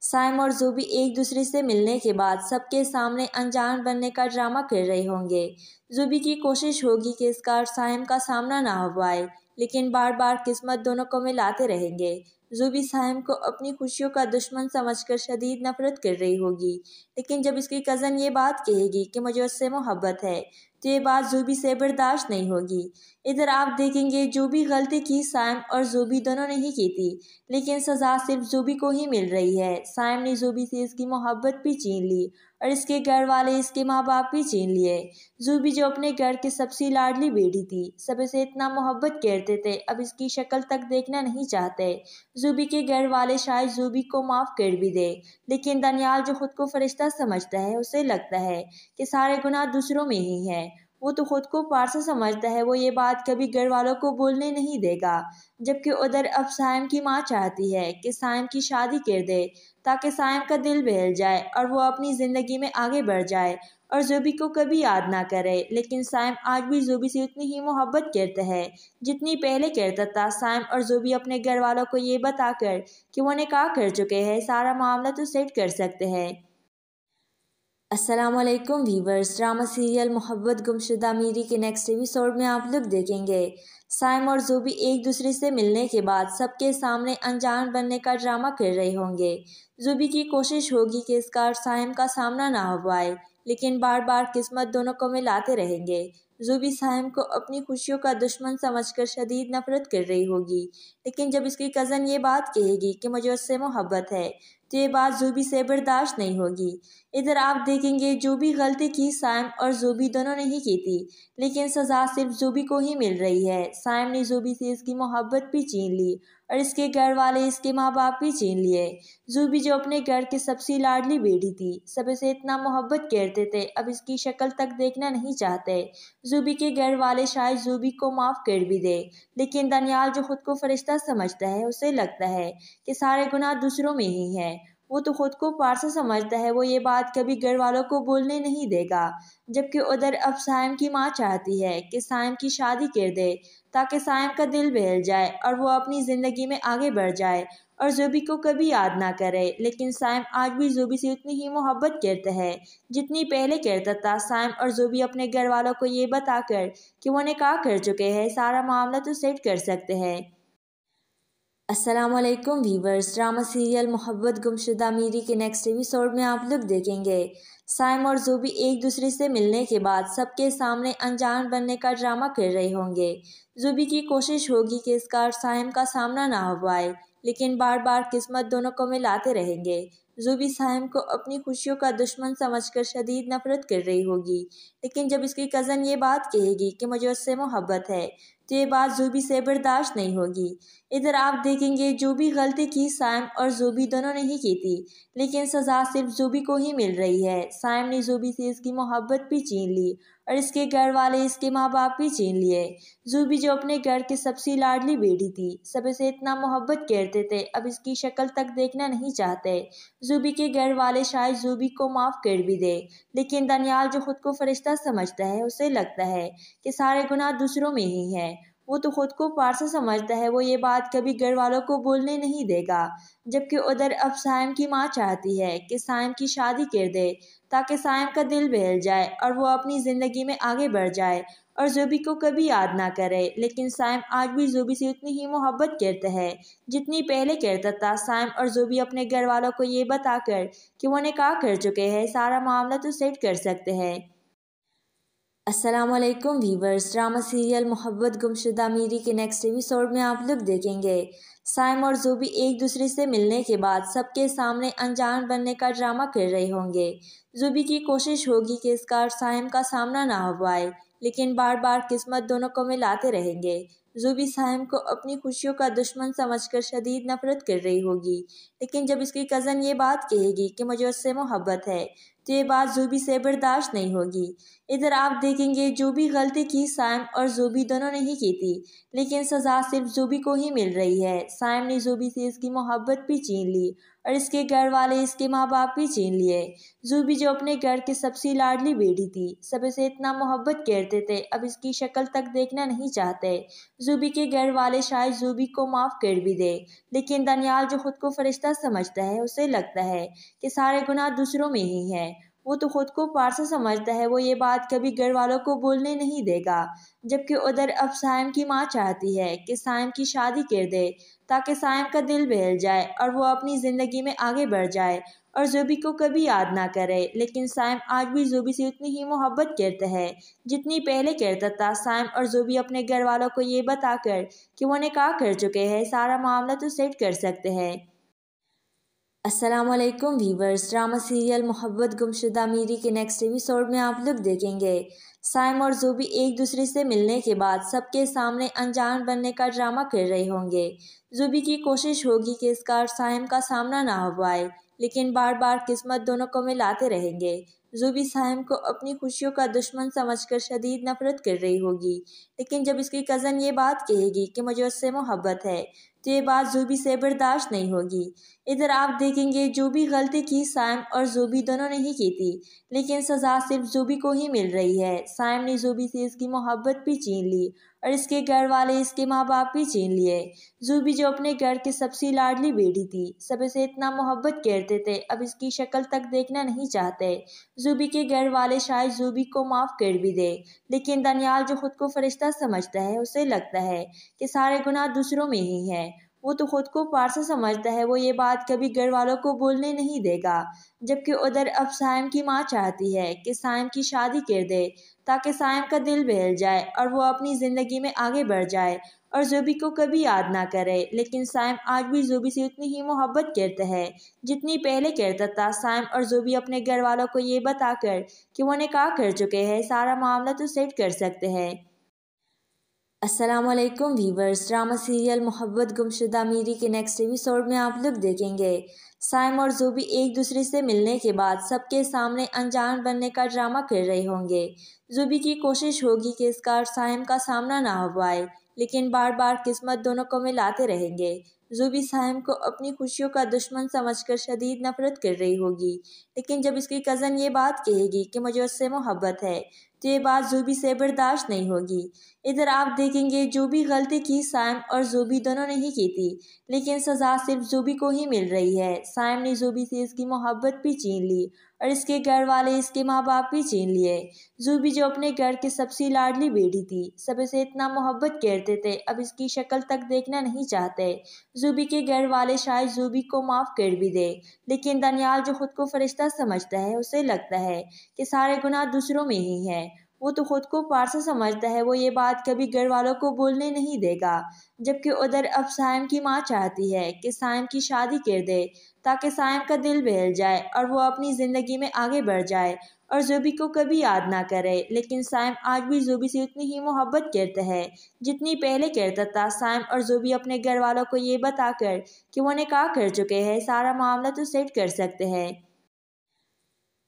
साइम और ज़ूबी एक दूसरे से मिलने के बाद सबके सामने अनजान बनने का ड्रामा कर रहे होंगे। ज़ूबी की कोशिश होगी कि इसका और साइम का सामना ना हो पाए, लेकिन बार बार किस्मत दोनों को मिलाते रहेंगे। ज़ूबी साइम को अपनी खुशियों का दुश्मन समझकर शदीद नफरत कर रही होगी, लेकिन जब इसकी कज़न ये बात कहेगी कि मुझे उससे मोहब्बत है तो ये बात ज़ूबी से बर्दाश्त नहीं होगी। इधर आप देखेंगे जो भी गलती की साइम और ज़ूबी दोनों ने ही की थी, लेकिन सज़ा सिर्फ ज़ूबी को ही मिल रही है। साइम ने ज़ूबी से इसकी मोहब्बत भी छीन ली और इसके घर वाले इसके माँ बाप भी छीन लिए। ज़ूबी जो अपने घर की सबसे लाडली बेटी थी, सब इसे इतना मोहब्बत करते थे, अब इसकी शक्ल तक देखना नहीं चाहते। ज़ूबी के घर वाले शायद ज़ूबी को माफ़ कर भी दे, लेकिन दनियाल जो खुद को फरिश्ता समझता है उसे लगता है कि सारे गुनाह दूसरों में ही हैं। वो तो खुद को पारसा समझता है, वो ये बात कभी घर वालों को बोलने नहीं देगा। जबकि उधर अब साइम की माँ चाहती है कि साइम की शादी कर दे ताकि साइम का दिल बहल जाए और वो अपनी ज़िंदगी में आगे बढ़ जाए और ज़ोबी को कभी याद ना करे। लेकिन साइम आज भी ज़ोबी से उतनी ही मोहब्बत करता है जितनी पहले करता था। साइम और ज़ोबी अपने घर वालों को ये बताकर कि वो निकाह कर चुके हैं, सारा मामला तो सेट कर सकते हैं। अस्सलाम वालेकुम वीवर्स, ड्रामा सीरियल मोहब्बत गुमशुदा मीरी के नेक्स्ट एपिसोड में आप लोग देखेंगे साइम और ज़ोबी एक दूसरे से मिलने के बाद सबके सामने अनजान बनने का ड्रामा कर रहे होंगे। ज़ोबी की कोशिश होगी कि इस बार साइम का सामना ना हो पाए, लेकिन बार बार किस्मत दोनों को मिलाते रहेंगे। ज़ोबी साइम को अपनी खुशियों का दुश्मन समझकर शदीद नफरत कर रही होगी, लेकिन जब इसकी कज़न ये बात कहेगी कि मुझे उससे मोहब्बत है तो ये बात ज़ोबी से बर्दाश्त नहीं होगी। इधर आप देखेंगे जो भी गलती की साइम और ज़ोबी दोनों ने ही की थी, लेकिन सज़ा सिर्फ ज़ोबी को ही मिल रही है। साइम ने ज़ोबी से इसकी मोहब्बत भी छीन ली और इसके घर वाले, इसके माँ बाप भी छीन लिए। ज़ोबी जो अपने घर की सबसे लाडली बेटी थी, सब इसे इतना मोहब्बत करते थे, अब इसकी शक्ल तक देखना नहीं चाहते। ज़ोबी के घर वाले शायद ज़ोबी को माफ़ कर भी दे, लेकिन दनियाल जो खुद को फरिश्ता समझता है, उसे लगता है कि सारे गुनाह दूसरों में ही हैं। वो तो खुद को पारसा समझता है, वो ये बात कभी घर वालों को बोलने नहीं देगा। जबकि उधर अब साइम की माँ चाहती है कि साइम की शादी कर दे ताकि साइम का दिल बहल जाए और वो अपनी ज़िंदगी में आगे बढ़ जाए और ज़ोबी को कभी याद ना करे। लेकिन साइम आज भी ज़ोबी से उतनी ही मोहब्बत करता है जितनी पहले करता था। साइम और ज़ोबी अपने घर वालों को ये बताकर कि वो निकाह कर चुके हैं, सारा मामला तो सेट कर सकते हैं। अस्सलाम वालेकुम वीवर्स, ड्रामा सीरियल मोहब्बत गुमशुदा मीरी के नेक्स्ट एपिसोड में आप लोग देखेंगे साइम और ज़ोबी एक दूसरे से मिलने के बाद सबके सामने अनजान बनने का ड्रामा कर रहे होंगे। ज़ोबी की कोशिश होगी कि इस बार साइम का सामना ना हो पाए, लेकिन बार बार किस्मत दोनों को मिलाते रहेंगे। ज़ोबी साइम को अपनी खुशियों का दुश्मन समझकर शदीद नफरत कर रही होगी, लेकिन जब इसकी कज़न ये बात कहेगी कि मुझे उससे मोहब्बत है तो ये बात ज़ोबी से बर्दाश्त नहीं होगी। इधर आप देखेंगे जो भी गलती की साइम और ज़ोबी दोनों ने ही की थी, लेकिन सज़ा सिर्फ ज़ोबी को ही मिल रही है। साइम ने ज़ोबी से इसकी मोहब्बत भी छीन ली और इसके घर वाले, इसके माँ बाप भी छीन लिए। ज़ोबी जो अपने घर की सबसे लाडली बेटी थी, सब इसे इतना मोहब्बत करते थे, अब इसकी शक्ल तक देखना नहीं चाहते। ज़ोबी के घर वाले शायद ज़ोबी को माफ़ कर भी दे, लेकिन दनियाल जो खुद को फरिश्ता समझता है, उसे लगता है कि सारे गुनाह दूसरों में ही हैं। वो तो खुद को पारसा समझता है, वो ये बात कभी घर वालों को बोलने नहीं देगा। जबकि उधर अब साइम की माँ चाहती है कि साइम की शादी कर दे ताकि साइम का दिल बहल जाए और वो अपनी ज़िंदगी में आगे बढ़ जाए और ज़ोबी को कभी याद ना करे। लेकिन साइम आज भी ज़ोबी से उतनी ही मोहब्बत करता है जितनी पहले करता था। साइम और ज़ोबी अपने घर वालों को ये बताकर कि वो निकाह कर चुके हैं, सारा मामला तो सेट कर सकते हैं। अस्सलाम वालेकुम वीवर्स, ड्रामा सीरियल मोहब्बत गुमशुदा मीरी के नेक्स्ट एपिसोड में आप लोग देखेंगे साइम और ज़ोबी एक दूसरे से मिलने के बाद सबके सामने अनजान बनने का ड्रामा कर रहे होंगे। ज़ोबी की कोशिश होगी कि इस बार साइम का सामना ना हो पाए, लेकिन बार बार किस्मत दोनों को मिलाते रहेंगे। ज़ोबी साइम को अपनी खुशियों का दुश्मन समझकर शदीद नफरत कर रही होगी, लेकिन जब इसकी कज़न ये बात कहेगी कि मुझे उससे मोहब्बत है तो ये बात ज़ोबी से बर्दाश्त नहीं होगी। इधर आप देखेंगे जो भी गलती की साइम और ज़ोबी दोनों ने ही की थी, लेकिन सज़ा सिर्फ ज़ोबी को ही मिल रही है। साइम ने ज़ोबी से इसकी मोहब्बत भी छीन ली और इसके घर वाले, इसके माँ बाप भी छीन लिए। ज़ोबी जो अपने घर की सबसे लाडली बेटी थी, सब इसे इतना मोहब्बत करते थे, अब इसकी शक्ल तक देखना नहीं चाहते। ज़ोबी के घर वाले शायद ज़ोबी को माफ़ कर भी दे, लेकिन दनियाल जो खुद को फरिश्ता समझता है, उसे लगता है कि सारे गुनाह दूसरों में ही हैं। वो तो खुद को पारसा समझता है, वो ये बात कभी घर वालों को बोलने नहीं देगा। जबकि उधर अब साइम की माँ चाहती है कि साइम की शादी कर दे ताकि साइम का दिल बहल जाए और वो अपनी ज़िंदगी में आगे बढ़ जाए और ज़ोबी को कभी याद ना करे। लेकिन साइम आज भी ज़ोबी से उतनी ही मोहब्बत करता है जितनी पहले करता था। साइम और ज़ोबी अपने घर वालों को ये बताकर कि वो निकाह कर चुके हैं, सारा मामला तो सेट कर सकते हैं। अस्सलाम वालेकुम वीवर्स, ड्रामा सीरियल मोहब्बत गुमशुदा मीरी के नेक्स्ट एपिसोड में आप लोग देखेंगे साइम और ज़ोबी एक दूसरे से मिलने के बाद सबके सामने अनजान बनने का ड्रामा कर रहे होंगे। ज़ोबी की कोशिश होगी कि इस बार साइम का सामना ना हो पाए, लेकिन बार बार किस्मत दोनों को मिलाते रहेंगे। ज़ूबी साइम को अपनी खुशियों का दुश्मन समझकर शदीद नफरत कर रही होगी, लेकिन जब इसकी कज़न ये बात कहेगी कि मुझे उससे मोहब्बत है तो ये बात ज़ूबी से बर्दाश्त नहीं होगी। इधर आप देखेंगे जो भी गलती की साइम और ज़ूबी दोनों ने ही की थी, लेकिन सज़ा सिर्फ ज़ूबी को ही मिल रही है। साइम ने ज़ूबी से इसकी मोहब्बत भी छीन ली और इसके घर वाले इसके माँ बाप भी छीन लिए। ज़ूबी जो अपने घर की सबसे लाडली बेटी थी, सब इसे इतना मोहब्बत करते थे, अब इसकी शक्ल तक देखना नहीं चाहते। ज़ूबी के घर वाले शायद ज़ूबी को माफ़ कर भी दे, लेकिन दनियाल जो खुद को फरिश्ता समझता है उसे लगता है कि सारे गुनाह दूसरों में ही हैं। वो तो खुद को पारसा समझता है, वो ये बात कभी घर वालों को बोलने नहीं देगा। जबकि उधर अब साइम की माँ चाहती है कि साइम की शादी कर दे ताकि साइम का दिल बहल जाए और वो अपनी ज़िंदगी में आगे बढ़ जाए और ज़ूबी को कभी याद ना करे। लेकिन साइम आज भी ज़ूबी से उतनी ही मोहब्बत करता है जितनी पहले करता था। साइम और ज़ूबी अपने घर वालों को ये बताकर कि वो निकाह कर चुके हैं, सारा मामला तो सेट कर सकते हैं। अस्सलामुअलैकुम वीवर्स, ड्रामा सीरियल मोहब्बत गुमशुदा मीरी के नेक्स्ट एपिसोड में आप लोग देखेंगे साइम और ज़ूबी एक दूसरे से मिलने के बाद सबके सामने अनजान बनने का ड्रामा कर रहे होंगे। ज़ूबी की कोशिश होगी कि इसका और साइम का सामना ना हो पाए, लेकिन बार बार किस्मत दोनों को मिलाते रहेंगे। ज़ूबी साइम को अपनी खुशियों का दुश्मन समझकर शदीद नफरत कर रही होगी, लेकिन जब इसकी कज़न ये बात कहेगी कि मुझे उससे मोहब्बत है तो ये बात ज़ूबी से बर्दाश्त नहीं होगी। इधर आप देखेंगे जो भी गलती की साइम और ज़ूबी दोनों ने ही की थी, लेकिन सज़ा सिर्फ ज़ूबी को ही मिल रही है। साइम ने ज़ूबी से इसकी मोहब्बत भी छीन ली और इसके घर वाले इसके माँ बाप भी छीन लिए। ज़ूबी जो अपने घर की सबसे लाडली बेटी थी, सब इसे इतना मोहब्बत करते थे, अब इसकी शक्ल तक देखना नहीं चाहते। ज़ूबी के घर वाले शायद ज़ूबी को माफ़ कर भी दे, लेकिन दनियाल जो खुद को फरिश्ता समझता है उसे लगता है कि सारे गुनाह दूसरों में ही हैं। वो तो खुद को पारसा समझता है, वो ये बात कभी घर वालों को बोलने नहीं देगा। जबकि उधर अब साइम की माँ चाहती है कि साइम की शादी कर दे ताकि साइम का दिल बहल जाए और वो अपनी ज़िंदगी में आगे बढ़ जाए और ज़ूबी को कभी याद ना करे। लेकिन साइम आज भी ज़ूबी से उतनी ही मोहब्बत करता है जितनी पहले करता था। साइम और ज़ूबी अपने घर वालों को ये बताकर कि वो निकाह कर चुके हैं, सारा मामला तो सेट कर सकते हैं।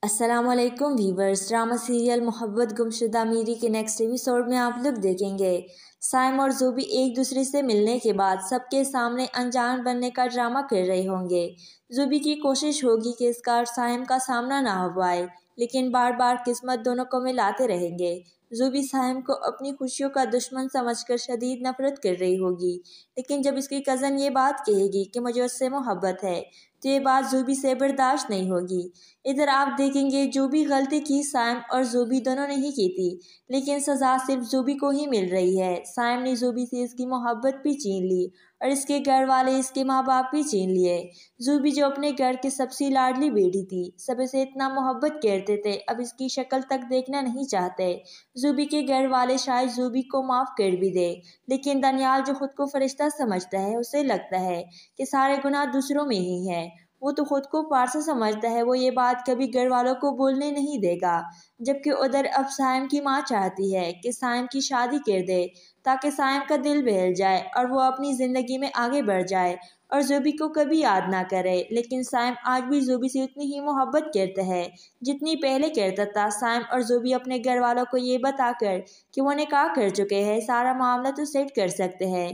अस्सलामुअलैकुम वीवर्स, ड्रामा सीरियल मोहब्बत गुमशुदा मीरी के नेक्स्ट एपिसोड में आप लोग देखेंगे साइम और ज़ूबी एक दूसरे से मिलने के बाद सबके सामने अनजान बनने का ड्रामा कर रहे होंगे। ज़ूबी की कोशिश होगी कि इसका और साइम का सामना ना हो पाए, लेकिन बार बार किस्मत दोनों को मिलाते रहेंगे। ज़ूबी साइम को अपनी खुशियों का दुश्मन समझकर शदीद नफरत कर रही होगी, लेकिन जब इसकी कज़न ये बात कहेगी कि मुझे उससे मोहब्बत है तो ये बात ज़ूबी से बर्दाश्त नहीं होगी। इधर आप देखेंगे जो भी गलती की साइम और ज़ूबी दोनों ने ही की थी, लेकिन सज़ा सिर्फ ज़ूबी को ही मिल रही है। साइम ने ज़ूबी से इसकी मोहब्बत भी छीन ली और इसके घर वाले इसके माँ बाप भी छीन लिए। ज़ूबी जो अपने घर की सबसे लाडली बेटी थी, सब इसे इतना मोहब्बत करते थे, अब इसकी शक्ल तक देखना नहीं चाहते। ज़ूबी के घर वाले शायद ज़ूबी को माफ़ कर भी दे, लेकिन दनियाल जो खुद को फरिश्ता समझता है उसे लगता है कि सारे गुनाह दूसरों में ही हैं। वो तो खुद को पारसा समझता है, वो ये बात कभी घर वालों को बोलने नहीं देगा। जबकि उधर अब साइम की माँ चाहती है कि साइम की शादी कर दे ताकि साइम का दिल बहल जाए और वो अपनी ज़िंदगी में आगे बढ़ जाए और ज़ूबी को कभी याद ना करे। लेकिन साइम आज भी ज़ूबी से उतनी ही मोहब्बत करता है जितनी पहले करता था। साइम और ज़ूबी अपने घर वालों को ये बताकर कि वो निकाह कर चुके हैं, सारा मामला तो सेट कर सकते हैं।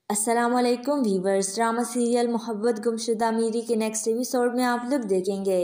अस्सलामुअलैकुम वीवर्स, ड्रामा सीरियल मोहब्बत गुमशुदा मीरी के नेक्स्ट एपिसोड में आप लोग देखेंगे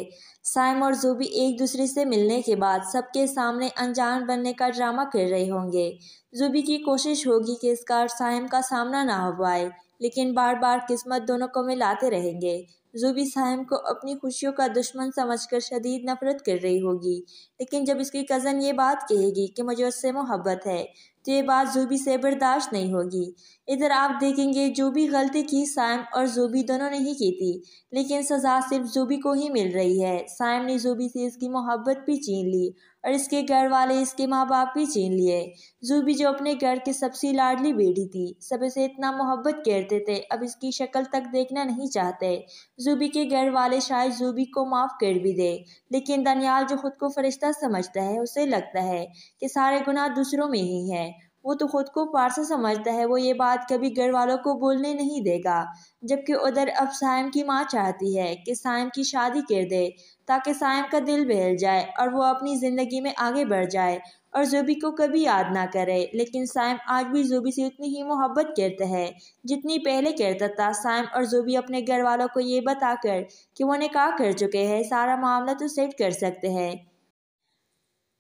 साइम और ज़ूबी एक दूसरे से मिलने के बाद सबके सामने अनजान बनने का ड्रामा कर रहे होंगे। ज़ूबी की कोशिश होगी कि इसका और साइम का सामना ना हो पाए, लेकिन बार बार किस्मत दोनों को मिलाते रहेंगे। ज़ूबी साइम को अपनी खुशियों का दुश्मन समझकर शदीद नफरत कर रही होगी, लेकिन जब इसकी कज़न ये बात कहेगी कि मुझे उससे मोहब्बत है तो ये बात ज़ूबी से बर्दाश्त नहीं होगी। इधर आप देखेंगे जो भी गलती की साइम और ज़ूबी दोनों ने ही की थी, लेकिन सज़ा सिर्फ ज़ूबी को ही मिल रही है। साइम ने ज़ूबी से इसकी मोहब्बत भी छीन ली और इसके घर वाले इसके माँ बाप भी छीन लिए। ज़ूबी जो अपने घर की सबसे लाडली बेटी थी, सब इसे इतना मोहब्बत करते थे, अब इसकी शक्ल तक देखना नहीं चाहते। ज़ूबी के घर वाले शायद ज़ूबी को माफ़ कर भी दे, लेकिन दनियाल जो खुद को फरिश्ता समझता है उसे लगता है कि सारे गुनाह दूसरों में ही हैं। वो तो खुद को पारसा समझता है, वो ये बात कभी घर वालों को बोलने नहीं देगा। जबकि उधर अब साइम की माँ चाहती है कि साइम की शादी कर दे ताकि साइम का दिल बहल जाए और वो अपनी ज़िंदगी में आगे बढ़ जाए और ज़ोबी को कभी याद ना करे। लेकिन साइम आज भी ज़ोबी से उतनी ही मोहब्बत करता है जितनी पहले करता था। साइम और ज़ोबी अपने घर वालों को ये बताकर कि वो निकाह कर चुके हैं, सारा मामला तो सेट कर सकते हैं।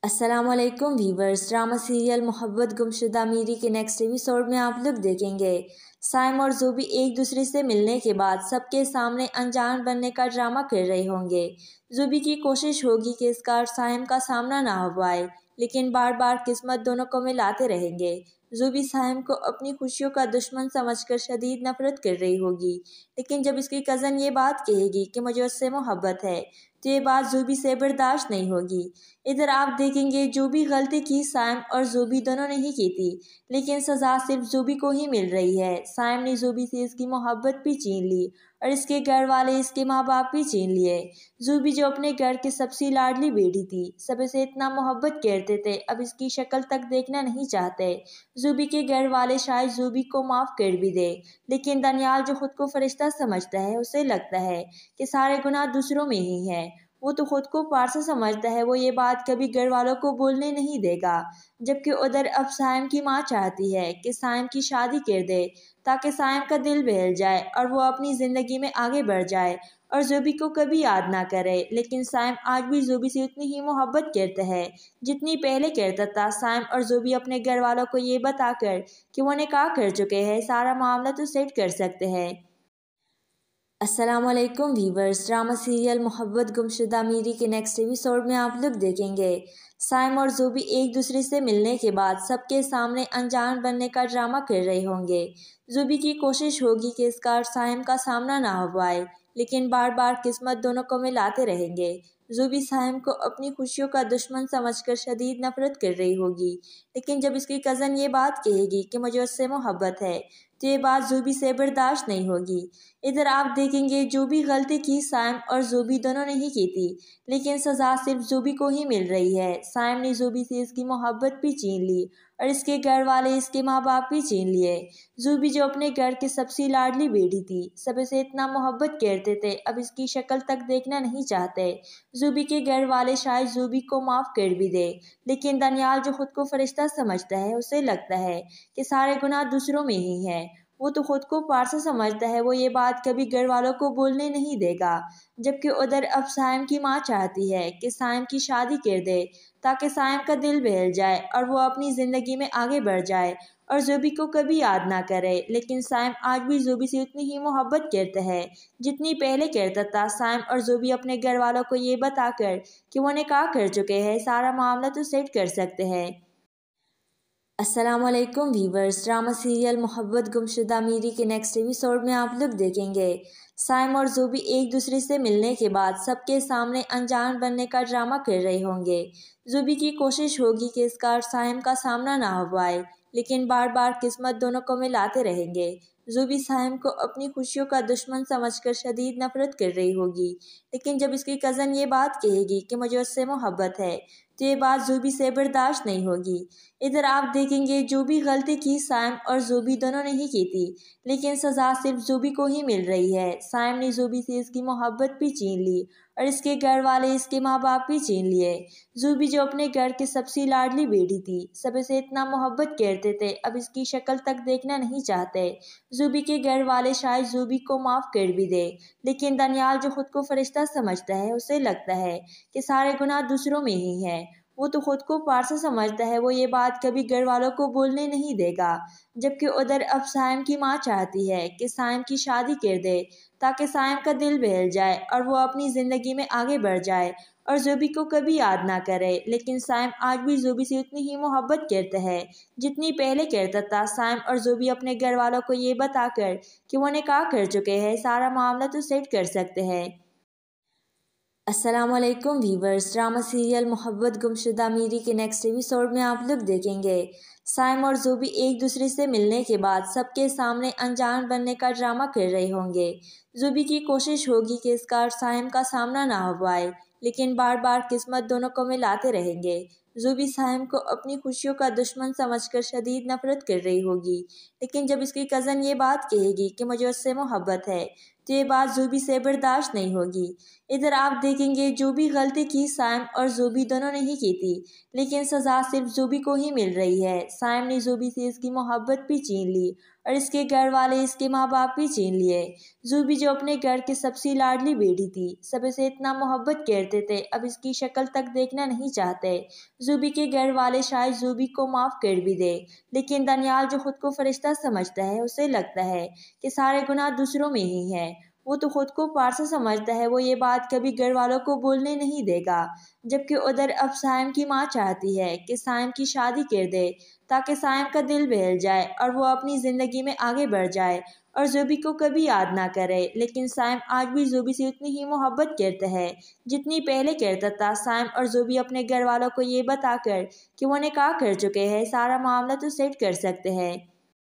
अस्सलामुअलैकुम व्यूवर्स, ड्रामा सीरियल मोहब्बत गुमशुदा मीरी के नेक्स्ट एपिसोड में आप लोग देखेंगे साइम और ज़ोबी एक दूसरे से मिलने के बाद सबके सामने अनजान बनने का ड्रामा कर रहे होंगे। ज़ोबी की कोशिश होगी कि इसका और साइम का सामना ना हो पाए, लेकिन बार बार किस्मत दोनों को मिलाते रहेंगे। ज़ोबी साइम को अपनी खुशियों का दुश्मन समझकर शदीद नफरत कर रही होगी, लेकिन जब इसकी कज़न ये बात कहेगी कि मुझे उससे मोहब्बत है तो ये बात ज़ोबी से बर्दाश्त नहीं होगी। इधर आप देखेंगे जो भी गलती की साइम और ज़ोबी दोनों ने ही की थी, लेकिन सज़ा सिर्फ ज़ोबी को ही मिल रही है। साइम ने ज़ोबी से इसकी मोहब्बत भी छीन ली और इसके घर वाले, इसके माँ बाप भी छीन लिए। ज़ोबी जो अपने घर की सबसे लाडली बेटी थी, सब इसे इतना मोहब्बत करते थे, अब इसकी शक्ल तक देखना नहीं चाहते। ज़ोबी के घर वाले शायद ज़ोबी को माफ़ कर भी दे, लेकिन दनियाल जो खुद को फरिश्ता समझता है, उसे लगता है कि सारे गुनाह दूसरों में ही है। वो तो खुद को पारसा समझता है, वो ये बात कभी घर वालों को बोलने नहीं देगा। जबकि उधर अब साइम की माँ चाहती है कि साइम की शादी कर दे ताकि साइम का दिल बहल जाए और वो अपनी ज़िंदगी में आगे बढ़ जाए और ज़ोबी को कभी याद ना करे। लेकिन साइम आज भी ज़ोबी से उतनी ही मोहब्बत करता है जितनी पहले करता था। साइम और ज़ोबी अपने घर वालों को ये बताकर कि वो निकाह कर चुके हैं, सारा मामला तो सेट कर सकते हैं। अस्सलामुअलैकुम व्यूवर्स, ड्रामा सीरियल मोहब्बत गुमशुदा मीरी के नेक्स्ट एपिसोड में आप लोग देखेंगे साइम और ज़ोबी एक दूसरे से मिलने के बाद सबके सामने अनजान बनने का ड्रामा कर रहे होंगे। ज़ोबी की कोशिश होगी कि इसका और साइम का सामना ना हो पाए, लेकिन बार बार किस्मत दोनों को मिलाते रहेंगे। ज़ोबी साइम को अपनी खुशियों का दुश्मन समझकर शदीद नफरत कर रही होगी, लेकिन जब इसकी कज़न ये बात कहेगी कि मुझे उससे मोहब्बत है तो ये बात ज़ोबी से बर्दाश्त नहीं होगी। इधर आप देखेंगे जो भी गलती की साइम और ज़ोबी दोनों ने ही की थी, लेकिन सज़ा सिर्फ ज़ोबी को ही मिल रही है। साइम ने ज़ोबी से इसकी मोहब्बत भी छीन ली और इसके घर वाले, इसके माँ बाप भी छीन लिए। ज़ोबी जो अपने घर की सबसे लाडली बेटी थी, सब इसे इतना मोहब्बत करते थे, अब इसकी शक्ल तक देखना नहीं चाहते। ज़ोबी के घर वाले शायद ज़ोबी को माफ़ कर भी दे, लेकिन दनियाल जो खुद को फरिश्ता समझता है, उसे लगता है कि सारे गुनाह दूसरों में ही है। वो तो खुद को पारसा समझता है, वो ये बात कभी घर वालों को बोलने नहीं देगा। जबकि उधर अब साइम की माँ चाहती है कि साइम की शादी कर दे ताकि साइम का दिल बहल जाए और वो अपनी ज़िंदगी में आगे बढ़ जाए और ज़ोबी को कभी याद ना करे। लेकिन साइम आज भी ज़ोबी से उतनी ही मोहब्बत करता है जितनी पहले करता था। साइम और ज़ोबी अपने घर वालों को ये बताकर कि वो निकाह कर चुके हैं, सारा मामला तो सेट कर सकते हैं। अस्सलामुअलैकुम व्यूवर्स, ड्रामा सीरियल मोहब्बत गुमशुदा मीरी के नेक्स्ट एपिसोड में आप लोग देखेंगे साइम और ज़ोबी एक दूसरे से मिलने के बाद सबके सामने अनजान बनने का ड्रामा कर रहे होंगे। ज़ोबी की कोशिश होगी कि इसका और साइम का सामना ना हो पाए, लेकिन बार बार किस्मत दोनों को मिलाते रहेंगे। ज़ोबी साइम को अपनी खुशियों का दुश्मन समझकर शदीद नफरत कर रही होगी, लेकिन जब इसकी कज़न ये बात कहेगी कि मुझे उससे मोहब्बत है तो ये बात ज़ोबी से बर्दाश्त नहीं होगी। इधर आप देखेंगे जो भी गलती की साइम और ज़ोबी दोनों ने ही की थी, लेकिन सज़ा सिर्फ ज़ोबी को ही मिल रही है। साइम ने ज़ोबी से इसकी मोहब्बत भी छीन ली और इसके घर वाले, इसके माँ बाप भी छीन लिए। ज़ोबी जो अपने घर की सबसे लाडली बेटी थी, सब इसे इतना मोहब्बत करते थे, अब इसकी शक्ल तक देखना नहीं चाहते। ज़ोबी के घर वाले शायद ज़ोबी को माफ़ कर भी दे, लेकिन दनियाल जो खुद को फरिश्ता समझता है, उसे लगता है कि सारे गुनाह दूसरों में ही है। वो तो खुद को पारसा समझता है, वो ये बात कभी घर वालों को बोलने नहीं देगा। जबकि उधर अब साइम की माँ चाहती है कि साइम की शादी कर दे ताकि साइम का दिल बहल जाए और वो अपनी ज़िंदगी में आगे बढ़ जाए और ज़ोबी को कभी याद ना करे। लेकिन साइम आज भी ज़ोबी से उतनी ही मोहब्बत करता है जितनी पहले करता था। साइम और ज़ोबी अपने घर वालों को ये बताकर कि वो निकाह कर चुके हैं, सारा मामला तो सेट कर सकते हैं। अस्सलामुअलैकुम व्यूवर्स, ड्रामा सीरियल मोहब्बत गुमशुदा मीरी के नेक्स्ट एपिसोड में आप लोग देखेंगे साइम और ज़ोबी एक दूसरे से मिलने के बाद सबके सामने अनजान बनने का ड्रामा कर रहे होंगे। ज़ोबी की कोशिश होगी कि इसका और साइम का सामना ना हो पाए, लेकिन बार बार किस्मत दोनों को मिलाते रहेंगे। ज़ोबी साइम को अपनी खुशियों का दुश्मन समझकर शदीद नफरत कर रही होगी, लेकिन जब इसकी कज़न ये बात कहेगी कि मुझे उससे मोहब्बत है तो ये बात ज़ोबी से बर्दाश्त नहीं होगी। इधर आप देखेंगे जो भी गलती की साइम और ज़ोबी दोनों ने ही की थी, लेकिन सज़ा सिर्फ ज़ोबी को ही मिल रही है। साइम ने ज़ोबी से इसकी मोहब्बत भी छीन ली और इसके घर वाले इसके माँ बाप भी छीन लिए। ज़ोबी जो अपने घर की सबसे लाडली बेटी थी, सब इसे इतना मोहब्बत करते थे, अब इसकी शक्ल तक देखना नहीं चाहते। ज़ोबी के घर वाले शायद ज़ोबी को माफ़ कर भी दे, लेकिन दनियाल जो खुद को फरिश्ता समझता है उसे लगता है कि सारे गुनाह दूसरों में ही है। वो तो खुद को पारसा समझता है, वो ये बात कभी घर वालों को बोलने नहीं देगा। जबकि उधर अब साइम की माँ चाहती है कि साइम की शादी कर दे ताकि साइम का दिल बहल जाए और वो अपनी ज़िंदगी में आगे बढ़ जाए और ज़ोबी को कभी याद ना करे। लेकिन साइम आज भी ज़ोबी से उतनी ही मोहब्बत करता है जितनी पहले करता था। साइम और ज़ोबी अपने घर वालों को ये बताकर कि वो निकाह कर चुके हैं, सारा मामला तो सेट कर सकते हैं।